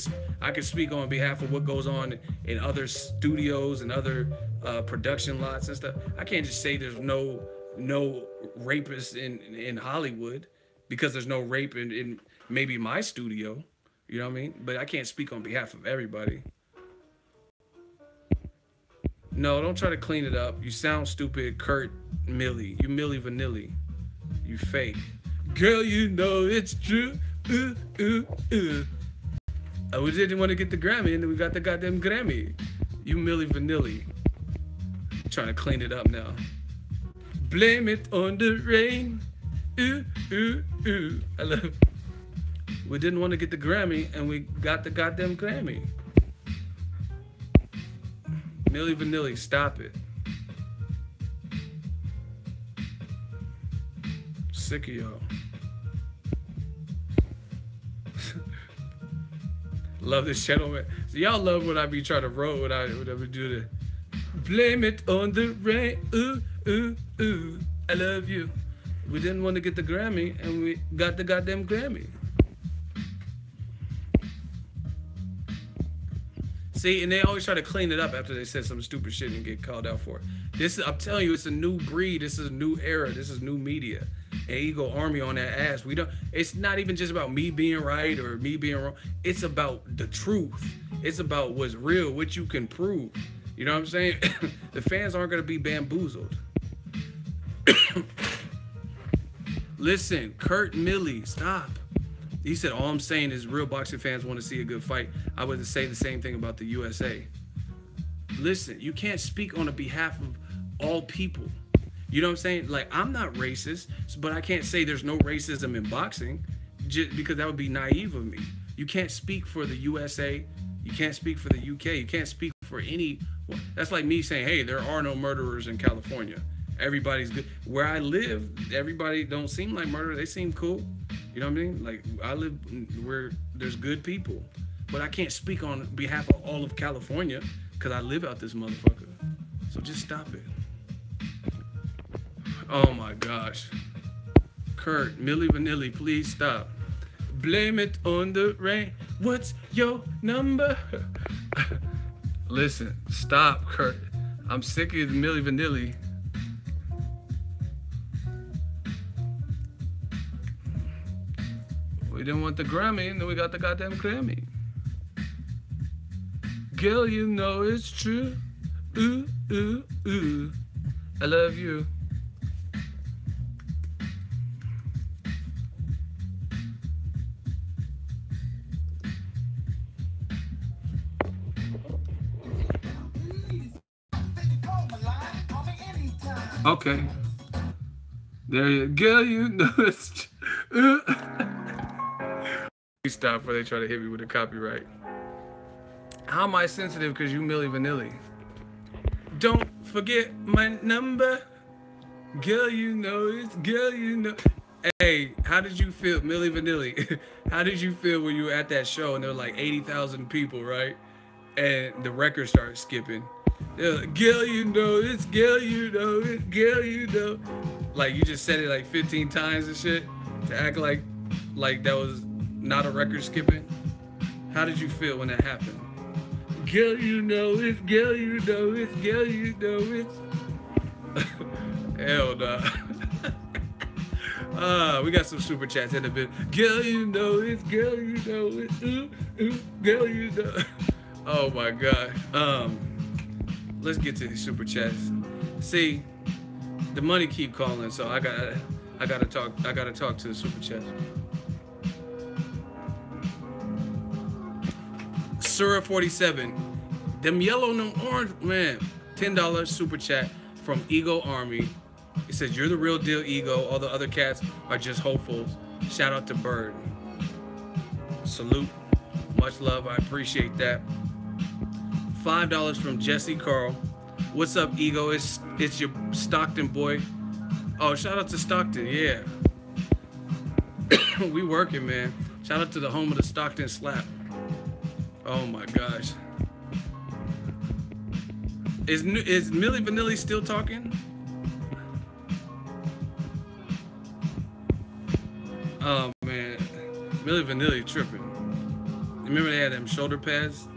speak on behalf of what goes on in other studios and other production lots and stuff? I can't just say there's no rapists in Hollywood because there's no rape in maybe my studio. You know what I mean? But I can't speak on behalf of everybody. No, don't try to clean it up. You sound stupid, Kurt Millie. You Millie Vanilli. You fake. Girl, you know it's true. We didn't want to get the Grammy, and then we got the goddamn Grammy. You Millie Vanilli. Trying to clean it up now. Blame it on the rain. I love it. We didn't want to get the Grammy, and we got the goddamn Grammy. Millie Vanilli, stop it. Sick of y'all. Love this channel, man. So y'all love when I be trying to roll when I do the blame it on the rain. I love you. We didn't want to get the Grammy, and we got the goddamn Grammy. See, and they always try to clean it up after they said some stupid shit and get called out for it. This is, I'm telling you, it's a new breed. This is a new era. This is new media. And Ego Army on that ass. We don't. It's not even just about me being right or me being wrong. It's about the truth. It's about what's real, what you can prove. You know what I'm saying? The fans aren't gonna be bamboozled. Listen, Kurt Millie, stop. He said, all I'm saying is real boxing fans want to see a good fight. I would say the same thing about the USA. Listen, you can't speak on the behalf of all people. You know what I'm saying? Like, I'm not racist, but I can't say there's no racism in boxing just because that would be naive of me. You can't speak for the USA. You can't speak for the UK. You can't speak for any. That's like me saying, hey, there are no murderers in California. Everybody's good. Where I live, everybody don't seem like murderers. They seem cool. You know what I mean? Like, I live where there's good people. But I can't speak on behalf of all of California because I live out this motherfucker. So just stop it. Oh my gosh. Kurt, Millie Vanilli, please stop. Blame it on the rain. What's your number? Listen, stop, Kurt. I'm sick of Millie Vanilli. We didn't want the Grammy, and then we got the goddamn Grammy. Girl, you know it's true. Ooh, ooh, ooh. I love you. Okay. There you go. Girl, you know it's true. Stop before they try to hit me with a copyright. How am I sensitive because you Millie Vanilli? Don't forget my number. Girl, you know it's girl, you know. Hey, how did you feel, Millie Vanilli? How did you feel when you were at that show and there were like 80,000 people, right? And the record started skipping. They're like, girl, you know it's girl, you know it's girl, you know. Like you just said it like 15 times and shit to act like that was not a record skipping. How did you feel when that happened? Girl, you know it's girl, you know it's girl, you know it's. Hell nah. We got some super chats in a bit. Girl, you know it's girl, you know it's ooh, ooh, girl, you know. Oh my god. Let's get to these super chats. See, the money keep calling, so I gotta talk to the super chats. Sura 47, them yellow and them orange, man. $10 super chat from Ego Army. It says, you're the real deal, Ego. All the other cats are just hopefuls. Shout out to Bird. Salute. Much love. I appreciate that. $5 from Jesse Carl. What's up, Ego? It's your Stockton boy. Oh, shout out to Stockton. Yeah. We working, man. Shout out to the home of the Stockton slap. Oh my gosh. Is Milli Vanilli still talking? Oh man, Milli Vanilli tripping. Remember they had them shoulder pads?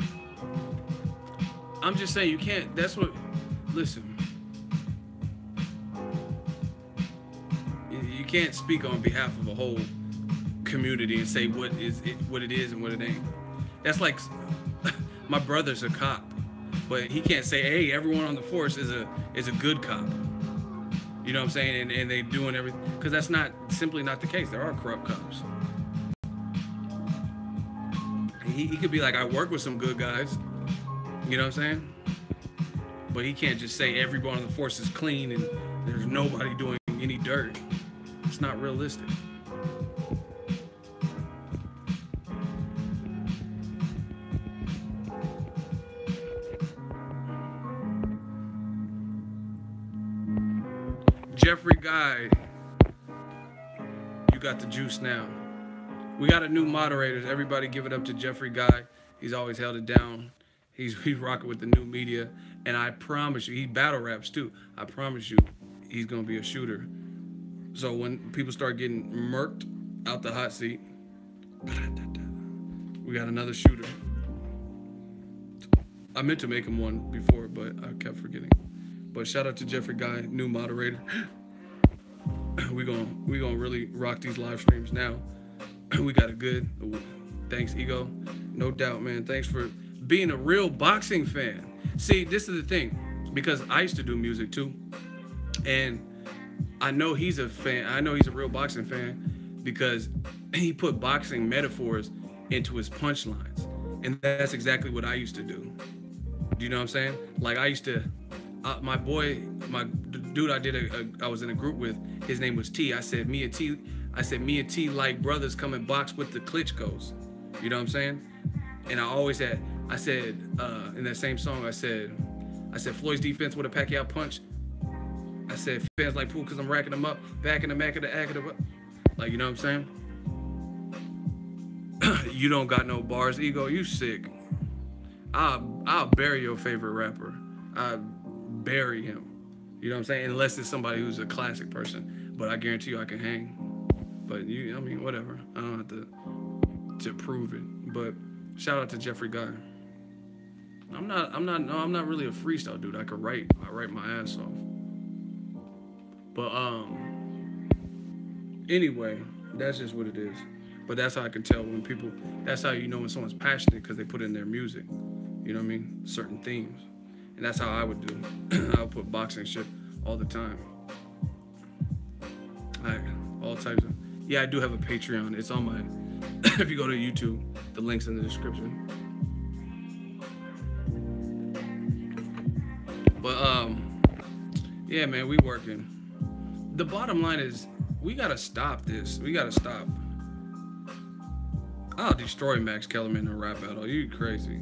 I'm just saying you can't. That's what. Listen, you can't speak on behalf of a whole community and say what it is and what it ain't. That's like my brother's a cop, but he can't say, hey, everyone on the force is a good cop. You know what I'm saying? And they doing everything, because that's simply not the case. There are corrupt cops. He could be like, I work with some good guys. You know what I'm saying? But he can't just say everyone on the force is clean and there's nobody doing any dirt. It's not realistic. Jeffrey Guy, you got the juice now. We got a new moderator. Everybody give it up to Jeffrey Guy. He's always held it down. He's rocking with the new media. And I promise you, he battle raps too. I promise you, he's going to be a shooter. So when people start getting murked out the hot seat, we got another shooter. I meant to make him one before, but I kept forgetting. But shout out to Jeffrey Guy, new moderator. we gonna really rock these live streams now. We got a good. Thanks, Ego. No doubt, man. Thanks for being a real boxing fan. See, this is the thing, because I used to do music too, and I know he's a fan. I know he's a real boxing fan because he put boxing metaphors into his punchlines, and that's exactly what I used to do. Do you know what I'm saying? Like I used to. My dude I was in a group with, his name was T. I said me and T like brothers come and box with the Klitschko's. You know what I'm saying? And I said in that same song, I said Floyd's defense with a Pacquiao punch. I said fans like pool because I'm racking them up, back in the mac of the act of the, like, you know what I'm saying? You don't got no bars, Ego. You sick. I'll bury your favorite rapper. Bury him. You know what I'm saying? Unless it's somebody who's a classic person. But I guarantee you I can hang. But I mean, whatever. I don't have to prove it. But shout out to Jeffrey Guy. I'm not really a freestyle dude. I could write. I write my ass off. But anyway, that's just what it is. But that's how I can tell when people, that's how you know when someone's passionate, because they put in their music. You know what I mean? Certain themes. And that's how I would do. I would put boxing shit all the time. Like, all types of. Yeah, I do have a Patreon. It's on my. If you go to YouTube, the link's in the description. But yeah, man, we working. The bottom line is, we gotta stop this. We gotta stop. I'll destroy Max Kellerman in a rap battle. You crazy?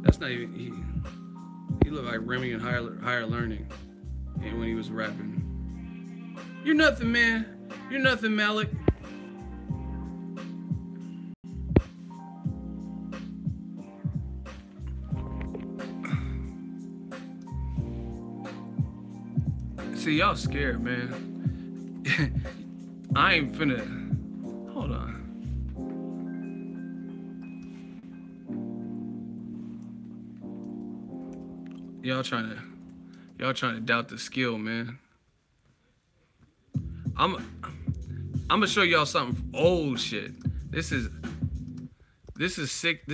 That's not even. He looked like Remy in higher learning, and when he was rapping. You're nothing, man. You're nothing, Malik. See, y'all scared, man. I ain't finna. Hold on. Y'all trying to doubt the skill, man. I'm gonna show y'all something old shit. This is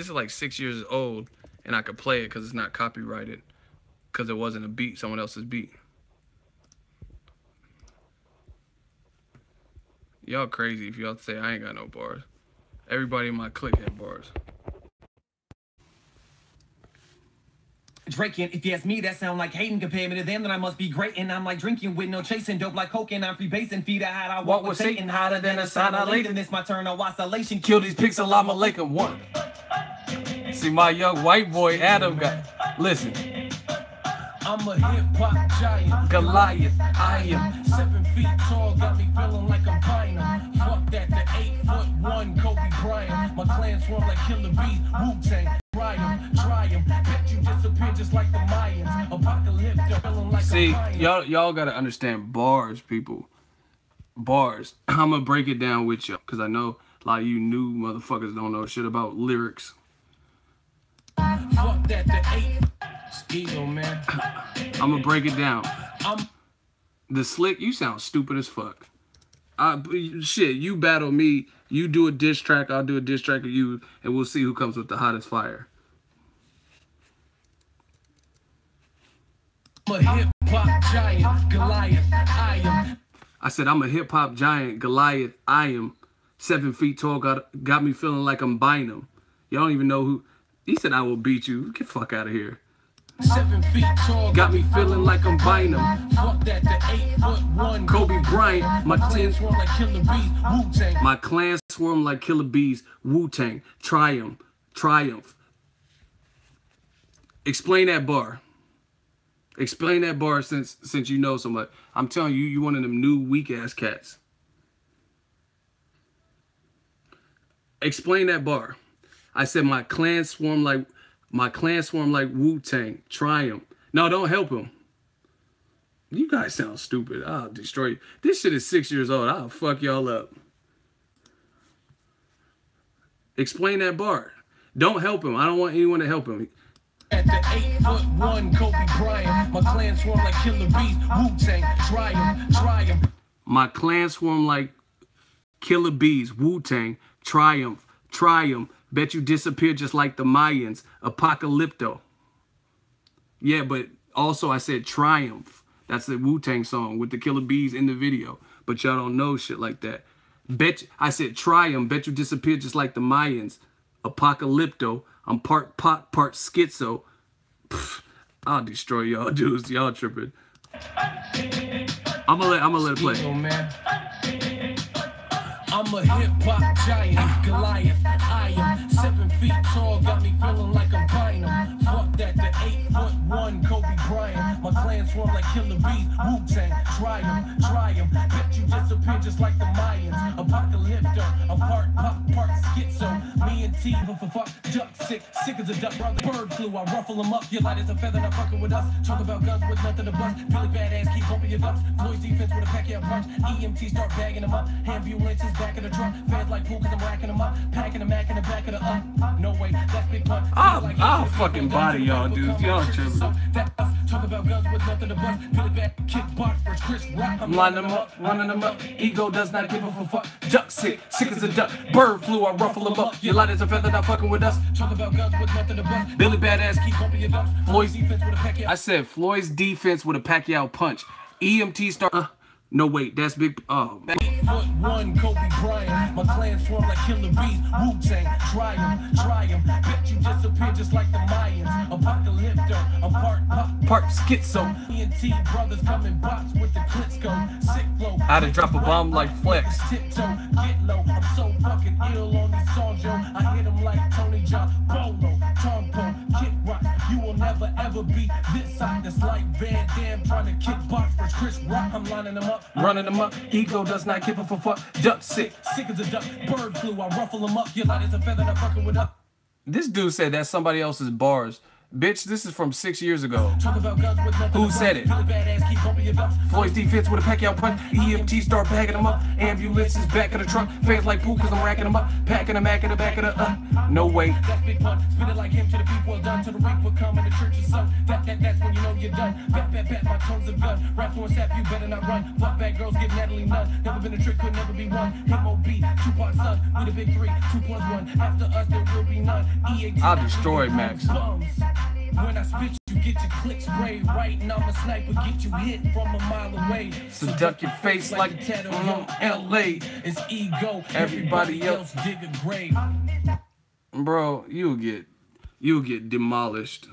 like 6 years old, and I could play it because it's not copyrighted, because it wasn't a beat, someone else's beat. Y'all crazy if y'all say I ain't got no bars. Everybody in my clique had bars. Draking, if you ask me, that sound like hating. Compare me to them, then I must be great. And I'm like drinking with no chasing, dope like coke, and I'm free basing. Feet I had, I walk with Satan, hotter than a annihilation. This my turn of oscillation. Kill these pigs, salam alaikum. One. See my young white boy Adam got. Listen. I'm a hip-hop giant, Goliath, I am 7 feet tall, got me feeling like I'm Bynum. Fuck that, the 8 8'1" Kobe Bryant. My clan swarm like killer bees. Wu-Tang, try 'em. Bet you disappear just like the Mayans. Apocalyptic, feeling like see, y'all gotta understand bars, people. Bars. I'm gonna break it down with you because I know a lot of you new motherfuckers don't know shit about lyrics. Fuck that, the 8. Ego, man. I'm gonna break it down. The Slick, you sound stupid as fuck. Shit, you battle me. You do a diss track, I'll do a diss track of you, and we'll see who comes with the hottest fire. I'm a hip-hop giant, Goliath, I am. I said, I'm a hip-hop giant, Goliath, I am. 7 feet tall, got me feeling like I'm Bynum. Y'all don't even know who. He said, I will beat you. Get the fuck out of here. 7 feet tall, got me feeling like I'm Bynum. Fuck that, the 8'1" Kobe Bryant. My clan swarm like killer bees. Wu-Tang. My clan swarm like killer bees. Wu-Tang. Triumph. Explain that bar. Explain that bar since you know so much. I'm telling you, you one of them new weak ass cats. Explain that bar. I said my clan swarm like Wu-Tang. Triumph. No, don't help him. You guys sound stupid. I'll destroy you. This shit is 6 years old. I'll fuck y'all up. Explain that bar. Don't help him. I don't want anyone to help him. At the 8'1" Kobe Bryant. My clan swarm like killer bees. Wu-Tang. Triumph. My clan swarm like killer bees. Wu-Tang. Triumph. Bet you disappear just like the Mayans. Apocalypto. Yeah, but also I said Triumph. That's the Wu-Tang song with the killer bees in the video. But y'all don't know shit like that. I said Triumph. Bet you disappear just like the Mayans. Apocalypto. I'm part pot, part schizo. Pff, I'll destroy y'all dudes. Y'all tripping. I'm gonna let it play. I'm a hip-hop giant, Goliath, I am. 7 feet tall, got me feeling like I'm Bynum. Fuck that, the 8'1" Kobe Bryant. My clan swarm like killer bees. Wu-Tang, Triumph. Bet you disappear just like the Mayans. Apocalypto, I'm part pop, part schizo. Me and T, fuck, duck sick as a duck. Bird flu, I ruffle them up. You're light as a feather, not fucking with us. Talk about guns with nothing to bust. Really badass, keep bumping your ducks. Floyd's defense with a Pacquiao punch. EMT start bagging them up. Ambulances back of the truck. Fans like pool cause I'm racking them up. Packing them back in the back of the No way, that's big pun. I'll fucking body y'all dudes. Y'all tripping. Talk about guns with nothing to bust. Really bad kickbox for Chris Rock. I'm lining them up, running them up. Ego does not give a fuck. Duck sick as a duck. Bird flu, I ruffle them up. You're light as a feather, not fucking with us. Talk about guns with nothing to bust. Billy Badass, keep bumping your ducks. Floyd's defense with a Pacquiao. I said Floyd's defense with a Pacquiao punch. EMT start. No wait, that's big. Oh. 8'1" Kobe Bryant. My clan swarm like killer bees. Wu-Tang, Triumph. Bet you disappear just like the Mayans. Apocalypto, I'm part schizo. ENT brothers coming box with the Klitschko. Sick flow. How to drop a bomb like Flex. Tiptoe, get low. I'm so fucking ill on these songs, yo. I hit them like Tony John, Bolo, Tompo, Kick Rock. You will never ever be this side. That's like Van Damme trying to kickbox for Chris Rock. I'm lining them up. Running them up, ego does not give a fuck. Duck sick as a duck. Bird flu, I ruffle them up. You're light as a feather, not fucking with up. This dude said that's somebody else's bars. Bitch, this is from 6 years ago. Talk about guns with nothing. Who said it? Floyd's defense with a Pacquiao punch. EMT start bagging them up. Ambulances back of the truck. Fans like pool cause I'm racking them up. Packing them back in the back of the No way. That's big pun. Spit it like him to the people well done. To the reaper coming to church or son. That's when you know you're done. Bet, my tongue's a gun. Rap for a sap, you better not run. Fuck bad girls, give Natalie none. Never been a trick, could never be one. MOB, Tupac son. We the big three, 2 plus 1. After us, there will be none. I'll destroy Max. When I spit, you get your click sprayed. Right now, I'm a sniper, get you hit from a mile away. So duck your face like a tattoo on LA. It's ego, everybody else dig a grave. Bro, you'll get demolished.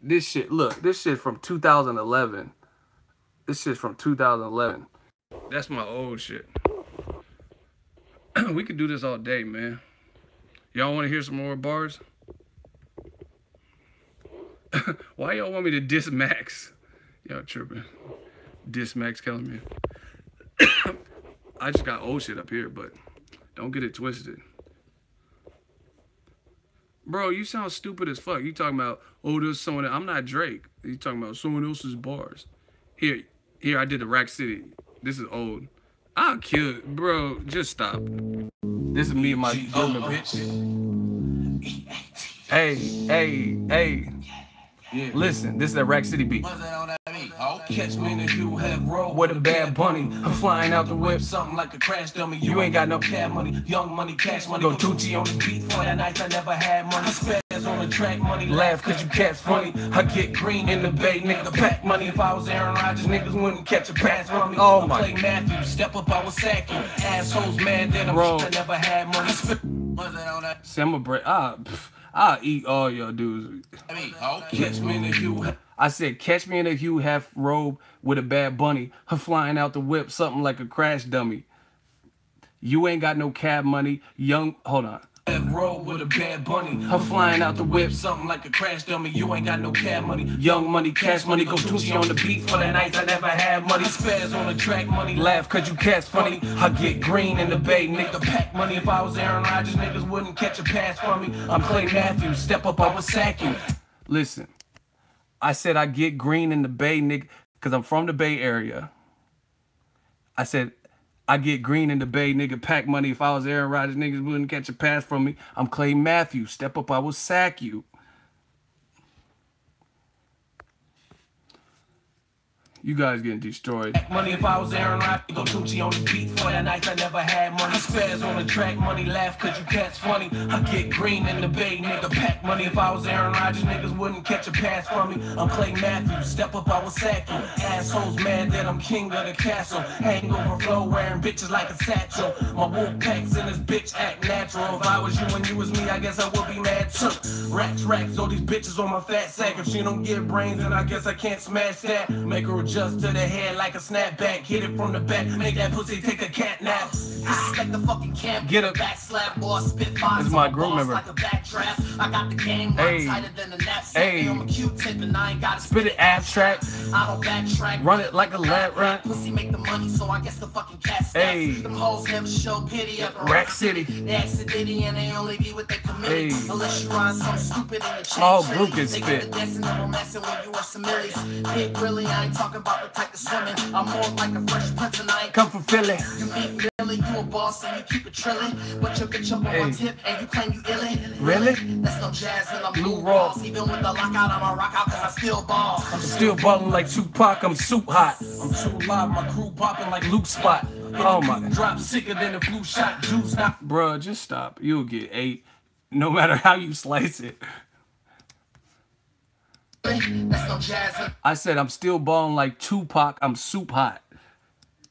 This shit, look, this shit from 2011. This shit's from 2011. That's my old shit. We could do this all day, man. Y'all want to hear some more bars? Why y'all want me to diss Max? Y'all tripping. Diss Max Kellerman. I just got old shit up here, but don't get it twisted. Bro, you sound stupid as fuck. You talking about, oh, there's someone else. I'm not Drake. You talking about someone else's bars. Here, I did the Rack City. This is old. I'll kill it. Bro, just stop. This is me and my woman, bitch. Hey. Yeah. Listen, this is that Rack City beat. Catch me in the you have roll with a bad bunny. I'm flying out the whip, something like a crash dummy. You ain't got no cab money, young money, cash money. Go Tucci on the beat for that night I never had money. Spaz on the track money, laugh cause you cats funny. I get green in the bay, nigga, pack money. If I was Aaron Rodgers, niggas wouldn't catch a pass from me. Oh my. Play Matthew, step up, I was sacking. Assholes mad that I never had money. Summer break, I'll eat all y'all dudes. Catch me in the hue. I said, catch me in a hue half robe with a bad bunny. Her flying out the whip, something like a crash dummy. You ain't got no cab money, young. Hold on. Robe with a bad bunny. Her flying out the whip, something like a crash dummy. You ain't got no cab money, young money, cash money. Go Tucci on the beat for that night I never had money. Spaz on the track money, laugh cause you cats funny. I get green in the bay, nigga, pack money. If I was Aaron Rodgers, niggas wouldn't catch a pass from me. I'm Clay Matthews, step up, I was sacking. Listen, I said I get green in the bay, nigga, cause I'm from the Bay Area. I said I get green in the bay, nigga, pack money. If I was Aaron Rodgers, niggas wouldn't catch a pass from me. I'm Clay Matthews. Step up, I will sack you. You guys getting destroyed. Money if I was Aaron Rodgers, go Tucci on the beat for that night I never had money. Spaz on the track money, laugh cause you cats funny. I get green in the bay, nigga, pack money. If I was Aaron Rodgers, niggas wouldn't catch a pass from me. I'm Clay Matthews, step up, I will sack you. Assholes mad that I'm king of the castle. Hangover flow wearing bitches like a satchel. My wolf packs in this bitch act natural. If I was you and you was me, I guess I would be mad too. Racks, all these bitches on my fat sack. If she don't get brains, then I guess I can't smash that. Make her just to the head like a snapback. Hit it from the back, make that pussy take a cat nap. This is like the fucking camp. Get a back slap or spit fire. This is my group member. Like a backdraft. I got the game tighter than the knapsack. Hey. I'm a Q-tip and I ain't gotta spit it abstract. I don't backtrack. Run it like a lab rat. Pussy make the money, so I guess the fucking cat stats. Hey. Them hoes never show pity up in Rack City. They accidentally and they only be with their committee. Hey. Unless you run some stupid in the chain. All group can spit. They get the dancing and romancing when you are some millies. Big really, I ain't talking about the type of swimming. I'm more like a fresh prince and I ain't come from Philly. You meet Billy, you a boss and you keep it trillin'. But your bitch up on my tip and you claim you illin'. Really? That's no jazz and I'm blue rolls. Even with the lockout, I'ma rock out cause I still ball. I'm still ballin' like Tupac, I'm soup hot. I'm too live, my crew poppin' like Luke Spot. Oh my. Drop sicker than a flu shot, juice not. Bruh, just stop. You'll get 8 no matter how you slice it. That's no jazz. I said I'm still ballin' like Tupac, I'm soup hot.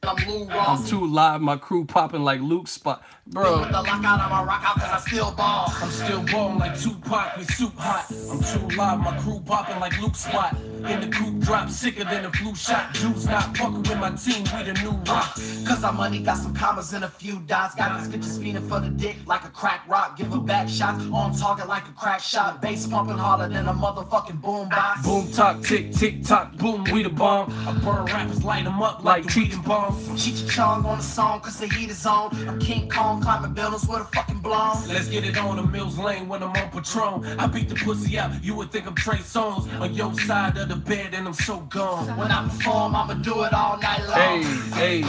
I'm too live, my crew popping like Luke Spot. Bro, with the lockout, I'ma rock out cause I still ball. I'm still ballin' like Tupac, we soup hot. I'm too live, my crew popping like Luke Spot. In the coupe drop sicker than a flu shot. Juice not fucking with my team, we the new rock. Cause our money got some commas and a few dots. Got these bitches feeding for the dick like a crack rock. Give her back shots, on target like a crack shot. Bass pumping harder than a motherfucking boom box. Boom talk, tick, tick tock, boom, we the bomb. I burn rappers, light them up like treating bombs. Cheech Chong on the song cause the heat is on. I'm King Kong climbing buildings with a fucking blonde. Let's get it on the Mills Lane when I'm on Patron. I beat the pussy out, you would think I'm Trey Songz. On your side of the bed and I'm so gone. When I perform, I'ma do it all night long. Hey.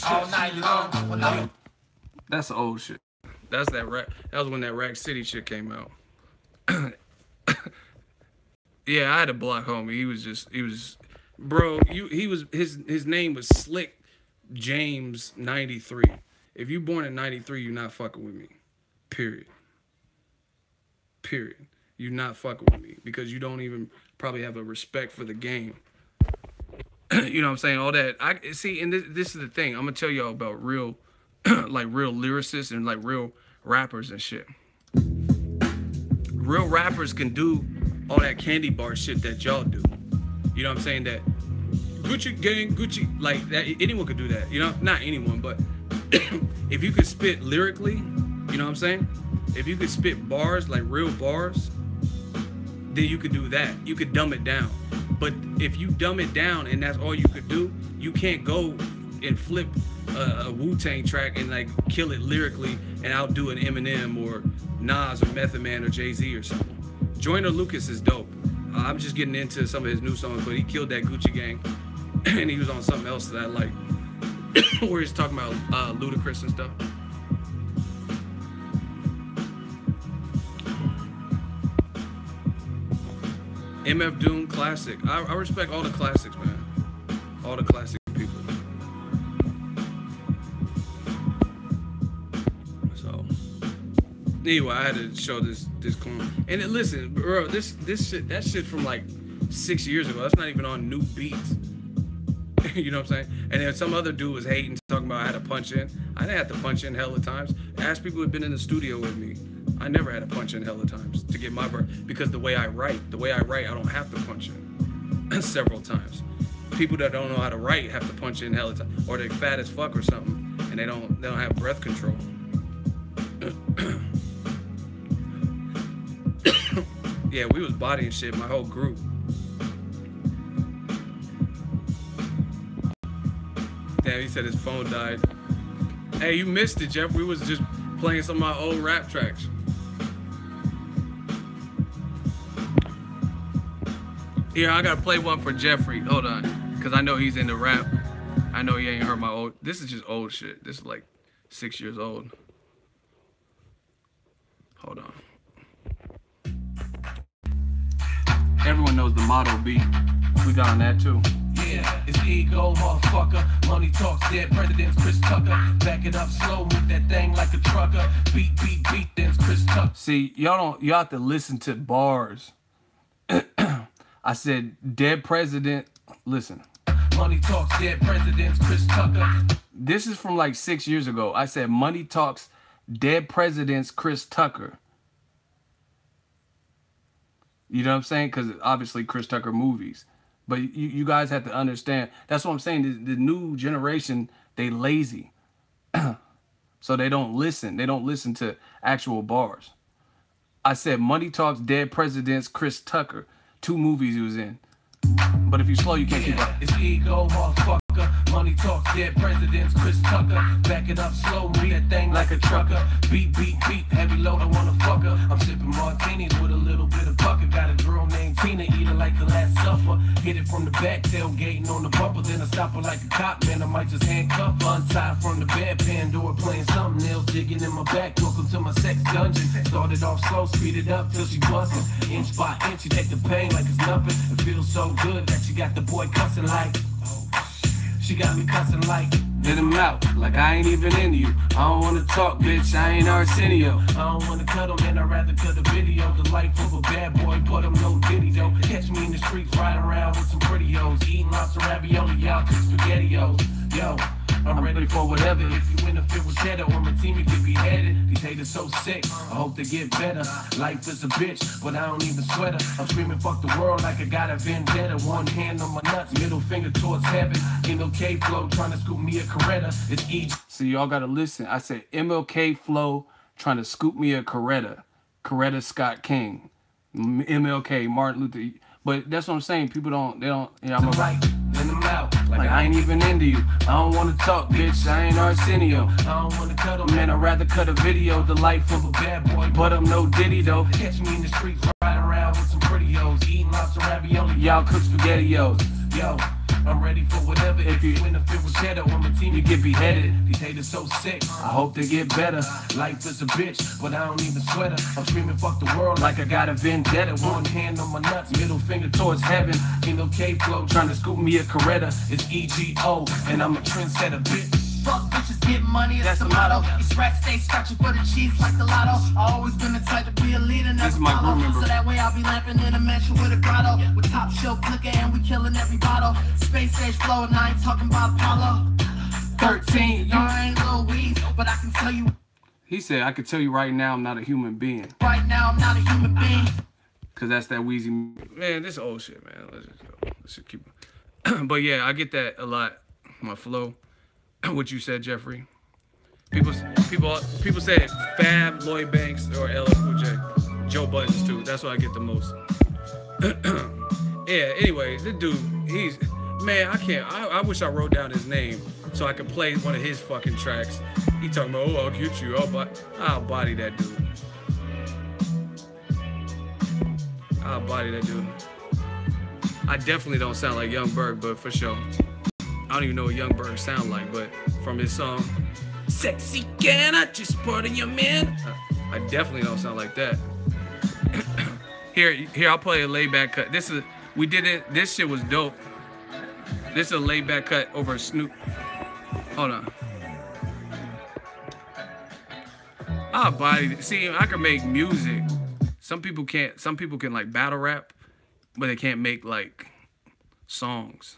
All night long. That's old shit. That's that rap. That was when that Rack City shit came out. Yeah, I had a block homie. He was bro, his name was Slick James 93. If you born in 93, you're not fucking with me. Period. You're not fucking with me because you don't even probably have a respect for the game. You know what I'm saying? All that. I see, and this is the thing. I'm gonna tell y'all about real, like real lyricists and like real rappers and shit. Real rappers can do all that candy bar shit that y'all do. You know what I'm saying? That Gucci gang, Gucci, like that. Anyone could do that. You know, not anyone, but if you could spit lyrically, you know what I'm saying? If you could spit bars, like real bars, then you could do that. You could dumb it down. But if you dumb it down and that's all you could do, you can't go and flip a Wu-Tang track and like kill it lyrically and outdo an Eminem or Nas or Method Man or Jay-Z or something. Joyner Lucas is dope. I'm just getting into some of his new songs, but he killed that Gucci Gang, and he was on something else that I like, where he's talking about Ludacris and stuff. MF Doom classic. I respect all the classics, man. All the classic people. So anyway, I had to show this clone. And listen, bro, that shit from like 6 years ago. That's not even on new beats. You know what I'm saying? And then some other dude was hating, talking about I had to punch in. I didn't have to punch in hella times. Ask people who've been in the studio with me. I never had to punch in hella times to get my verse, because the way I write, I don't have to punch in several times. People that don't know how to write have to punch in hella times, or they fat as fuck or something, and they don't have breath control. Yeah, we was bodying shit, my whole group. Damn, he said his phone died. Hey, you missed it, Jeff. We was just playing some of my old rap tracks. Here, I gotta play one for Jeffrey. Hold on, because I know he's into rap. I know he ain't heard my old. This is just old shit. This is like 6 years old. Hold on. Everyone knows the motto beat. We got on that too. Yeah, it's ego, motherfucker. Money talks, dead presidents, Chris Tucker. Back it up slow, move that thing like a trucker. Beat, beat, beat, then Chris Tucker. See, y'all have to listen to bars. I said, dead president, listen. Money talks, dead presidents, Chris Tucker. This is from like 6 years ago. I said, money talks, dead presidents, Chris Tucker. You know what I'm saying? Because obviously Chris Tucker movies. But you guys have to understand. That's what I'm saying. The new generation, they lazy. So they don't listen. They don't listen to actual bars. I said, money talks, dead presidents, Chris Tucker. 2 movies he was in. But if you're slow, you can't keep up. It's ego, motherfucker. Money talks, dead presidents, Chris Tucker. Back it up slow, move that thing like a trucker. Beat, beat, beat, heavy load, I wanna fuck her. I'm sipping martinis with a little bit of pucker. Got a girl named Tina, eating like the Last Supper. Hit it from the back, tailgating on the bumper. Then I stop her like a cop, man, I might just handcuff. Untied from the bed, Pandora playing something. Nails digging in my back, welcome to my sex dungeon. Started off slow, speed it up till she bustin'. Inch by inch, she take the pain like it's nothing. It feels so good that she got the boy cussing like. She got me cussing like. Let him out, like I ain't even into you. I don't wanna talk, bitch, I ain't Arsenio. I don't wanna cut him, man, I'd rather cut a video. The life of a bad boy, but I'm no ditty, though. Catch me in the streets, riding around with some pretty hoes. Eating lots of ravioli, y'all cook spaghettios. Yo, I'm ready for whatever. If you interfere with cheddar or my team, you get beheaded. These haters so sick, I hope they get better. Life is a bitch, but I don't even sweat her. I'm screaming fuck the world like I got a vendetta. One hand on my nuts, middle finger towards heaven. MLK flow trying to scoop me a Coretta. It's easy. So y'all gotta listen. I said MLK flow trying to scoop me a Coretta. Coretta Scott King. MLK, Martin Luther. But that's what I'm saying. People don't, I'm a right. Let them out. Like I ain't even into you. I don't wanna talk, bitch. I ain't Arsenio. I don't wanna cut 'em. Man, I'd rather cut a video. The life of a bad boy, but I'm no ditty though. Catch me in the streets, riding around with some pretty hoes, eating lots of ravioli. Y'all cook spaghettios. Yo, I'm ready for whatever. If you interfere with cheddar on my team, you get beheaded. These haters so sick, I hope they get better. Life is a bitch, but I don't even sweat her. I'm screaming fuck the world like I got a vendetta. One hand on my nuts, middle finger towards heaven. MLK flow trying to scoop me a Coretta. It's EGO, and I'm a trendsetter, bitch. Fuck bitches, get money, that's the motto. These rats stay scratching for the cheese like the lotto. I always been the type to be a leader, never follow. So that way I'll be lamping in a mansion with a grotto. With top shelf liquor and we killing every bottle. Space age flow and I ain't talking about Apollo 13. Y'all ain't Lil Weez, but I can tell you. He said, I can tell you right now I'm not a human being. Right now I'm not a human being. Cause that's that Wheezy. Man, this old shit, man. Let's just go. Let's just keep it. But yeah, I get that a lot. My flow. What you said, Jeffrey. People said Fab, Lloyd Banks, or LL Cool J. Joe Buttons too. That's what I get the most. Yeah. Anyway, this dude, man, I can't. I wish I wrote down his name. so I could play one of his fucking tracks. He talking about, oh, I'll get you. I'll body that dude. I'll body that dude. I definitely don't sound like Young Berg, but for sure. I don't even know what Young Berg sound like, but from his song, Sexy Can I Just Pardon Your Man? I definitely don't sound like that. Here, I'll play a laid back cut. This shit was dope. This is a laid back cut over Snoop. Hold on. I'll body. See, I can make music. Some people can't. Some people can like battle rap, but they can't make like songs.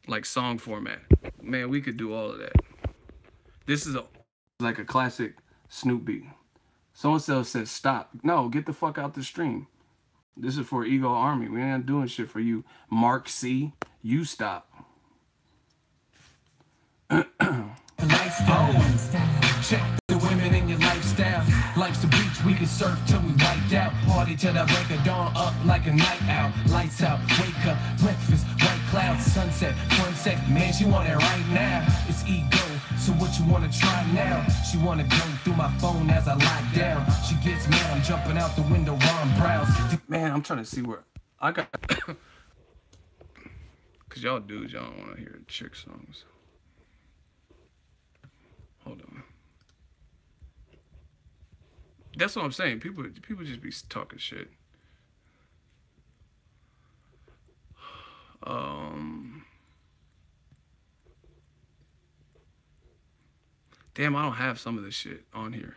Like song format. Man, we could do all of that. This is like a classic Snoop beat. So-and-so says stop. No, get the fuck out the stream. This is for Ego Army. We ain't doing shit for you. Mark C, you stop. Check the women in your lifestyle. Life's a beach, we can surf till we wiped out. Party till the break of dawn, up like a night out. Lights out, wake up, breakfast, white clouds, sunset, sunset. Man, she want it right now. It's Ego, so what you wanna try now? She wanna go through my phone as I lock down. She gets mad, I'm jumping out the window while I'm browsing. Man, I'm trying to see where I got. Cause y'all dudes, y'all don't wanna hear chick songs. Hold on. That's what I'm saying. People just be talking shit. Damn, I don't have some of this shit on here.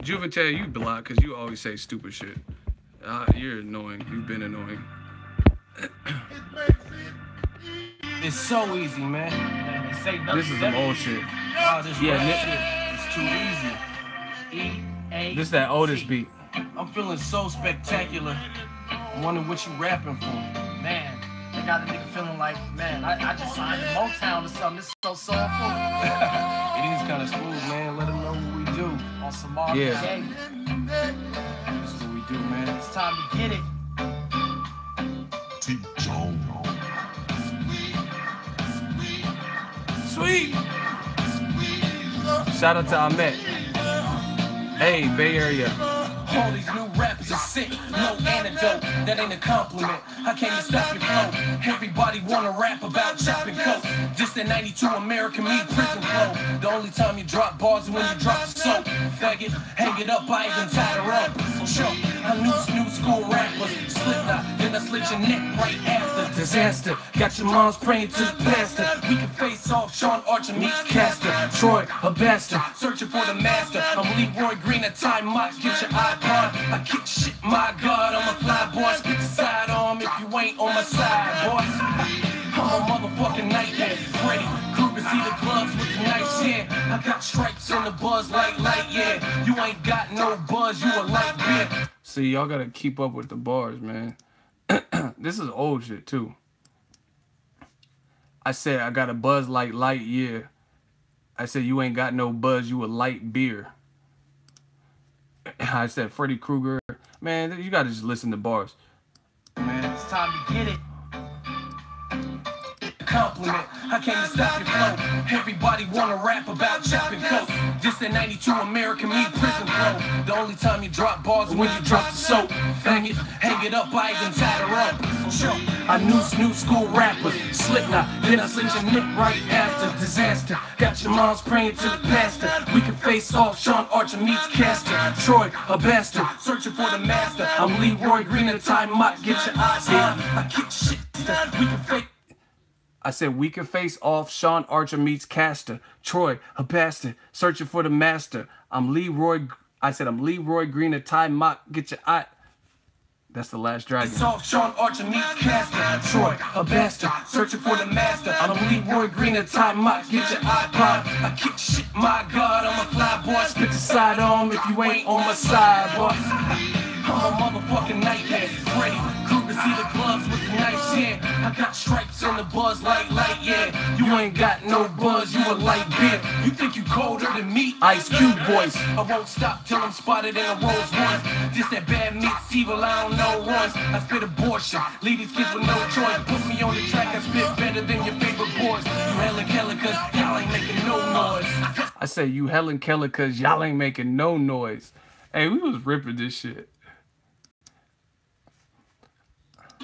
Juvenile, you block because you always say stupid shit. You're annoying. You've been annoying. It's so easy, man. This is some old shit. Oh, this shit. It's too easy. E-A-C. This is that oldest beat. I'm feeling so spectacular. I'm wondering what you rapping for. Man, they got a nigga feeling like, man, I just signed to Motown or something. This is so soulful. It is kind of smooth, man. Let them know what we do. On some Marvin Yeah. Gaye. That's what we do, man. It's time to get it. Sweet. Shout out to Ahmed. Hey, Bay Area. All these new rappers are sick, no antidote, that ain't a compliment. I can't even stop your flow. Everybody wanna rap about chopping coke. Just a 92 American me prison flow. The only time you drop bars is when you drop the soap. Faggot, hang it up, I even tied her up. Sure, I knew some new school rappers. Slipknot, then I slit your neck right after. Disaster, got your moms praying to the pastor. We can face off, Sean Archer meets Castor. Troy, a bastard, searching for the master. I'm Leroy Green, a time mock, get your iPod. I kick shit, my God, I'm a fly boy. Spit the side arm if you ain't on my side, boys. I'm a motherfucking nightmare. Freddy Krueger, see the gloves with the nice hair. I got stripes in the buzz like light, yeah. You ain't got no buzz, you a light beer. See, y'all gotta keep up with the bars, man. This is old shit, too. I said, I got a buzz like light, yeah. I said, you ain't got no buzz, you a light beer. I said, Freddy Krueger. Man, you gotta just listen to bars. Man, it's time to get it. Compliment, I can't even stop your flow. Everybody wanna rap about chopping coke. Just a 92 American me prison flow. The only time you drop bars is when you drop the soap. Faggot, hang it up, I even tied her up. Sure, I knew new school rappers. Slipknot, then I slit your neck right after. Disaster, got your moms praying to the pastor. We can face off, Sean Archer meets Castor. Troy, a bastard, searching for the master. I'm Leroy Green, a time mock, get your eyes on. I kick shit, we can fake. I said, we can face off, Sean Archer meets Castor. Troy, a bastard, searching for the master. I'm Leroy Green, a time mock, get your eye. That's the last dragon. Soft, Sean Archer meets Castor. Troy, a bastard, searching for the master. I'm Leroy Green, a time mock, get your iPod. I kick shit, my God, I'm a fly boy. Spit the side arm if you ain't on my side, boy. I'm a motherfucking nightmare. Freddy Krueger, see see the gloves with the nice, yeah. I got stripes on the buzz light, yeah. You ain't got no buzz, you a light beer. You think you colder than me? Ice Cube voice. I won't stop till I'm spotted in a Rolls Royce. Just that bad meets evil, I don't know once. I spit abortion, leave these kids with no choice. Put me on the track, I spit better than your favorite boys. You Helen Keller, cause y'all ain't making no noise. I say you Helen Keller, cause y'all ain't making no noise. Hey, we was ripping this shit.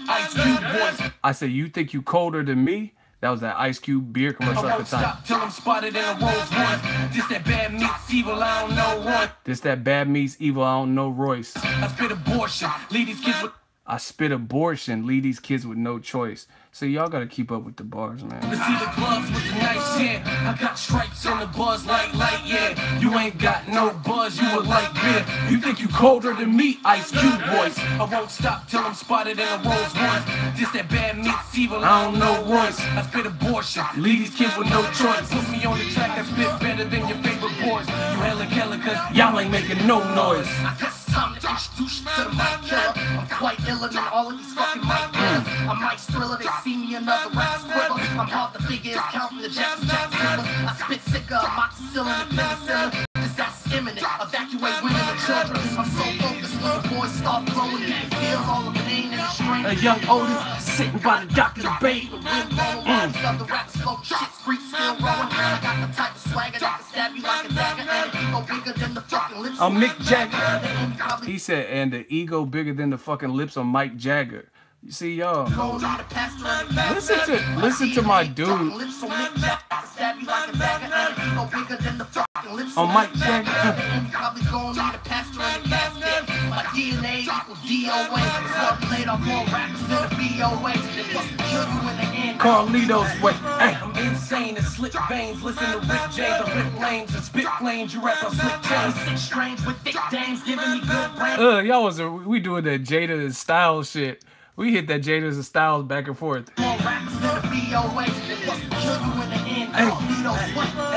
Ice Cube voice. I say, you think you colder than me? That was that Ice Cube beer commercial at the time. Stop till I'm spotted in a Rolls Royce. This that bad meets evil, I don't know Royce. This that bad meets evil, I don't know Royce. I spit abortion, leave these kids with... I spit abortion, leave these kids with no choice. So y'all gotta keep up with the bars, man. To see the gloves with the nice, yeah. I got stripes on the buzz light, yeah. You ain't got no buzz, you a light beer. You think you colder than me? Ice Cube voice. I won't stop till I'm spotted in a Rolls Royce. This that bad meets evil, I don't know Royce. I spit abortion, leave these kids with no choice. Put me on the track, I spit better than your favorite boys. You Helen Keller, cause y'all ain't making no noise. I guess it's time to introduce you to the mic killer. I'm quite iller than all of these fucking mic killers. I'm Mike's Thriller, they see me another rap squibber. I'm hard to figure, it's counting the Jackson Silver. I spit sicker, amoxicillin and penicillin. Disaster's imminent, evacuate women and children. I'm so focused, little boys start blowing. You can feel all of the pain and the strain. A young Otis sitting by the doctor to babe. The wind blowing, of the rap slow, shit street still rolling. I got the type of swagger that can stab you like a dagger. And the ego bigger than the fucking lips. I'm Mick Jagger. He said, and the ego bigger than the fucking lips of Mike Jagger. You see, y'all. Listen to my dude. On Mike Jagger. Carlito's way. Hey. I'm insane and slip veins. Listen to Rick James. I rip lanes and spit flames. You rap on slick chains. Six strange with thick dames giving me good brains. Y'all was we doing that Jada and Styles shit. We hit that Jada and Styles back and forth. Hey,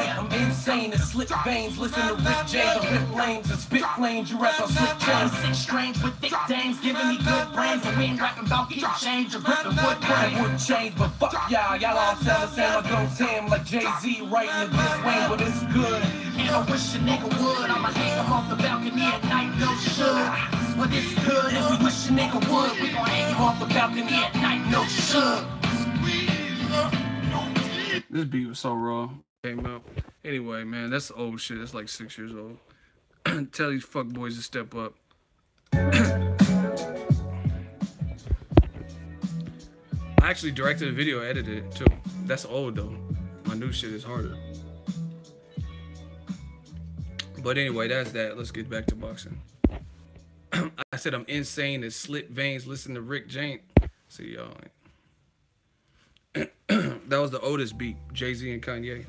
I'm insane and slip veins. Listen to Rick James. I rip lanes and spit flames. You rap on slick chains. Six strange with thick dames giving me good brains. And we ain't rapping about getting change or gripping wood grain. I wouldn't change, but fuck y'all. Y'all all sound the same. I don't Sam like Jay-Z writing this way, but it's good. And I wish a nigga would. I'ma hang him off the balcony at night, no should. But it's good, and we wish a nigga would. We gon' hang you off the balcony at night, no should. This beat was so raw. Came out. Anyway, man, that's old shit. That's like 6 years old. Tell these fuck boys to step up. I actually directed a video, edited it too. That's old though. My new shit is harder. But anyway, that's that. Let's get back to boxing. I said I'm insane and slit veins. Listen to Rick James. See y'all. That was the Otis beat. Jay-Z and Kanye.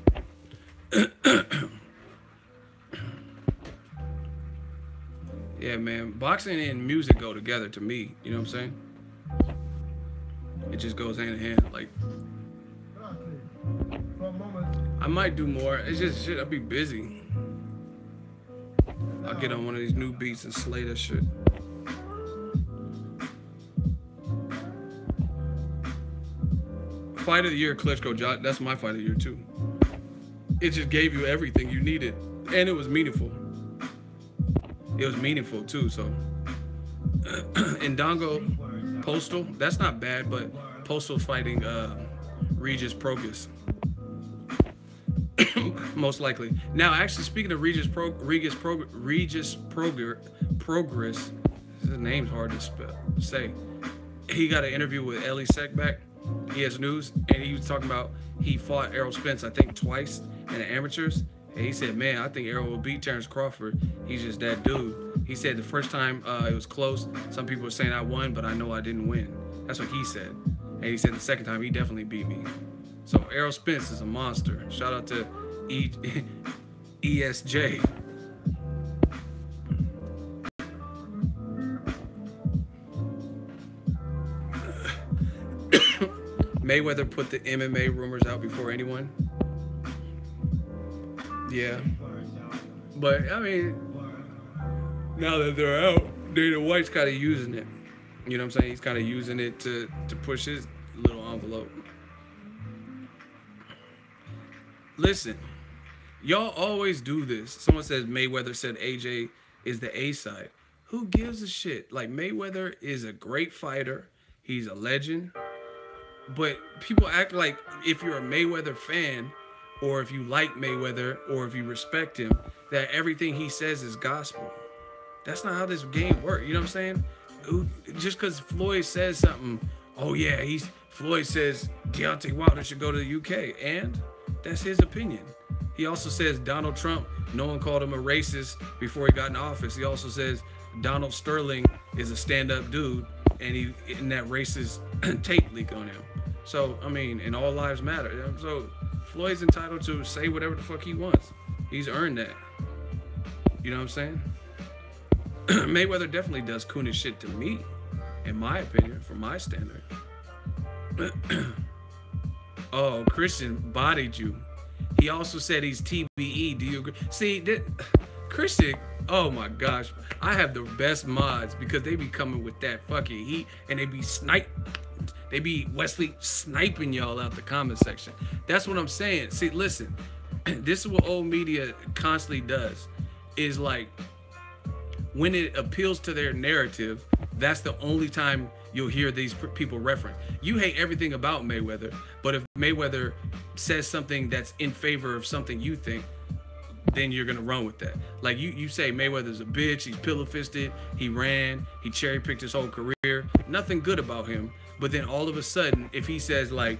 Yeah, man. Boxing and music go together to me. You know what I'm saying? It just goes hand in hand. Like, I might do more. It's just shit. I'll be busy. I'll get on one of these new beats and slay that shit. Fight of the year, Klitschko. That's my fight of the year too. It just gave you everything you needed, and it was meaningful. It was meaningful too. So, Ndongo, Postal. That's not bad, but Postal fighting Regis Progress. Most likely. Now, actually, speaking of Regis Progress, his name's hard to say. He got an interview with Ellie Seckback. He has news, and he was talking about he fought Errol Spence, I think, twice in the amateurs. And he said, man, I think Errol will beat Terrence Crawford. He's just that dude. He said the first time it was close. Some people were saying I won, but I know I didn't win. That's what he said. And he said the second time he definitely beat me. So Errol Spence is a monster. Shout out to ESJ. Mayweather put the MMA rumors out before anyone. Yeah. But, I mean, now that they're out, Dana White's kind of using it. You know what I'm saying? He's kind of using it to push his little envelope. Listen, y'all always do this. Someone says Mayweather said AJ is the A side. Who gives a shit? Like, Mayweather is a great fighter. He's a legend. But people act like if you're a Mayweather fan, or if you like Mayweather, or if you respect him, that everything he says is gospel. That's not how this game works. You know what I'm saying? Just because Floyd says something, oh yeah, Floyd says Deontay Wilder should go to the UK, and that's his opinion. He also says Donald Trump, no one called him a racist before he got in office. He also says Donald Sterling is a stand-up dude, and that racist tape leak on him. So, I mean, and all lives matter. So, Floyd's entitled to say whatever the fuck he wants. He's earned that. You know what I'm saying? Mayweather definitely does coonish shit to me, in my opinion, from my standard. Oh, Christian bodied you. He also said he's TBE. Do you agree? See, Christian, oh my gosh. I have the best mods because they be coming with that fucking heat, and they be Wesley sniping y'all out the comment section. That's what I'm saying. See, listen, this is what old media constantly does, is like, when it appeals to their narrative, that's the only time you'll hear these people reference. You hate everything about Mayweather, but if Mayweather says something that's in favor of something you think, then you're gonna run with that. Like you say Mayweather's a bitch, he's pillow-fisted, he ran, he cherry-picked his whole career, nothing good about him. But then all of a sudden, if he says like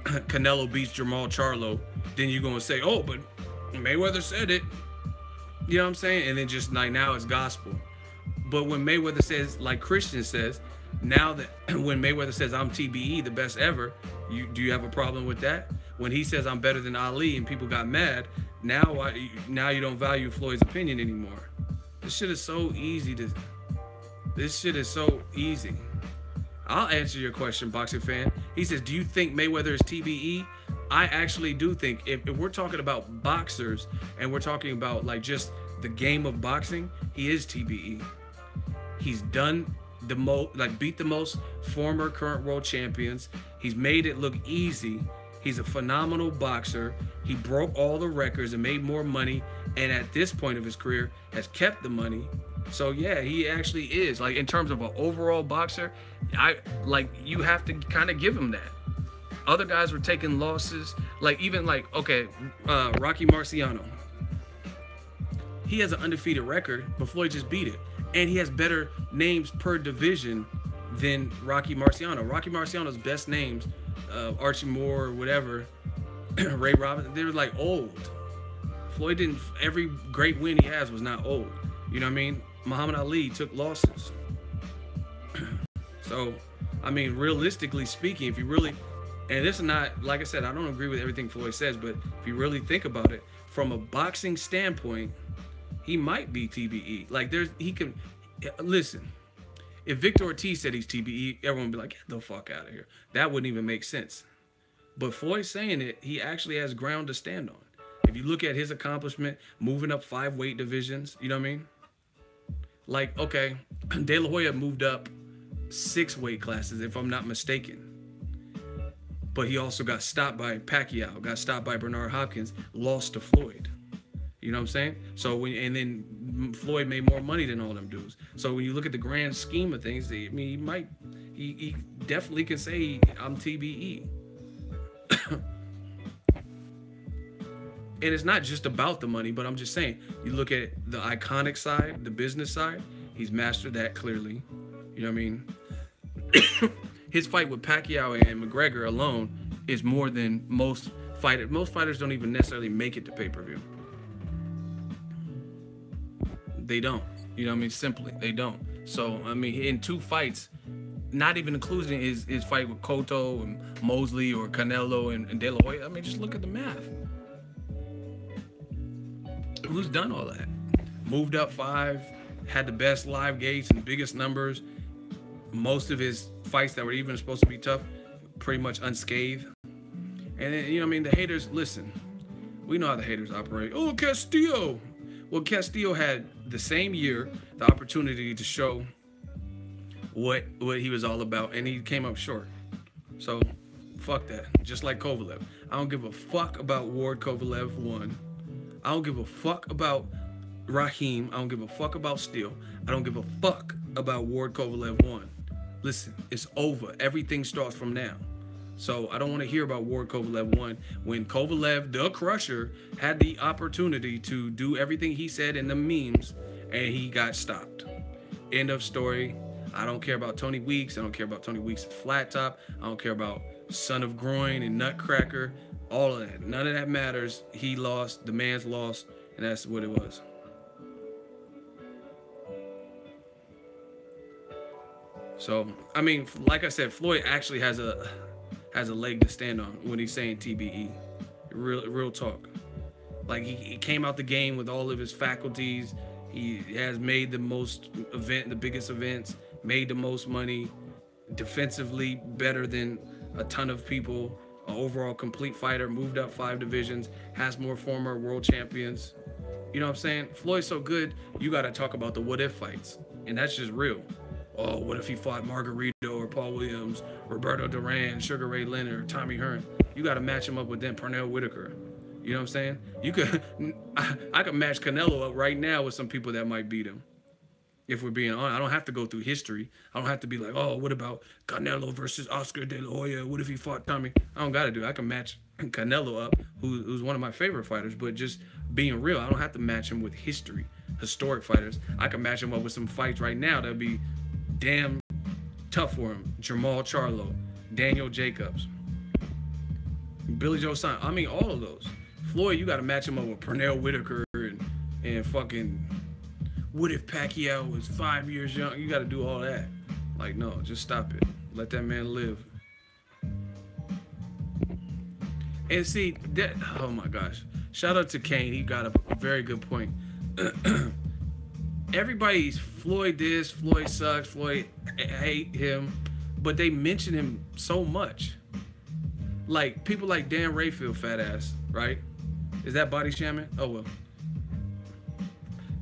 Canelo beats Jamal Charlo, then you're gonna say, oh, but Mayweather said it. You know what I'm saying? And then just like now it's gospel. But when Mayweather says, like Christian says, now that when Mayweather says I'm TBE, the best ever, do you have a problem with that? When he says I'm better than Ali and people got mad, now you don't value Floyd's opinion anymore. This shit is so easy. I'll answer your question, boxing fan. He says, do you think Mayweather is TBE? I actually do think if we're talking about boxers and we're talking about like just the game of boxing, he is TBE. He's done the most, like beat the most former current world champions. He's made it look easy. He's a phenomenal boxer. He broke all the records and made more money, and at this point of his career has kept the money. So yeah, he actually is, like, in terms of an overall boxer, you have to kind of give him that. Other guys were taking losses, like even like, okay, Rocky Marciano. He has an undefeated record, but Floyd just beat it. And he has better names per division than Rocky Marciano. Rocky Marciano's best names, Archie Moore or whatever, Ray Robinson, they were like old. Floyd didn't, every great win he has was not old. You know what I mean? Muhammad Ali took losses. So, I mean, realistically speaking, if you really, and this is not, like I said, I don't agree with everything Floyd says, but if you really think about it, from a boxing standpoint, he might be TBE. Like listen, if Victor Ortiz said he's TBE, everyone would be like, get the fuck out of here. That wouldn't even make sense. But Floyd saying it, he actually has ground to stand on. If you look at his accomplishment, moving up 5 weight divisions, you know what I mean? Like, okay, De La Hoya moved up 6 weight classes, if I'm not mistaken. But he also got stopped by Pacquiao, got stopped by Bernard Hopkins, lost to Floyd. You know what I'm saying? So and then Floyd made more money than all them dudes. So when you look at the grand scheme of things, I mean, he definitely can say I'm TBE. And it's not just about the money, but I'm just saying, you look at the iconic side, the business side, he's mastered that clearly. You know what I mean? His fight with Pacquiao and McGregor alone is more than most fighters. Most fighters don't even necessarily make it to pay-per-view. They don't. You know what I mean? Simply, they don't. So, I mean, in 2 fights, not even including his fight with Cotto and Mosley or Canelo and De La Hoya, I mean, just look at the math. Who's done all that? Moved up 5, had the best live gates and biggest numbers. Most of his fights that were even supposed to be tough, pretty much unscathed. And then, you know what I mean? The haters, listen, we know how the haters operate. Oh, Castillo. Well, Castillo had the same year the opportunity to show what he was all about, and he came up short. So fuck that. Just like Kovalev, I don't give a fuck about Ward Kovalev 1. I don't give a fuck about Raheem. I don't give a fuck about Steele. I don't give a fuck about Ward Kovalev 1. Listen, it's over. Everything starts from now. So I don't want to hear about Ward Kovalev 1 when Kovalev, the Crusher, had the opportunity to do everything he said in the memes, and he got stopped. End of story. I don't care about Tony Weeks. I don't care about Tony Weeks' flat top. I don't care about Son of Groin and Nutcracker. All of that. None of that matters. He lost. The man's lost. And that's what it was. So, I mean, like I said, Floyd actually has a leg to stand on when he's saying TBE. Real talk. Like, he came out the game with all of his faculties. He has made the biggest events, made the most money, defensively better than a ton of people, an overall complete fighter, moved up 5 divisions, has more former world champions. You know what I'm saying? Floyd's so good, you got to talk about the what-if fights, and that's just real. Oh, what if he fought Margarito or Paul Williams, Roberto Duran, Sugar Ray Leonard, Tommy Hearn? You got to match him up with them, Pernell Whitaker. You know what I'm saying? You could, I could match Canelo up right now with some people that might beat him. If we're being honest, I don't have to go through history. I don't have to be like, oh, what about Canelo versus Oscar De La Hoya? What if he fought Tommy? I don't got to do it. I can match Canelo up, who's one of my favorite fighters, but just being real, I don't have to match him with historic fighters. I can match him up with some fights right now that'd be damn tough for him. Jamal Charlo, Daniel Jacobs, Billy Joe Saunders. I mean, all of those. Floyd, you got to match him up with Pernell Whitaker and fucking, what if Pacquiao was 5 years young? You got to do all that. Like, no, just stop it. Let that man live. And see, that, oh my gosh. Shout out to Kane. He got a very good point. Everybody's Floyd this, Floyd sucks, Floyd hate him, but they mention him so much. Like, people like Dan Rayfield, fat ass, right? Is that body shaming? Oh, well.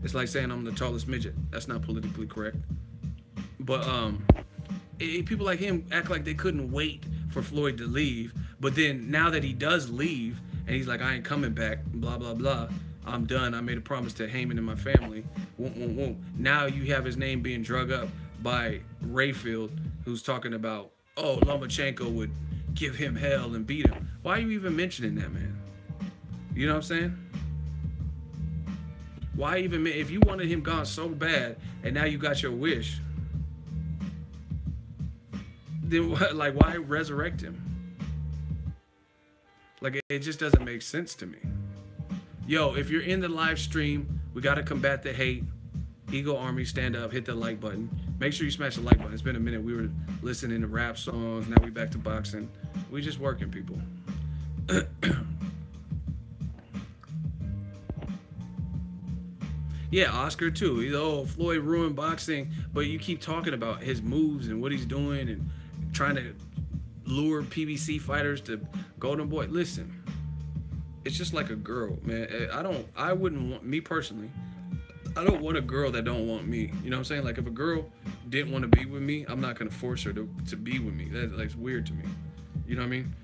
It's like saying I'm the tallest midget. That's not politically correct. But people like him act like they couldn't wait for Floyd to leave. But then now that he does leave, and he's like, I ain't coming back, blah, blah, blah. I'm done. I made a promise to Heyman and my family. Now you have his name being drug up by Rayfield, who's talking about, oh, Lomachenko would give him hell and beat him. Why are you even mentioning that, man? You know what I'm saying? Why even, if you wanted him gone so bad and now you got your wish, then what, like, why resurrect him? Like, it just doesn't make sense to me. Yo, if you're in the live stream, we got to combat the hate. Eagle Army, stand up, hit the like button. Make sure you smash the like button. It's been a minute. We were listening to rap songs. Now we back to boxing. We just working, people. Yeah, Oscar too. He's, oh, Floyd ruined boxing, but you keep talking about his moves and what he's doing and trying to lure PBC fighters to Golden Boy. Listen, it's just like a girl, man. I wouldn't want, me personally, I don't want a girl that don't want me. You know what I'm saying? Like, if a girl didn't want to be with me, I'm not going to force her to be with me. That's weird to me. You know what I mean?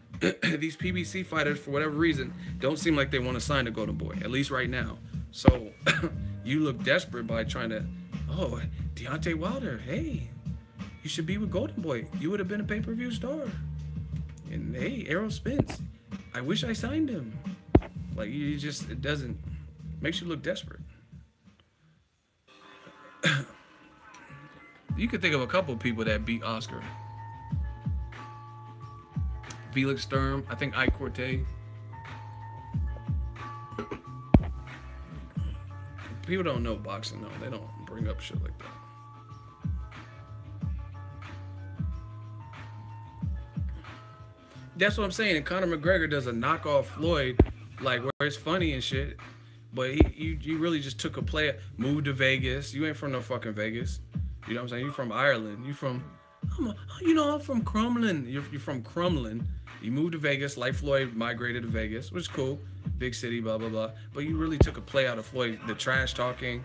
These PBC fighters, for whatever reason, don't seem like they want to sign to Golden Boy, at least right now. So you look desperate by trying to, oh, Deontay Wilder, hey, you should be with Golden Boy. You would have been a pay-per-view star. And hey, Errol Spence, I wish I signed him. Like, you just, it doesn't, makes you look desperate. You could think of a couple of people that beat Oscar. Felix Sturm, I think Ike Cortez. People don't know boxing, though. They don't bring up shit like that. That's what I'm saying. And Conor McGregor does a knockoff Floyd, like, where it's funny and shit. But you really just took a player, moved to Vegas. You ain't from no fucking Vegas. You know what I'm saying? You from Ireland. You from, I'm from Crumlin. You're from Crumlin. You moved to Vegas, like Floyd migrated to Vegas, which is cool. Big city, blah, blah, blah. But you really took a play out of Floyd, the trash talking,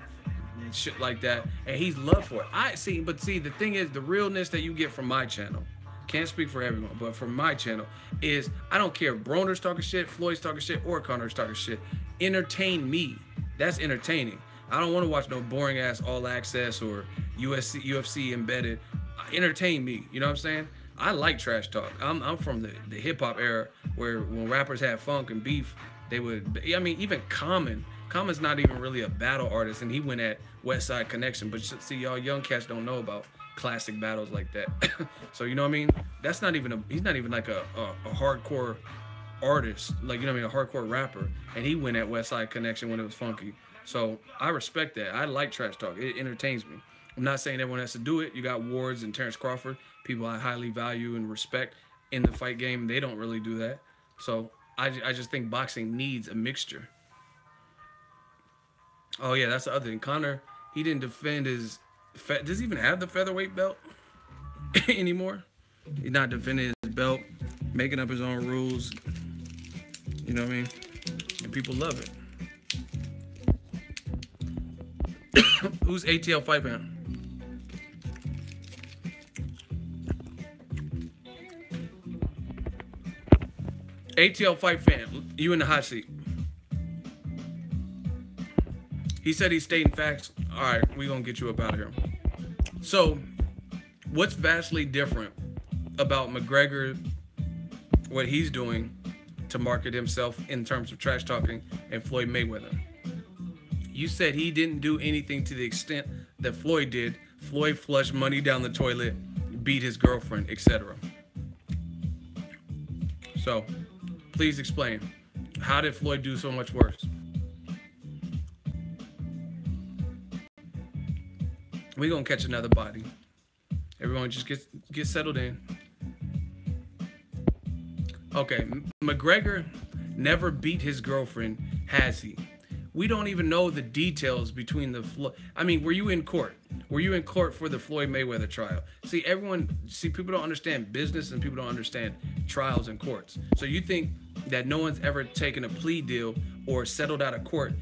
shit like that, and he's loved for it. But see, the thing is, the realness that you get from my channel, can't speak for everyone, but from my channel, is I don't care if Broner's talking shit, Floyd's talking shit, or Connor's talking shit. Entertain me. That's entertaining. I don't want to watch no boring ass All Access or UFC embedded. Entertain me. You know what I'm saying? I like trash talk. I'm from the hip hop era where when rappers had funk and beef, they would. I mean, even Common's not even really a battle artist, and he went at West Side Connection. But see, y'all young cats don't know about classic battles like that. So you know what I mean? That's not even he's not even like a hardcore artist, like, you know what I mean, a hardcore rapper, and he went at West Side Connection when it was funky. So I respect that. I like trash talk. It entertains me. I'm not saying everyone has to do it. You got Wards and Terrence Crawford, people I highly value and respect in the fight game. They don't really do that. So I just think boxing needs a mixture. Oh yeah, that's the other thing. Connor, he didn't defend his. Does he even have the featherweight belt anymore? He's not defending his belt, making up his own rules. You know what I mean? And people love it. Who's ATL Fight Fan? ATL Fight Fan, you in the hot seat. He said he's stating facts. All right, we're going to get you up out of here. So, what's vastly different about McGregor, what he's doing to market himself in terms of trash talking, and Floyd Mayweather? You said he didn't do anything to the extent that Floyd did. Floyd flushed money down the toilet, beat his girlfriend, etc. So, please explain. How did Floyd do so much worse? We're going to catch another body. Everyone just get settled in. Okay, McGregor never beat his girlfriend, has he? We don't even know the details between the Floyd. I mean, were you in court? Were you in court for the Floyd Mayweather trial? See, people don't understand business and people don't understand trials and courts. So you think that no one's ever taken a plea deal or settled out of court,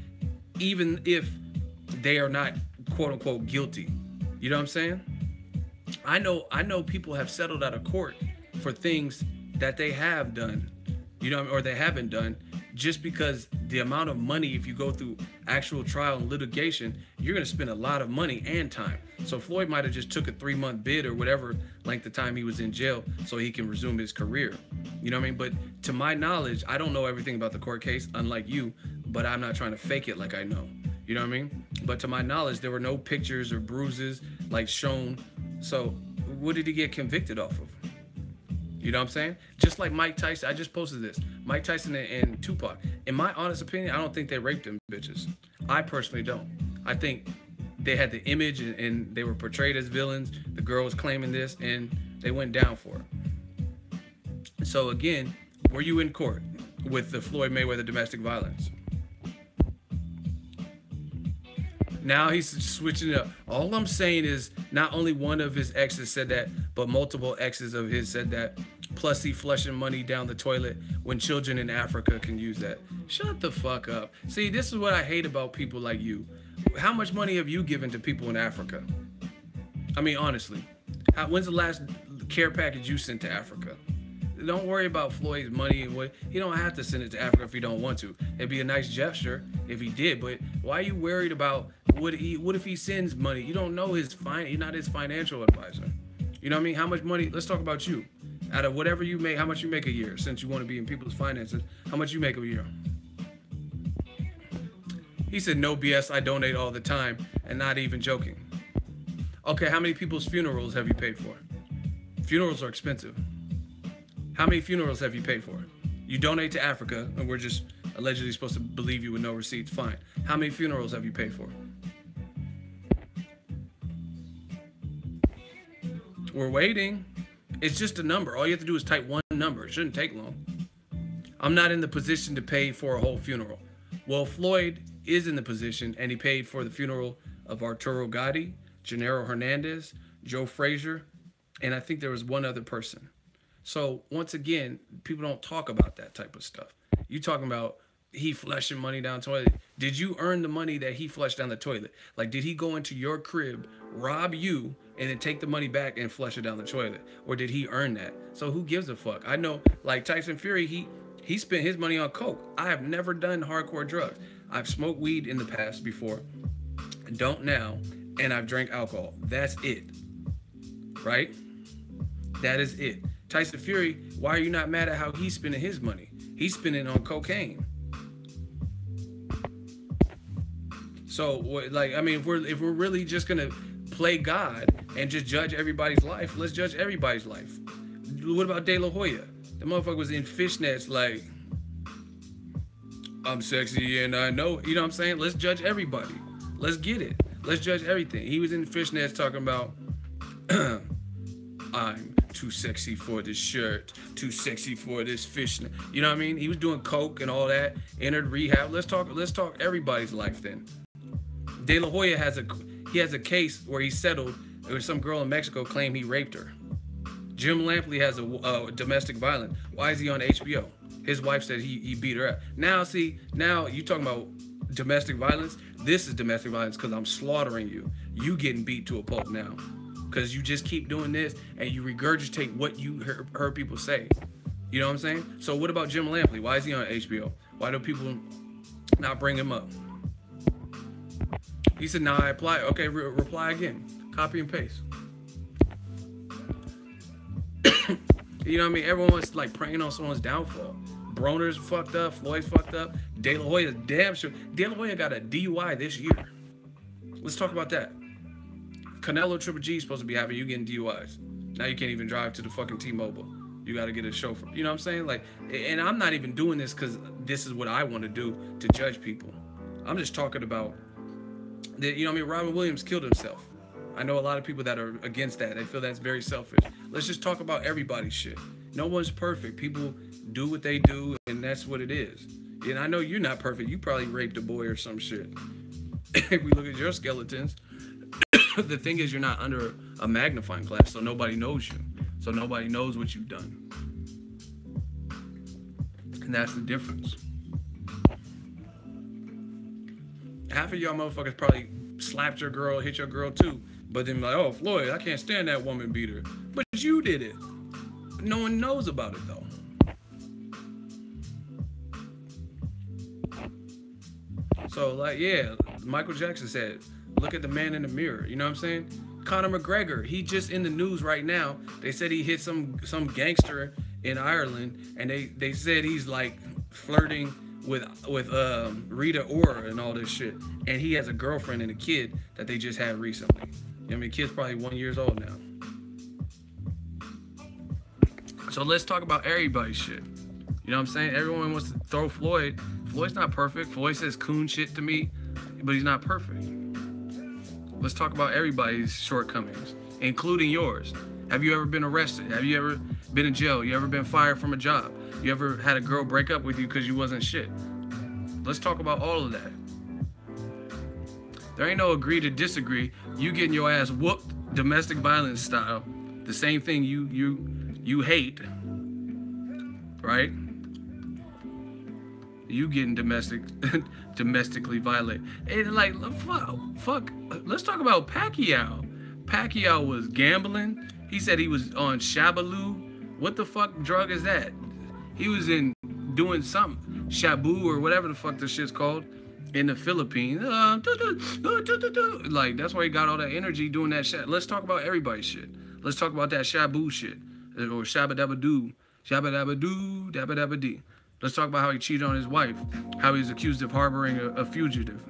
even if they are not quote unquote guilty. You know what I'm saying? I know people have settled out of court for things that they have done, you know, or they haven't done, just because the amount of money, if you go through actual trial and litigation, you're going to spend a lot of money and time. So Floyd might have just took a 3-month bid or whatever length of time he was in jail so he can resume his career. You know what I mean? But to my knowledge, I don't know everything about the court case, unlike you, but I'm not trying to fake it like I know. You know what I mean? But to my knowledge, there were no pictures or bruises like shown. So what did he get convicted off of? You know what I'm saying? Just like Mike Tyson. I just posted this. Mike Tyson and Tupac. In my honest opinion, I don't think they raped them bitches. I personally don't. I think they had the image and they were portrayed as villains. The girl was claiming this and they went down for it. So again, were you in court with the Floyd Mayweather domestic violence? Now he's switching it up. All I'm saying is not only one of his exes said that, but multiple exes of his said that. Plus he flushing money down the toilet when children in Africa can use that. Shut the fuck up. See, this is what I hate about people like you. How much money have you given to people in Africa? I mean, honestly, when's the last care package you sent to Africa? Don't worry about Floyd's money and what he don't have to send it to Africa if he don't want to. It'd be a nice gesture if he did, but why are you worried about what if he sends money? You don't know you're not his financial advisor. You know what I mean? How much money? Let's talk about you. Out of whatever you make, how much you make a year, since you want to be in people's finances, how much you make a year? He said, no BS, I donate all the time, and not even joking. Okay, how many people's funerals have you paid for? Funerals are expensive. How many funerals have you paid for? You donate to Africa, and we're just allegedly supposed to believe you with no receipts. Fine. How many funerals have you paid for? We're waiting. It's just a number. All you have to do is type one number. It shouldn't take long. I'm not in the position to pay for a whole funeral. Well, Floyd is in the position, and he paid for the funeral of Arturo Gatti, Gennaro Hernandez, Joe Frazier, and I think there was one other person. So once again, people don't talk about that type of stuff. You talking about he flushing money down the toilet. Did you earn the money that he flushed down the toilet? Like, did he go into your crib, rob you, and then take the money back and flush it down the toilet? Or did he earn that? So who gives a fuck? I know, like Tyson Fury, he spent his money on coke. I have never done hardcore drugs. I've smoked weed in the past before, don't now, and I've drank alcohol. That's it, right? That is it. Tyson Fury, why are you not mad at how he's spending his money? He's spending on cocaine. So, like, I mean, if we're really just gonna play God and just judge everybody's life, let's judge everybody's life. What about De La Hoya? The motherfucker was in fishnets, like, I'm sexy and I know, you know what I'm saying? Let's judge everybody. Let's get it. Let's judge everything. He was in fishnets talking about, I'm too sexy for this shirt, too sexy for this fishnet. You know what I mean? He was doing coke and all that, entered rehab. Let's talk everybody's life then. De La Hoya has a case where he settled where some girl in Mexico claimed he raped her. Jim Lampley has a domestic violence. Why is he on HBO? His wife said he beat her up. Now you talking about domestic violence? This is domestic violence because I'm slaughtering you. You getting beat to a pulp now because you just keep doing this and you regurgitate what you heard people say. You know what I'm saying? So what about Jim Lampley? Why is he on HBO? Why do people not bring him up? He said, nah, I apply. Okay, reply again. Copy and paste. You know what I mean? Everyone was like praying on someone's downfall. Broner's fucked up. Floyd's fucked up. De La Hoya's damn sure. De La Hoya got a DUI this year. Let's talk about that. Canelo Triple G is supposed to be having you getting DUIs. Now you can't even drive to the fucking T-Mobile. You got to get a chauffeur. You know what I'm saying? Like, and I'm not even doing this because this is what I want to do to judge people. I'm just talking about that. You know what I mean? Robin Williams killed himself. I know a lot of people that are against that. They feel that's very selfish. Let's just talk about everybody's shit. No one's perfect. People do what they do, and that's what it is. And I know you're not perfect. You probably raped a boy or some shit. If we look at your skeletons, the thing is you're not under a magnifying glass, so nobody knows you. So nobody knows what you've done. And that's the difference. Half of y'all motherfuckers probably slapped your girl, hit your girl too. But then like, oh, Floyd, I can't stand that woman beater. But you did it. No one knows about it though. So like, yeah, Michael Jackson said, look at the man in the mirror. You know what I'm saying? Conor McGregor, he just in the news right now. They said he hit some gangster in Ireland, and they said he's like flirting with Rita Ora and all this shit. And he has a girlfriend and a kid that they just had recently. I mean, kid's probably 1 year old now. So let's talk about everybody's shit. You know what I'm saying? Everyone wants to throw Floyd. Floyd's not perfect. Floyd says coon shit to me, but he's not perfect. Let's talk about everybody's shortcomings, including yours. Have you ever been arrested? Have you ever been in jail? You ever been fired from a job? You ever had a girl break up with you because you wasn't shit? Let's talk about all of that. There ain't no agree to disagree. You getting your ass whooped domestic violence style. The same thing you hate, right? You getting domestically violated. And like, fuck. Let's talk about Pacquiao. Pacquiao was gambling. He said he was on Shabaloo. What the fuck drug is that? He was in doing something, Shabu or whatever the fuck this shit's called, in the Philippines. Like, that's why he got all that energy doing that shit. Let's talk about everybody's shit. Let's talk about that Shabu shit. Or Shabba-dabba-doo. Shabba-dabba-doo, dabba-dabba-dee. Let's talk about how he cheated on his wife. How he's accused of harboring a fugitive.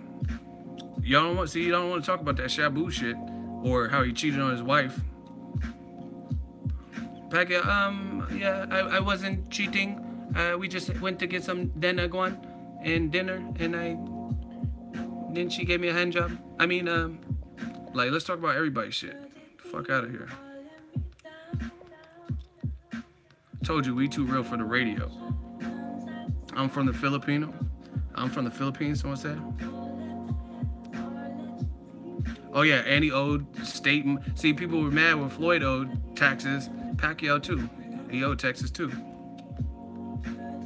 Y'all don't want to talk about that Shabu shit. Or how he cheated on his wife. Pacquiao, yeah, I wasn't cheating. We just went to get some dinner, and then she gave me a hand job. I mean, like, let's talk about everybody's shit. Fuck out of here. Told you, we too real for the radio. I'm from the Philippines, someone said. Oh yeah, and he owed state. See, people were mad when Floyd owed taxes. Pacquiao too. He owed taxes too.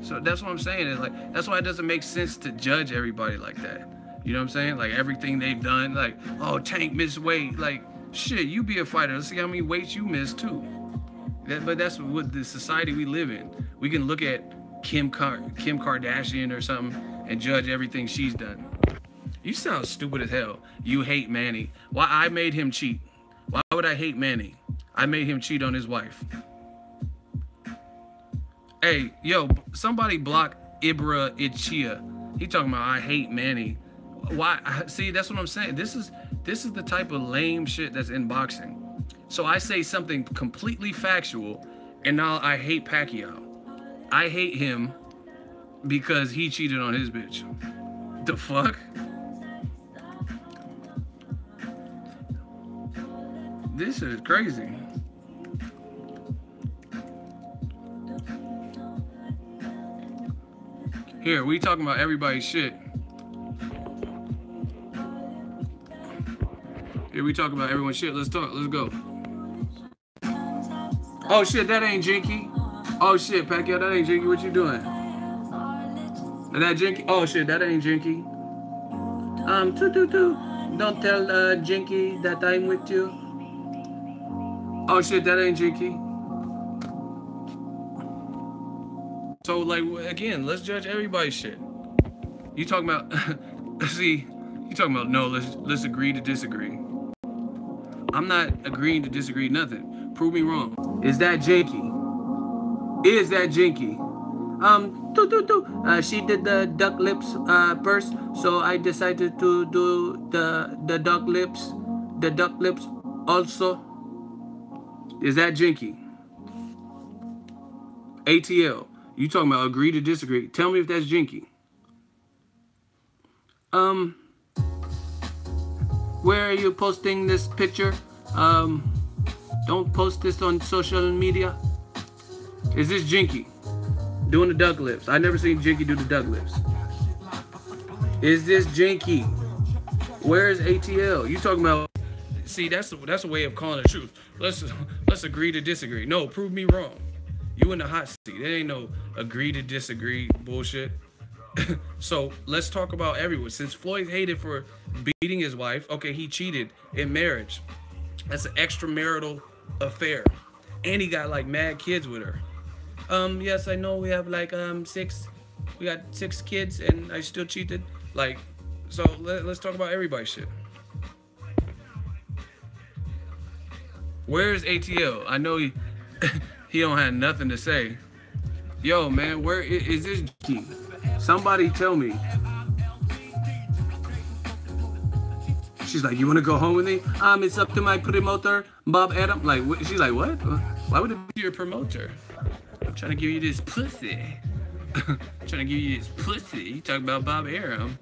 So that's what I'm saying. Is like, that's why it doesn't make sense to judge everybody like that. You know what I'm saying? Like everything they've done, like, oh, Tank missed weight. Like, shit, you be a fighter. Let's see how many weights you missed too. But that's what the society we live in. We can look at Kim Kardashian or something and judge everything she's done. You sound stupid as hell. You hate Manny. Why? I made him cheat. Why would I hate Manny? I made him cheat on his wife. Hey, yo, somebody block Ibra Ichia. He talking about I hate Manny. Why? See, that's what I'm saying. This is the type of lame shit that's in boxing. So I say something completely factual, and now I hate Pacquiao. I hate him because he cheated on his bitch. The fuck? This is crazy. Here, we talking about everybody's shit. Here, we talk about everyone's shit. Let's talk. Let's go. Oh, shit, that ain't Jinky. Oh, shit, Pacquiao, that ain't Jinky. What you doing? That Jinky? Oh, shit, that ain't Jinky. Don't tell Jinky that I'm with you. Oh, shit, that ain't Jinky. So, like, again, let's judge everybody's shit. You talking about, see, you talking about, no, let's agree to disagree. I'm not agreeing to disagree nothing. Prove me wrong. Is that Jinky? Is that Jinky? She did the duck lips first, so I decided to do the duck lips. The duck lips also. Is that Jinky? ATL. You talking about agree to disagree. Tell me if that's Jinky. Where are you posting this picture? Don't post this on social media. Is this Jinky doing the duck lips? I never seen Jinky do the duck lips. Is this Jinky? Where is ATL? You talking about? See, that's a way of calling the truth. Let's agree to disagree. No, prove me wrong. You in the hot seat. There ain't no agree to disagree bullshit. So let's talk about everyone. Since Floyd hated for beating his wife, okay, he cheated in marriage. That's an extramarital affair. And he got like mad kids with her. Yes, I know we have like we got 6 kids and I still cheated. Like, so let's talk about everybody's shit. Where's ATL? I know he he don't have nothing to say. Yo, man, where is this G? Somebody tell me. She's like, you want to go home with me? It's up to my promoter, Bob Adam. Like, she's like, what? Why would it be your promoter? I'm trying to give you this pussy. I'm trying to give you this pussy. You talk about Bob Arum.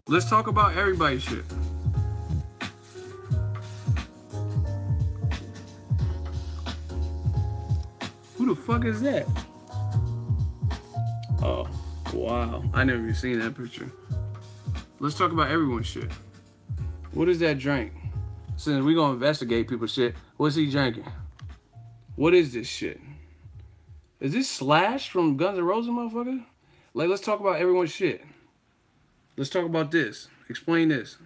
Let's talk about everybody's shit. Who the fuck is that? Oh, wow. I never even seen that picture. Let's talk about everyone's shit. What is that drink? Since we gonna investigate people's shit, what's he drinking? What is this shit? Is this Slash from Guns N' Roses, motherfucker? Like, let's talk about everyone's shit. Let's talk about this. Explain this.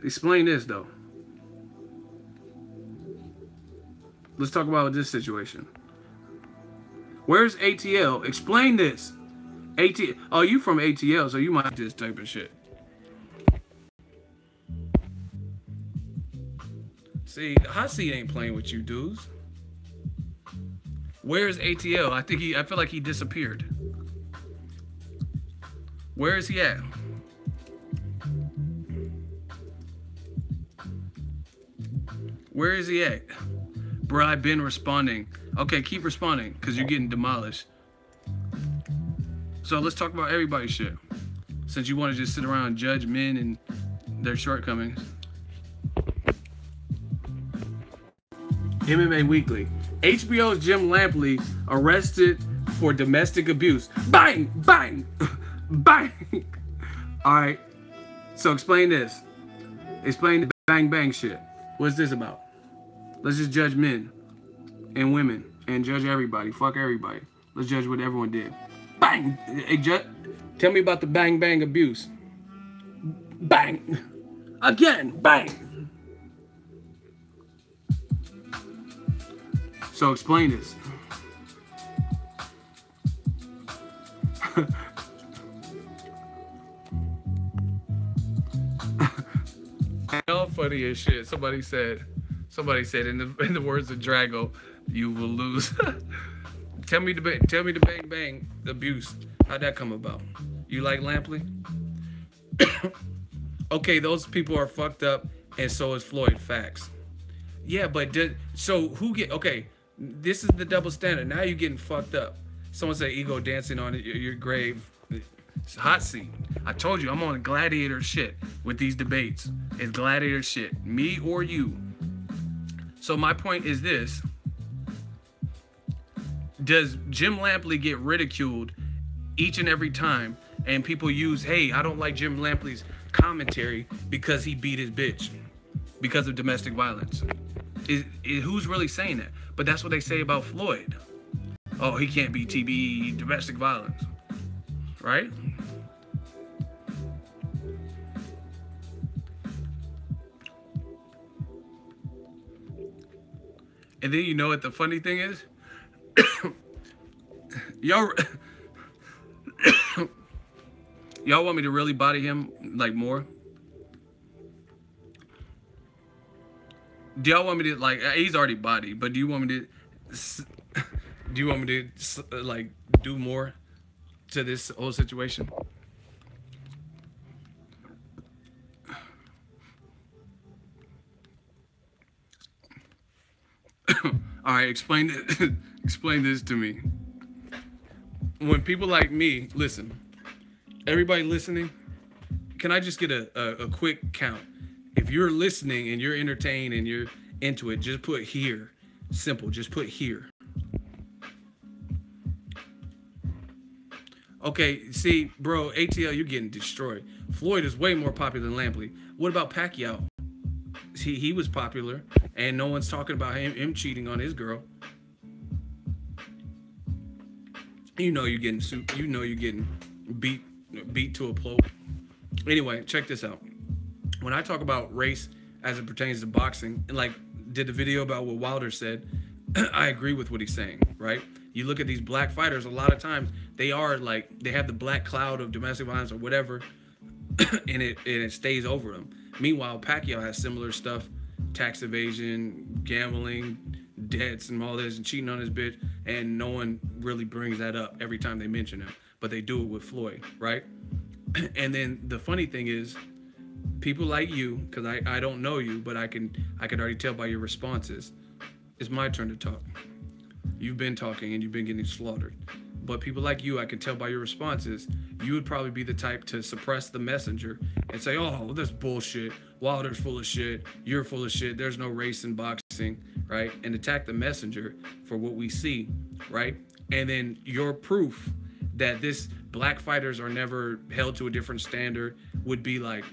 Explain this, though. Let's talk about this situation. Where's ATL? Explain this. ATL. Oh, you from ATL, so you might do this type of shit. See, the hot seat ain't playing with you dudes. Where's ATL? I feel like he disappeared. Where is he at? Where is he at? Bro, I've been responding. Okay, keep responding, because you're getting demolished. So let's talk about everybody's shit. since you want to just sit around and judge men and their shortcomings. MMA Weekly. HBO's Jim Lampley arrested for domestic abuse. Bang! Bang! Bang! Alright. So explain this. Explain the bang bang shit. What's this about? Let's just judge men and women and judge everybody. Fuck everybody. Let's judge what everyone did. Bang! Hey, tell me about the bang bang abuse. Bang! Again! Bang! So explain this. All funny as shit. Somebody said in the words of Drago, you will lose. Tell me the bang bang abuse. How'd that come about? You like Lampley? Okay, those people are fucked up, and so is Floyd. Facts. Yeah, but so who get? Okay, this is the double standard. Now you're getting fucked up. Someone say ego dancing on your grave. It's hot seat. I told you I'm on gladiator shit with these debates. It's gladiator shit. Me or you. So my point is this. Does Jim Lampley get ridiculed each and every time? And people use, hey, I don't like Jim Lampley's commentary because he beat his bitch because of domestic violence. Who's really saying that? But that's what they say about Floyd. Oh, he can't be TBE, domestic violence. Right? And then you know what the funny thing is? Y'all want me to really body him like more? Do y'all want me to like? He's already bodied, but do you want me to like do more to this whole situation? All right, explain this to me. When people like me, listen, everybody listening, can I just get a quick count? If you're listening and you're entertained and you're into it, just put here. Simple, just put here. Okay, see, bro, ATL, you're getting destroyed. Floyd is way more popular than Lampley. What about Pacquiao? He was popular, and no one's talking about him cheating on his girl. You know you're getting sued. You know you're getting beat to a pulp. Anyway, check this out. When I talk about race as it pertains to boxing, and like did the video about what Wilder said, I agree with what he's saying, right? You look at these black fighters, a lot of times they are like, they have the black cloud of domestic violence or whatever, and it stays over them. Meanwhile, Pacquiao has similar stuff, tax evasion, gambling, debts, and all this, and cheating on his bitch, and no one really brings that up every time they mention him, but they do it with Floyd, right? And then the funny thing is, people like you, because I don't know you, but I can already tell by your responses, it's my turn to talk. You've been talking and you've been getting slaughtered. But people like you, I can tell by your responses, you would probably be the type to suppress the messenger and say, oh, this bullshit. Wilder's full of shit. You're full of shit. There's no race in boxing, right? And attack the messenger for what we see, right? And then your proof that this black fighters are never held to a different standard would be like,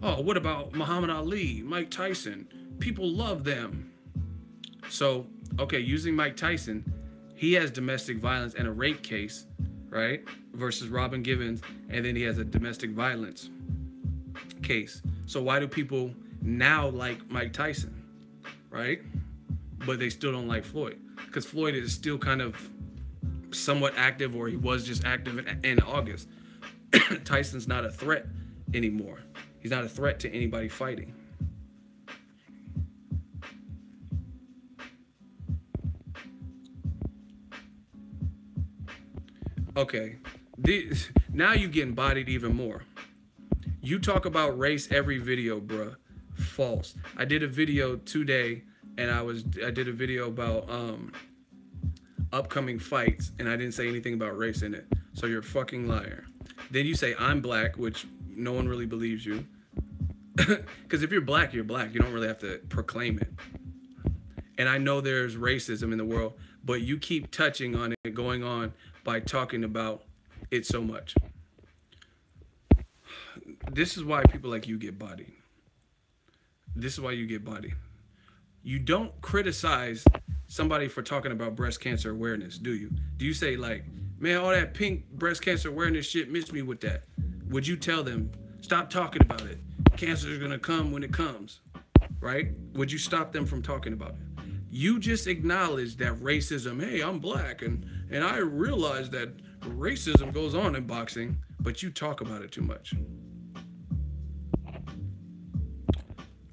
oh, what about Muhammad Ali, Mike Tyson? People love them. So, okay, using Mike Tyson, he has domestic violence and a rape case, right? Versus Robin Givens, and then he has a domestic violence case. So why do people now like Mike Tyson, right? But they still don't like Floyd? Because Floyd is still kind of somewhat active, or he was just active in August. Tyson's not a threat anymore. He's not a threat to anybody fighting. Okay, now you getting bodied even more. You talk about race every video, bruh. False. I did a video today, and I did a video about upcoming fights, and I didn't say anything about race in it. So you're a fucking liar. Then you say, I'm black, which no one really believes you. Because if you're black, you're black. You don't really have to proclaim it. And I know there's racism in the world, but you keep touching on it, going on by talking about it so much. This is why people like you get bodied. This is why you get bodied. You don't criticize somebody for talking about breast cancer awareness, do you? Do you say like, man, all that pink breast cancer awareness shit, miss me with that? Would you tell them, stop talking about it? Cancer is gonna come when it comes, right? Would you stop them from talking about it? You just acknowledge that racism, hey, I'm black, and I realize that racism goes on in boxing, but you talk about it too much.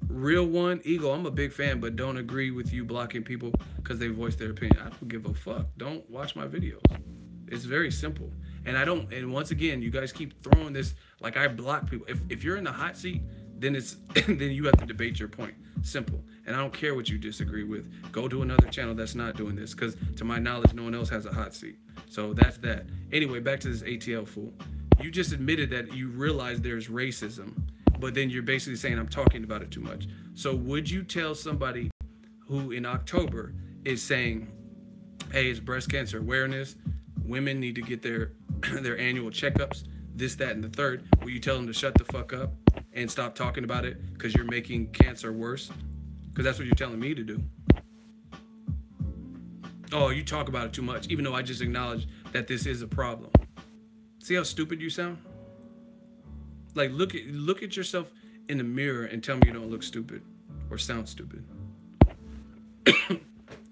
Real one, Ego, I'm a big fan, but don't agree with you blocking people because they voice their opinion. I don't give a fuck. Don't watch my videos. It's very simple. And once again, you guys keep throwing this, like I block people. If you're in the hot seat, then then you have to debate your point. Simple. And I don't care what you disagree with. Go to another channel that's not doing this, because to my knowledge, no one else has a hot seat. So that's that. Anyway, back to this ATL fool. You just admitted that you realize there's racism, but then you're basically saying I'm talking about it too much. So would you tell somebody who in October is saying, hey, it's breast cancer awareness, women need to get their annual checkups, this, that, and the third, will you tell them to shut the fuck up and stop talking about it because you're making cancer worse? Because that's what you're telling me to do. Oh, you talk about it too much, even though I just acknowledged that this is a problem. See how stupid you sound? Like, look at yourself in the mirror and tell me you don't look stupid or sound stupid.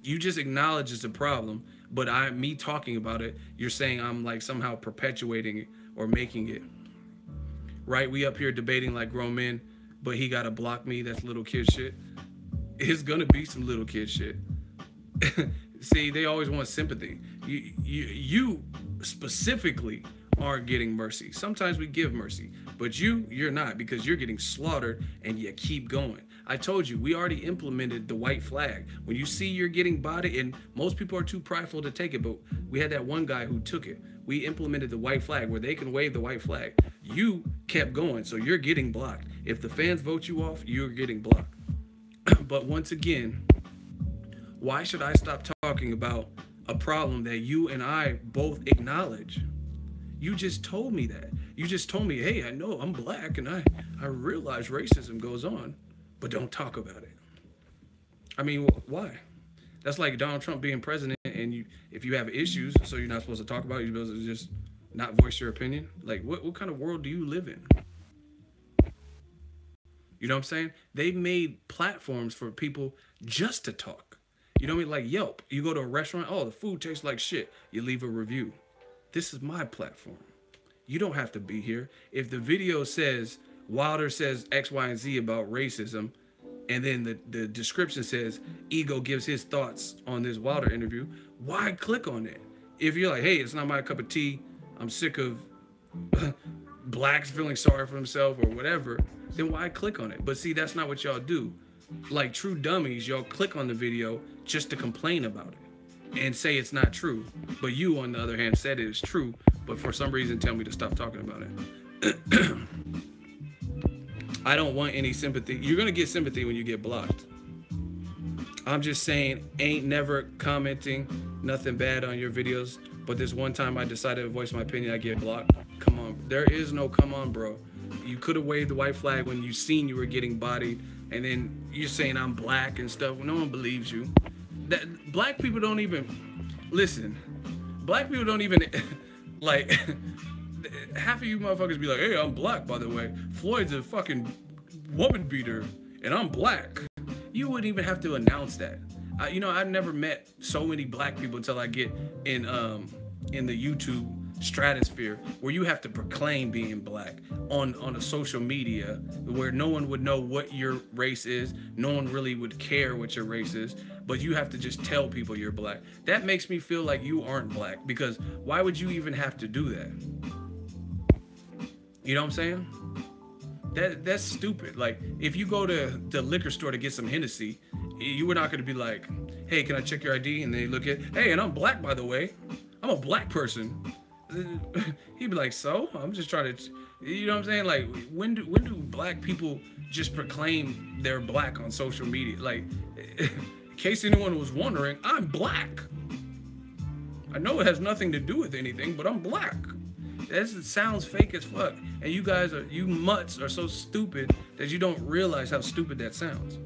You just acknowledge it's a problem, but me talking about it, you're saying I'm like somehow perpetuating it or making it. Right? We up here debating like grown men, but he gotta block me. That's little kid shit. It's gonna be some little kid shit. See, they always want sympathy. You specifically aren't getting mercy. Sometimes we give mercy, but you're not, because you're getting slaughtered and you keep going. I told you, we already implemented the white flag. When you see you're getting bodied, and most people are too prideful to take it, but we had that one guy who took it. We implemented the white flag where they can wave the white flag. You kept going, so you're getting blocked. If the fans vote you off, you're getting blocked. But once again, why should I stop talking about a problem that you and I both acknowledge? You just told me that. You just told me, hey, I know I'm black and I realize racism goes on, but don't talk about it. I mean, why? That's like Donald Trump being president, and if you have issues, so you're not supposed to talk about it, you're supposed to just not voice your opinion. Like, what kind of world do you live in? You know what I'm saying? They've made platforms for people just to talk. You know what I mean? Like Yelp. You go to a restaurant, oh, the food tastes like shit. You leave a review. This is my platform. You don't have to be here. If the video says Wilder says X, Y, and Z about racism, and then the description says Ego gives his thoughts on this Wilder interview, why click on it? If you're like, hey, it's not my cup of tea, I'm sick of blacks feeling sorry for themselves or whatever, then why click on it? But see, that's not what y'all do. Like true dummies, y'all click on the video just to complain about it and say it's not true. But you, on the other hand, said it is true, but for some reason tell me to stop talking about it. I don't want any sympathy. You're gonna get sympathy when you get blocked. I'm just saying, ain't never commenting nothing bad on your videos, but this one time I decided to voice my opinion, I get blocked. Come on, there is no come on, bro. You could have waved the white flag when you seen you were getting bodied, and then you're saying I'm black and stuff. No one believes you. Black people don't even, listen, black people don't even, like, half of you motherfuckers be like, hey, I'm black, by the way. Floyd's a fucking woman beater, and I'm black. You wouldn't even have to announce that. You know, I've never met so many black people until I get in the YouTube stratosphere where you have to proclaim being black on a social media where no one would know what your race is. No one really would care what your race is, but you have to just tell people you're black. That makes me feel like you aren't black, because why would you even have to do that? You know what I'm saying? That's stupid. Like, if you go to the liquor store to get some Hennessy, you were not going to be like, hey, can I check your ID? And they look at, hey, and I'm black, by the way. I'm a black person. He'd be like, so? I'm just trying to, you know what I'm saying? Like, when do black people just proclaim they're black on social media? Like, in case anyone was wondering, I'm black. I know it has nothing to do with anything, but I'm black. That sounds fake as fuck. And you mutts are so stupid that you don't realize how stupid that sounds.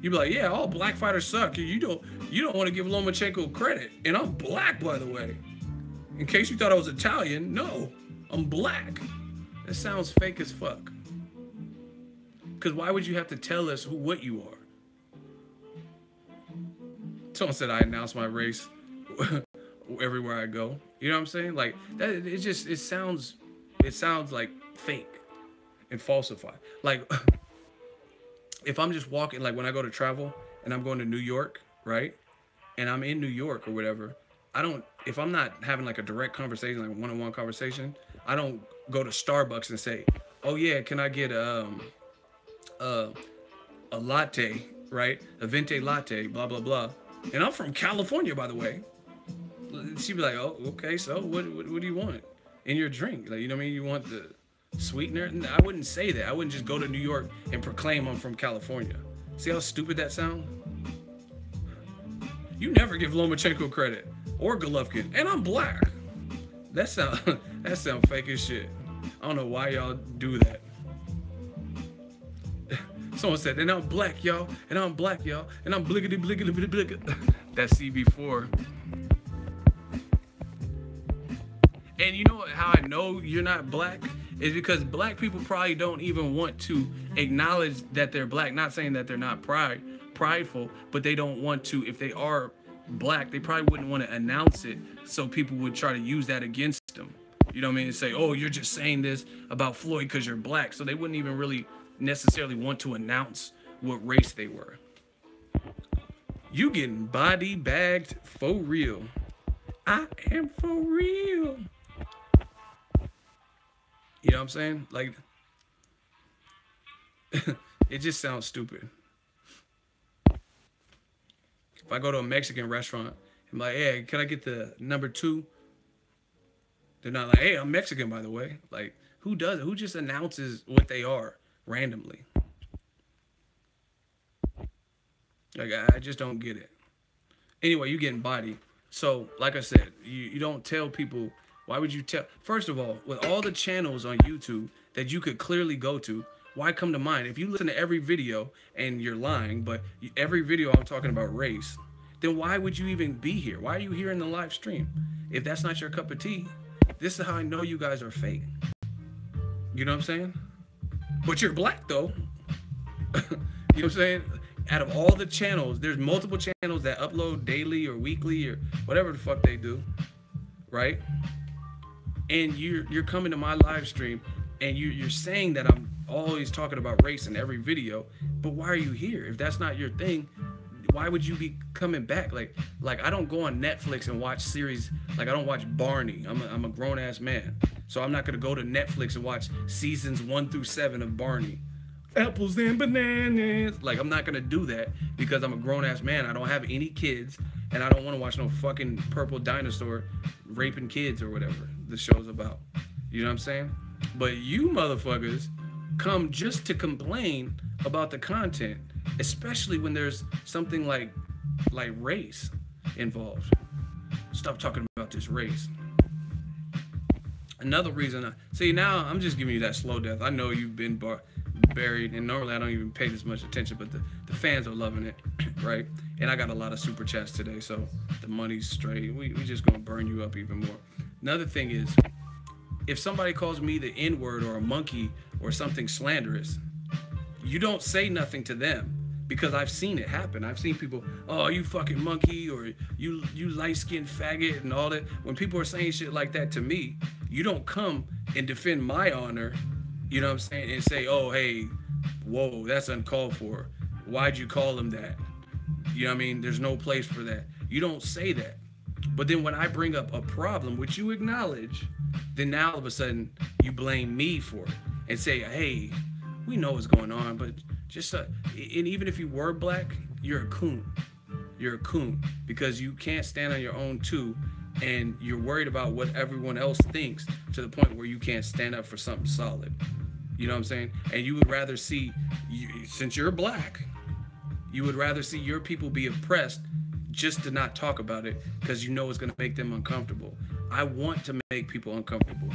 You be like, yeah, all black fighters suck. You don't want to give Lomachenko credit. And I'm black, by the way. In case you thought I was Italian, no, I'm black. That sounds fake as fuck. Because why would you have to tell us what you are? Someone said I announce my race everywhere I go. You know what I'm saying? Like that. It sounds like fake and falsified. Like if I'm just walking, like when I go to travel and I'm going to New York, right? And I'm in New York or whatever. If I'm not having like a direct conversation, like a one-on-one conversation, I don't go to Starbucks and say, oh yeah, can I get a latte, right? A venti latte, blah, blah, blah. And I'm from California, by the way. She'd be like, oh, okay, so what do you want in your drink? Like, you know what I mean? You want the sweetener? I wouldn't say that. I wouldn't just go to New York and proclaim I'm from California. See how stupid that sounds? You never give Lomachenko credit. Or Golovkin, and I'm black. That sound fake as shit. I don't know why y'all do that. Someone said, and I'm black, y'all, and I'm black, y'all, and I'm bliggity bliggity bliggity. That's CB4. And you know how I know you're not black? Is because black people probably don't even want to acknowledge that they're black. Not saying that they're not prideful, but they don't want to, if they are black, they probably wouldn't want to announce it, so people would try to use that against them. You know what I mean? And say, oh, you're just saying this about Floyd because you're black. So they wouldn't even really necessarily want to announce what race they were. You getting body bagged for real. I am for real. You know what I'm saying? Like, it just sounds stupid. If I go to a Mexican restaurant, I'm like, hey, can I get the number 2? They're not like, hey, I'm Mexican, by the way. Like, who does it? Who just announces what they are randomly? Like, I just don't get it. Anyway, you getting body. So, like I said, you don't tell people. Why would you tell? First of all, with all the channels on YouTube that you could clearly go to, why come to mind? If you listen to every video and you're lying, but every video I'm talking about race, then why would you even be here? Why are you here in the live stream? If that's not your cup of tea, this is how I know you guys are fake. You know what I'm saying? But you're black though. You know what I'm saying? Out of all the channels, there's multiple channels that upload daily or weekly or whatever the fuck they do, right? And you're coming to my live stream and you're saying that I'm always talking about race in every video, but why are you here? If that's not your thing, why would you be coming back? Like I don't go on Netflix and watch series. Like I don't watch Barney. I'm a grown-ass man, so I'm not gonna go to Netflix and watch seasons 1 through 7 of Barney. Apples and bananas. Like I'm not gonna do that because I'm a grown-ass man. I don't have any kids, and I don't want to watch no fucking purple dinosaur raping kids or whatever the show's about. You know what I'm saying? But you motherfuckers come just to complain about the content, especially when there's something like race involved. Stop talking about this race. Another reason see, now I'm just giving you that slow death. I know you've been buried, and normally I don't even pay this much attention, but the fans are loving it, right? And I got a lot of super chats today, so the money's straight. We just gonna burn you up even more. Another thing is, if somebody calls me the N-word or a monkey or something slanderous, you don't say nothing to them, because I've seen it happen. I've seen people, oh, you fucking monkey, or you light-skinned faggot and all that. When people are saying shit like that to me, you don't come and defend my honor, you know what I'm saying, and say, oh, hey, whoa, that's uncalled for. Why'd you call him that? You know what I mean? There's no place for that. You don't say that. But then when I bring up a problem, which you acknowledge, then now all of a sudden you blame me for it and say, hey, we know what's going on, but just, and even if you were black, you're a coon. You're a coon because you can't stand on your own too, and you're worried about what everyone else thinks to the point where you can't stand up for something solid. You know what I'm saying? And you would rather see, since you're black, you would rather see your people be oppressed just to not talk about it because you know it's going to make them uncomfortable. I want to make people uncomfortable.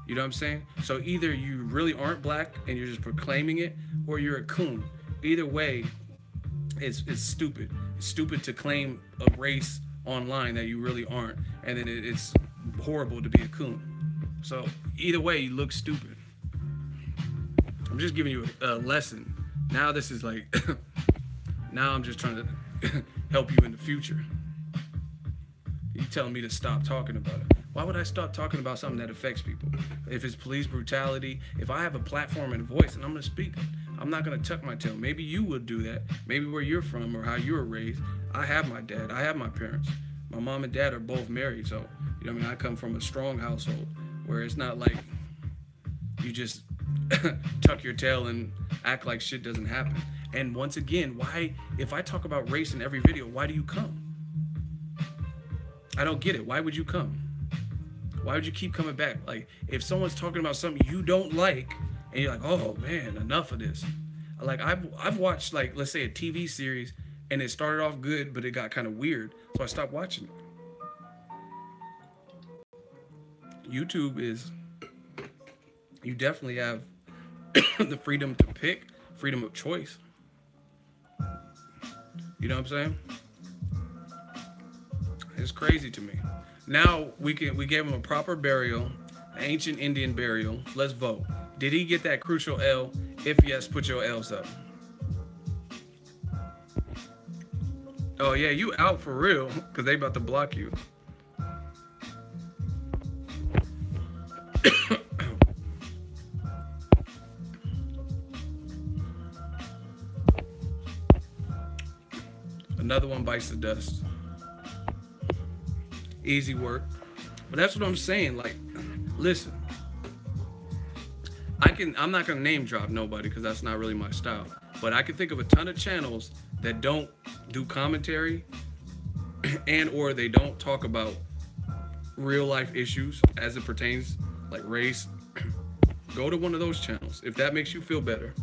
You know what I'm saying? So either you really aren't black and you're just proclaiming it, or you're a coon. Either way, it's stupid. It's stupid to claim a race online that you really aren't, and then it's horrible to be a coon. So either way, you look stupid. I'm just giving you a lesson. Now this is like, now I'm just trying to help you in the future. You telling me to stop talking about it. Why would I stop talking about something that affects people? If it's police brutality, if I have a platform and a voice and I'm gonna speak, I'm not gonna tuck my tail. Maybe you would do that. Maybe where you're from or how you were raised. I have my dad, I have my parents. My mom and dad are both married, so you know what I mean, I come from a strong household where it's not like you just tuck your tail and act like shit doesn't happen. And once again, why, if I talk about race in every video, why do you come? I don't get it. Why would you come? Why would you keep coming back? Like, if someone's talking about something you don't like, and you're like, oh man, enough of this. Like, I've watched, like, let's say a TV series, and it started off good, but it got kind of weird, so I stopped watching it. YouTube is, you definitely have the freedom to pick, freedom of choice. You know what I'm saying? It's crazy to me. Now we gave him a proper burial, an ancient Indian burial. Let's vote. Did he get that crucial L? If yes, put your L's up. Oh yeah, you out for real, because they about to block you. Another one bites the dust. Easy work. But that's what I'm saying. Like, listen, I'm not gonna name drop nobody because that's not really my style. But I can think of a ton of channels that don't do commentary and or they don't talk about real life issues as it pertains like race. Go to one of those channels. If that makes you feel better,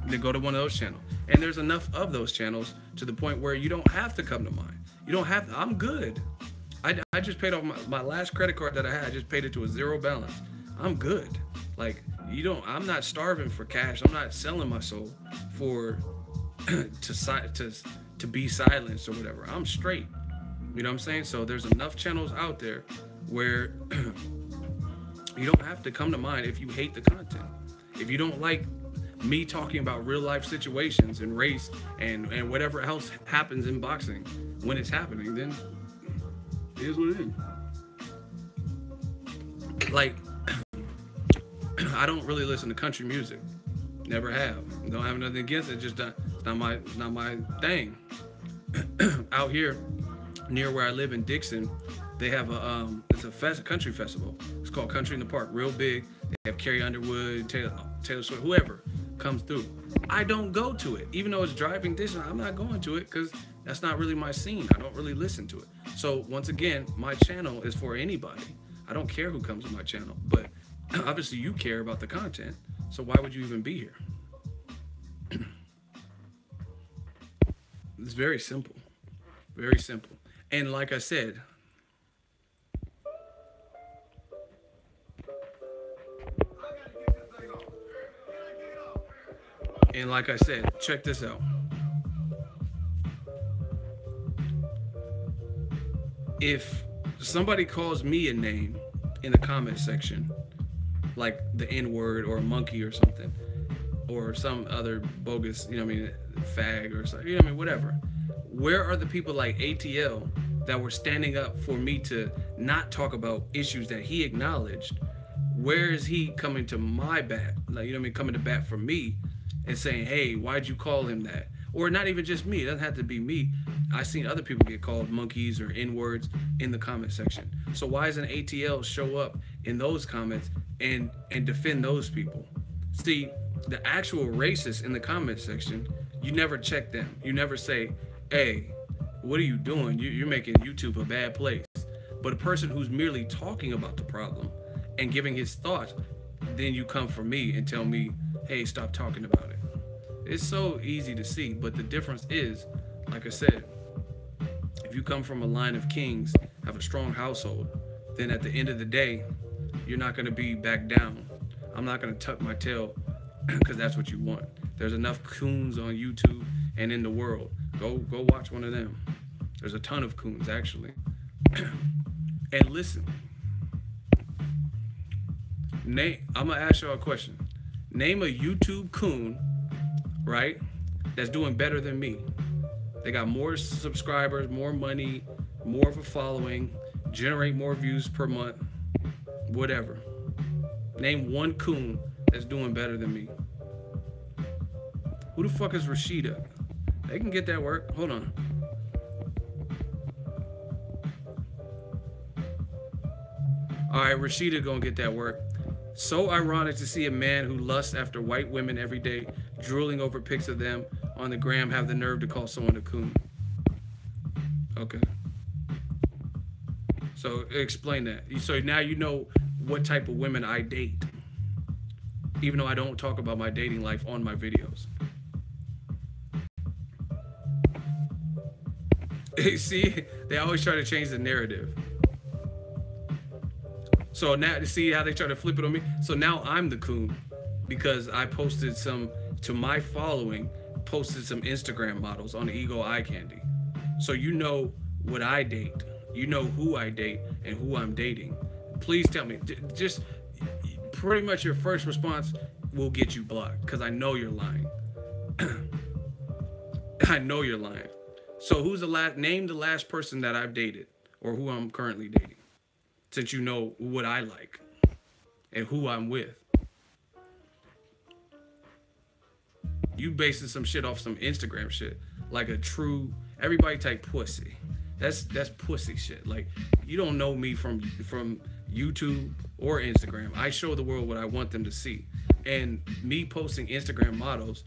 then go to one of those channels. And there's enough of those channels to the point where you don't have to come to mine. You don't have to. I'm good. I just paid off my last credit card that I had. I just paid it to a zero balance. I'm good. Like, I'm not starving for cash. I'm not selling my soul for to be silenced or whatever. I'm straight. You know what I'm saying? So there's enough channels out there where you don't have to come to mine if you hate the content. If you don't like me talking about real life situations and race and whatever else happens in boxing when it's happening, then it is what it is. Like, I don't really listen to country music. Never have. Don't have nothing against it. Just it's not my thing. Out here near where I live in Dixon, they have it's a country festival. It's called Country in the Park. Real big. They have Carrie Underwood, Taylor Swift, whoever comes through. I don't go to it, even though it's driving distance. I'm not going to it because that's not really my scene. I don't really listen to it. So once again, my channel is for anybody. I don't care who comes to my channel, but obviously you care about the content. So why would you even be here? It's very simple. Very simple. And like I said, check this out. If somebody calls me a name in the comment section, like the N-word or a monkey or something, or some other bogus, you know what I mean, fag or something, you know what I mean, whatever. Where are the people like ATL that were standing up for me to not talk about issues that he acknowledged? Where is he coming to my bat? Like, you know what I mean, coming to bat for me and saying, hey, why'd you call him that? Or not even just me, it doesn't have to be me. I've seen other people get called monkeys or N-words in the comment section. So why doesn't ATL show up in those comments and defend those people? See, the actual racists in the comment section, you never check them. You never say, hey, what are you doing? You're making YouTube a bad place. But a person who's merely talking about the problem and giving his thoughts, then you come for me and tell me, hey, stop talking about it. It's so easy to see, but the difference is, like I said, if you come from a line of kings, have a strong household, then at the end of the day, you're not going to be back down. I'm not going to tuck my tail because that's what you want. There's enough coons on YouTube and in the world. Go watch one of them. There's a ton of coons, actually. And listen, I'm going to ask y'all a question. Name a YouTube coon, right, that's doing better than me. They got more subscribers, more money, more of a following, generate more views per month, whatever. Name one coon that's doing better than me. Who the fuck is Rashida? They can get that work. Hold on. All right, Rashida gonna get that work. So ironic to see a man who lusts after white women every day, drooling over pics of them on the gram, have the nerve to call someone a coon. Okay. So explain that. So now you know what type of women I date, even though I don't talk about my dating life on my videos. See, they always try to change the narrative. So now, to see how they try to flip it on me. So now I'm the coon because I posted some, to my following, posted some Instagram models on Ego Eye Candy. So you know what I date. You know who I date and who I'm dating. Please tell me. Just pretty much your first response will get you blocked because I know you're lying. I know you're lying. So who's the last? Name the last person that I've dated or who I'm currently dating, since you know what I like and who I'm with. You basing some shit off some Instagram shit, like a true everybody type pussy. That's pussy shit. Like, you don't know me from YouTube or Instagram. I show the world what I want them to see. And me posting Instagram models,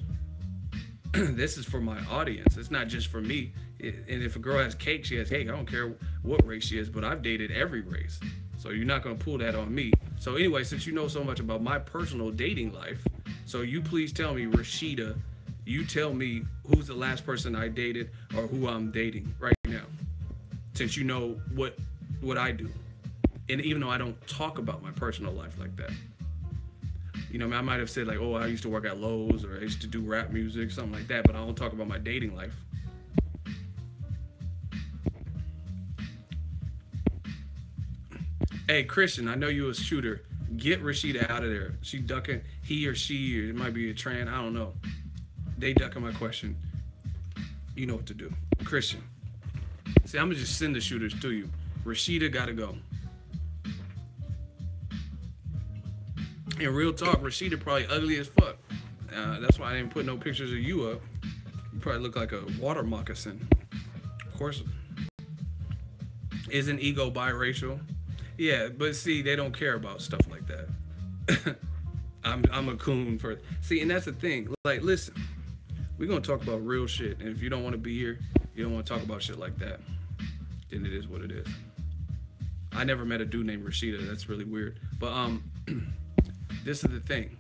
this is for my audience. It's not just for me. And if a girl has cake, she has cake. I don't care what race she is, but I've dated every race. So you're not going to pull that on me. So anyway, since you know so much about my personal dating life, so you please tell me, Rashida, you tell me who's the last person I dated or who I'm dating right now, since you know what I do. And even though I don't talk about my personal life like that. You know, I might have said like, oh, I used to work at Lowe's or I used to do rap music, something like that, but I don't talk about my dating life. Hey, Christian, I know you a shooter. Get Rashida out of there. She ducking, he or she, or it might be a trans, I don't know. They ducking my question. You know what to do. Christian. See, I'm gonna just send the shooters to you. Rashida gotta go. In real talk, Rashida probably ugly as fuck. That's why I didn't put no pictures of you up. You probably look like a water moccasin. Of course. Isn't Ego biracial? Yeah, but see, they don't care about stuff like that. I'm a coon for, see, and that's the thing. Like, listen, we're gonna talk about real shit, and if you don't want to be here, you don't want to talk about shit like that, then it is what it is. I never met a dude named Rashida. That's really weird. But this is the thing.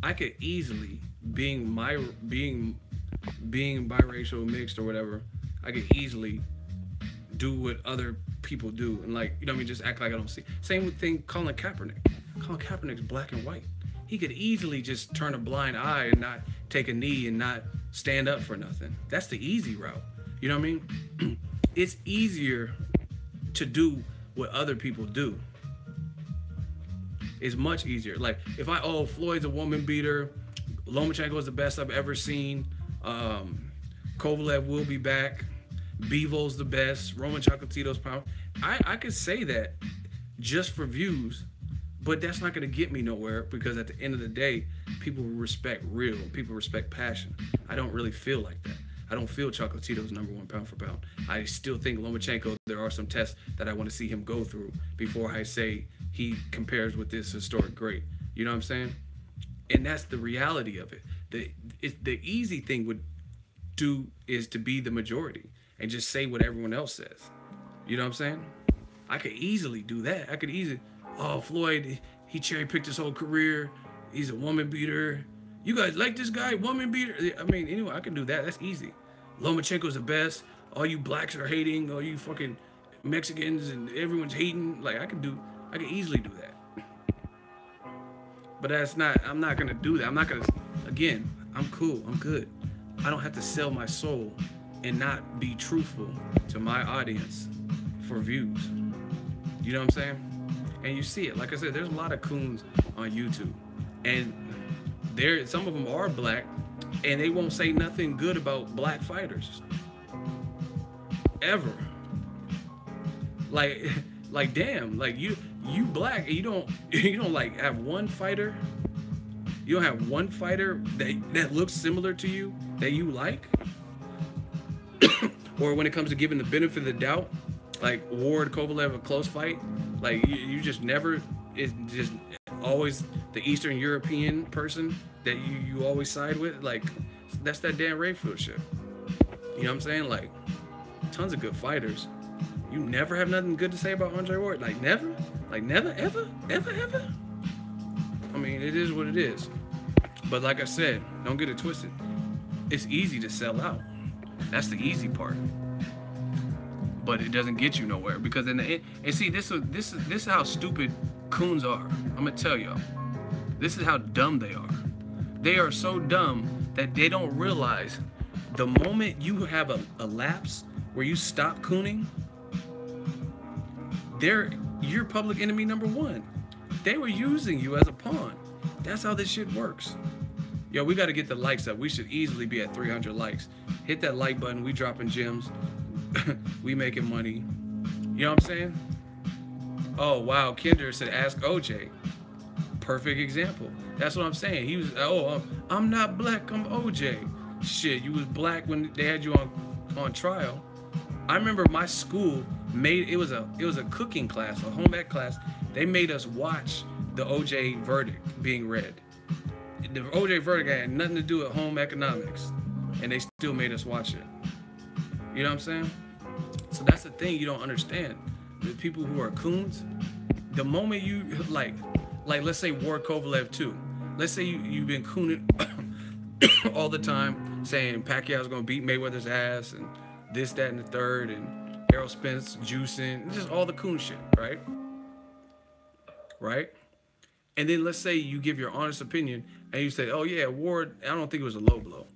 I could easily, being biracial, mixed, or whatever, I could easily do what other people do and, like, you know what I mean, just act like I don't see. Same with thing Colin Kaepernick. Colin Kaepernick's black and white. He could easily just turn a blind eye and not take a knee and not stand up for nothing. That's the easy route. You know what I mean? It's easier to do what other people do. It's much easier. Like, if Floyd's a woman beater, Lomachenko is the best I've ever seen, Kovalev will be back, Bevo's the best, Roman Chocolatito's power. I could say that just for views, but that's not going to get me nowhere, because at the end of the day, people respect real, people respect passion. I don't really feel like that. I don't feel Chocolatito's #1 pound for pound. I still think Lomachenko, there are some tests that I want to see him go through before I say he compares with this historic great. You know what I'm saying? And that's the reality of it. The easy thing would do is to be the majority and just say what everyone else says. You know what I'm saying? I could easily do that. I could easily, oh, Floyd, he cherry-picked his whole career. He's a woman beater. You guys like this guy, woman beater? I mean, anyway, I can do that. That's easy. Lomachenko's the best. All you blacks are hating. All you fucking Mexicans and everyone's hating. Like, I can easily do that. But I'm not gonna do that. I'm not gonna, again, I'm cool, I'm good. I don't have to sell my soul and not be truthful to my audience for views. You know what I'm saying? And you see it. Like I said, there's a lot of coons on YouTube. And some of them are black, and they won't say nothing good about black fighters. Ever. Like damn, like you black, and you don't like have one fighter. You don't have one fighter that looks similar to you that you like. Or when it comes to giving the benefit of the doubt, like Ward Kovalev, a close fight, like you just never, it's just always the Eastern European person that you always side with. Like, that's that Dan Rayfield shit. You know what I'm saying? Like, tons of good fighters. You never have nothing good to say about Andre Ward? Like, never? Like, never, ever? I mean, it is what it is. But like I said, don't get it twisted. It's easy to sell out. That's the easy part. But it doesn't get you nowhere, because in the end, and see, this is how stupid coons are. I'm gonna tell y'all. This is how dumb they are. They are so dumb that they don't realize the moment you have a lapse where you stop cooning, you're public enemy number one. They were using you as a pawn. That's how this shit works. Yo, we got to get the likes up. We should easily be at 300 likes. Hit that like button. We dropping gems. We making money. You know what I'm saying? Oh, wow. Kinder said, ask OJ. Perfect example. That's what I'm saying. He was, I'm not black. I'm OJ. Shit, you was black when they had you on trial. I remember my school it was a cooking class, a home ec class. They made us watch the OJ verdict being read. The OJ verdict had nothing to do with home economics, and they still made us watch it. You know what I'm saying? So that's the thing you don't understand. The people who are coons, the moment you like let's say Ward Kovalev too. Let's say you've been cooning all the time, saying Pacquiao's gonna beat Mayweather's ass and this, that, and the third, and Errol Spence juicing, just all the coon shit, right? Right? And then let's say you give your honest opinion and you say, oh yeah, Ward, I don't think it was a low blow.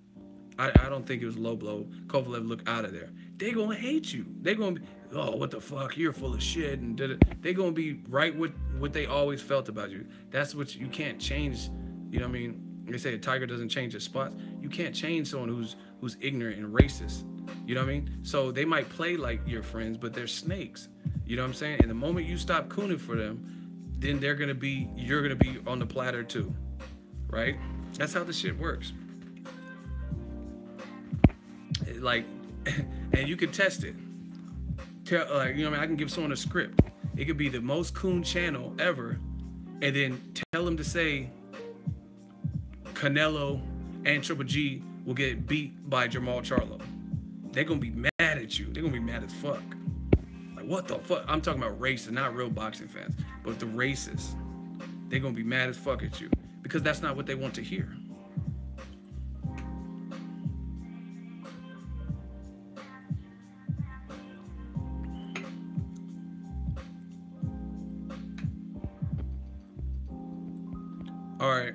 I don't think it was a low blow. Kovalev looked out of there. They gonna hate you. They gonna be, oh, what the fuck? You're full of shit. And they gonna be right with what they always felt about you. That's what you can't change. You know what I mean? They say a tiger doesn't change its spots. You can't change someone who's ignorant and racist. You know what I mean? So they might play like your friends, but they're snakes. You know what I'm saying? And the moment you stop cooning for them, then you're gonna be on the platter too, right? That's how the shit works. Like, and you can test it. You know what I mean? I can give someone a script. It could be the most coon channel ever, and then tell them to say Canelo and Triple G will get beat by Jamal Charlo. They're gonna be mad at you. They're gonna be mad as fuck. Like, what the fuck? I'm talking about racists, not real boxing fans, but the racists. They're gonna be mad as fuck at you because that's not what they want to hear. All right.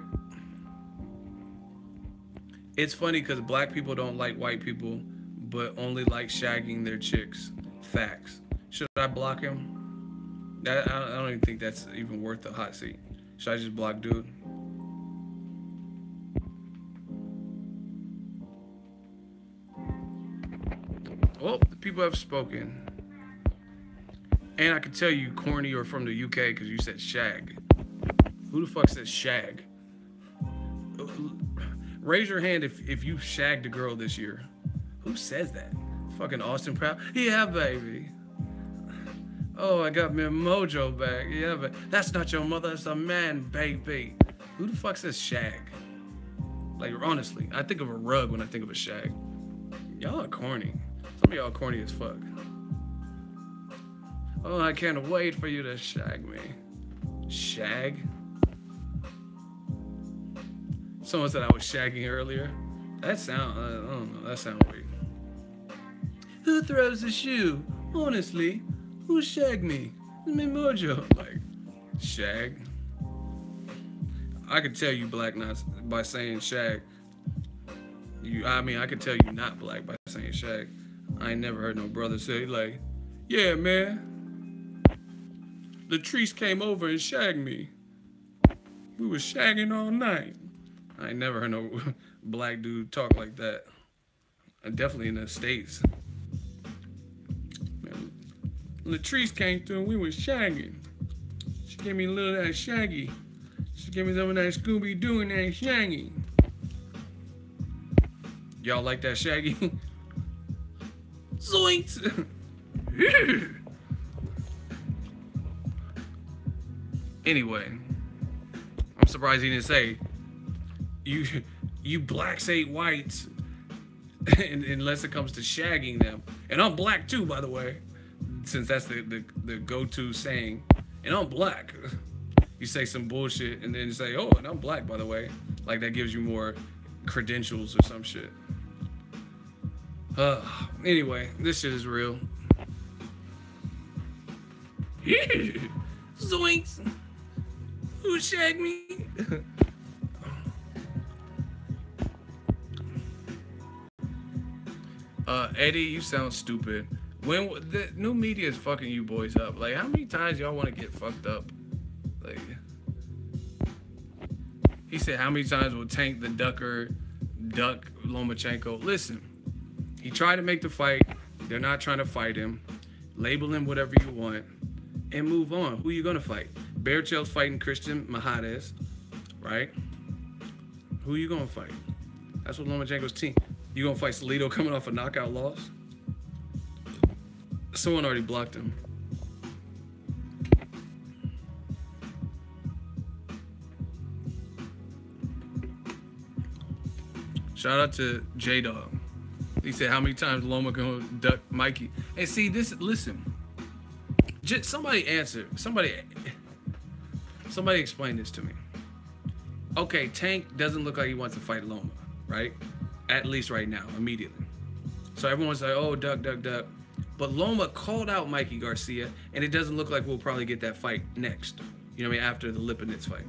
It's funny because black people don't like white people, but only like shagging their chicks. Facts. Should I block him? I don't even think that's even worth the hot seat. Should I just block dude? Well, the people have spoken. And I can tell you corny or from the UK because you said shag. Who the fuck says shag? Raise your hand if you shagged a girl this year. Who says that? Fucking Austin Proud? Yeah, baby. Oh, I got my mojo back. Yeah, but that's not your mother. That's a man, baby. Who the fuck says shag? Like, honestly, I think of a rug when I think of a shag. Y'all are corny. Some of y'all are corny as fuck. Oh, I can't wait for you to shag me. Shag? Someone said I was shagging earlier. That sound, I don't know, that sounds weird. Who throws a shoe? Honestly, who shagged me? Me Mojo. Like, shag? I could tell you black not by saying shag. I mean, I could tell you not black by saying shag. I ain't never heard no brother say like, yeah, man, Latrice came over and shagged me. We was shagging all night. I ain't never heard no black dude talk like that. Definitely in the States. Man, Latrice came through and we was shagging. She gave me a little of that shaggy. She gave me some of that Scooby-Doo and that shaggy. Y'all like that shaggy? Zoinks! Anyway, I'm surprised he didn't say you blacks hate whites unless it comes to shagging them. And I'm black too, by the way, since that's the go-to saying. And I'm black. You say some bullshit and then you say, oh, and I'm black, by the way. Like that gives you more credentials or some shit. Anyway, this shit is real. Zoinks! Who shagged me? Eddie, you sound stupid. When the new media is fucking you boys up, like how many times y'all want to get fucked up? Like, he said, how many times will Tank the Ducker duck Lomachenko? Listen, he tried to make the fight. They're not trying to fight him. Label him whatever you want and move on. Who you gonna fight? Beartail's fighting Christian Mahades, right? Who you gonna fight? That's what Lomachenko's team. You gonna fight Salido coming off a knockout loss? Someone already blocked him. Shout out to J-Dog. He said, how many times Loma gonna duck Mikey? And see, this, listen. Just somebody answer. Somebody explain this to me. Okay, Tank doesn't look like he wants to fight Loma, right? At least right now, immediately. So everyone's like, oh, duck, duck, duck. But Loma called out Mikey Garcia, and it doesn't look like we'll probably get that fight next. You know what I mean? After the Lipinets fight,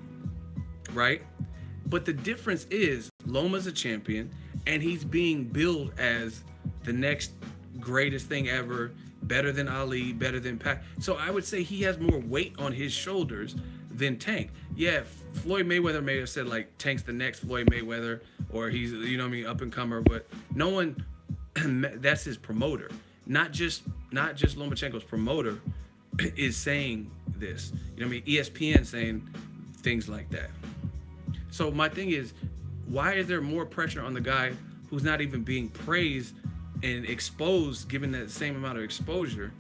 right? But the difference is Loma's a champion, and he's being billed as the next greatest thing ever, better than Ali, better than Pac. So I would say he has more weight on his shoulders than Tank. Yeah, Floyd Mayweather may have said like Tank's the next Floyd Mayweather, or he's, you know what I mean, up and comer, but no one, that's his promoter. Not just Lomachenko's promoter is saying this. You know what I mean? ESPN saying things like that. So my thing is, why is there more pressure on the guy who's not even being praised and exposed, given that same amount of exposure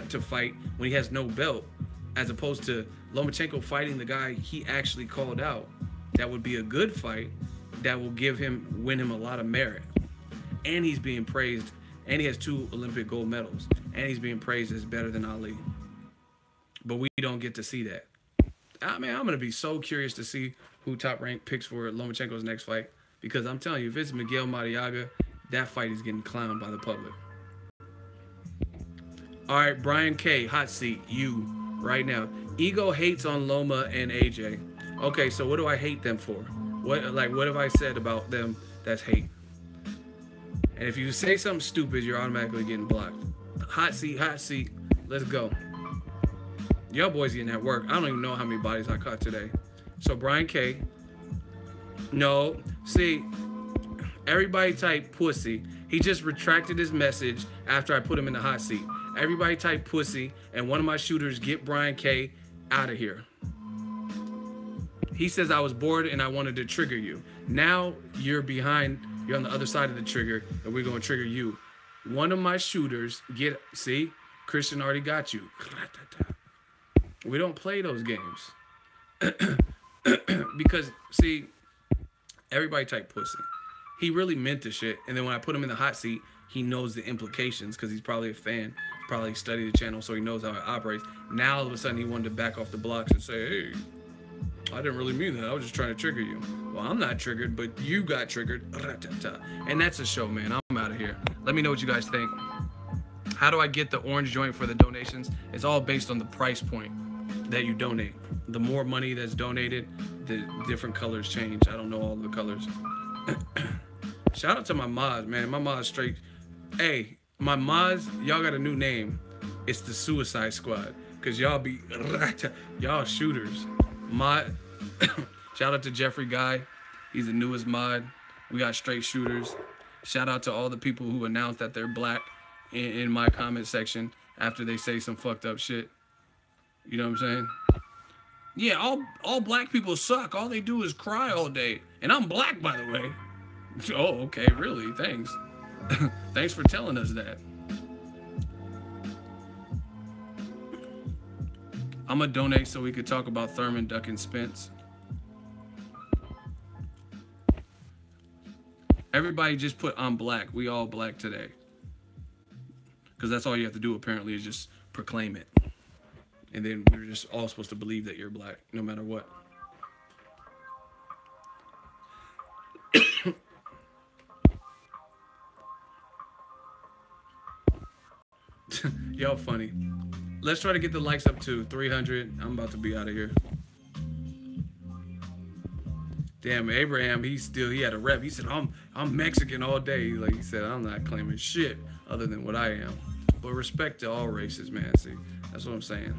to fight when he has no belt, as opposed to Lomachenko fighting the guy he actually called out? That would be a good fight that will win him a lot of merit. And he's being praised, and he has 2 Olympic gold medals, and he's being praised as better than Ali. But we don't get to see that. I mean, I'm going to be so curious to see who Top Rank picks for Lomachenko's next fight, because I'm telling you, if it's Miguel Mariaga, that fight is getting clowned by the public. All right, Brian K, hot seat, you, right now. Ego hates on Loma and AJ. Okay, so what do I hate them for? What have I said about them that's hate? And if you say something stupid, you're automatically getting blocked. Hot seat, let's go. Y'all boys getting at work. I don't even know how many bodies I caught today. So Brian K. No, see, everybody type pussy. He just retracted his message after I put him in the hot seat. Everybody type pussy, and one of my shooters get Brian K out of here. He says I was bored and I wanted to trigger you. Now you're on the other side of the trigger, and we're gonna trigger you. One of my shooters see, Christian already got you. We don't play those games. Because, see, everybody type pussy. he really meant the shit. And then when I put him in the hot seat, he knows the implications because he's probably a fan. Probably studied the channel, so he knows how it operates. Now all of a sudden he wanted to back off the blocks and say, hey, I didn't really mean that. I was just trying to trigger you. Well, I'm not triggered, but you got triggered. And that's a show, man. I'm out of here. Let me know what you guys think. How do I get the orange joint for the donations? It's all based on the price point that you donate. The more money that's donated, the different colors change. I don't know all the colors. Shout out to my mods, man. My mods straight. Hey, my mods, y'all got a new name. It's the Suicide Squad. Because y'all be, y'all shooters. Mod. Shout out to Jeffrey Guy. He's the newest mod. We got straight shooters. Shout out to all the people who announced that they're black in my comment section after they say some fucked up shit. You know what I'm saying? Yeah, all black people suck. All they do is cry all day. And I'm black, by the way. Oh, okay, really? Thanks. Thanks for telling us that. I'm gonna donate so we could talk about Thurman ducking Spence. Everybody just put I'm black. We all black today. Because that's all you have to do apparently is just proclaim it. And then we're just all supposed to believe that you're black no matter what. Y'all funny. Let's try to get the likes up to 300. I'm about to be out of here. Damn, Abraham, he had a rep. He said, I'm Mexican all day. Like he said, I'm not claiming shit other than what I am. But respect to all races, man. See, that's what I'm saying.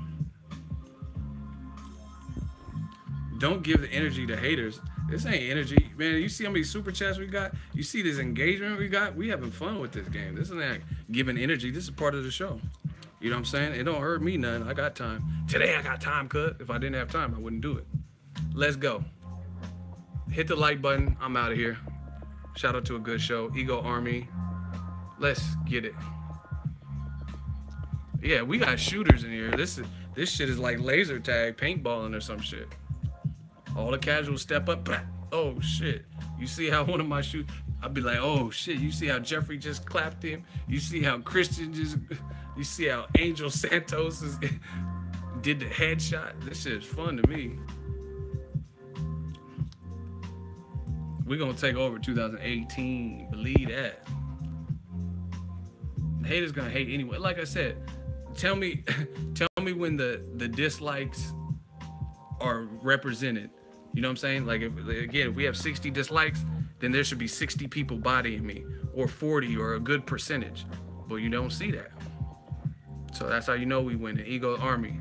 Don't give the energy to haters. This ain't energy. Man, you see how many super chats we got? You see this engagement we got? We having fun with this game. This isn't like giving energy. This is part of the show. You know what I'm saying? It don't hurt me none. I got time. Today I got time, cuz. If I didn't have time, I wouldn't do it. Let's go. Hit the like button. I'm out of here. Shout out to a good show. Ego Army. Let's get it. Yeah, we got shooters in here. This shit is like laser tag, paintballing or some shit. All the casuals step up. Oh shit. You see how one of my shoot, I'd be like, oh shit. You see how Jeffrey just clapped him? You see how Christian just, you see how Angel Santos did the headshot? This shit is fun to me. We're gonna take over 2018. Believe that. The haters gonna hate anyway. Like I said, tell me when the dislikes are represented. You know what I'm saying? Like if we have 60 dislikes, then there should be 60 people bodying me, or 40, or a good percentage. But you don't see that. So that's how you know we win. The Ego Army.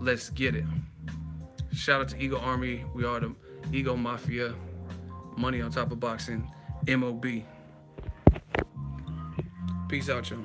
Let's get it. Shout out to Ego Army. We are the Ego Mafia. Money on top of boxing. MOB. Peace out, y'all.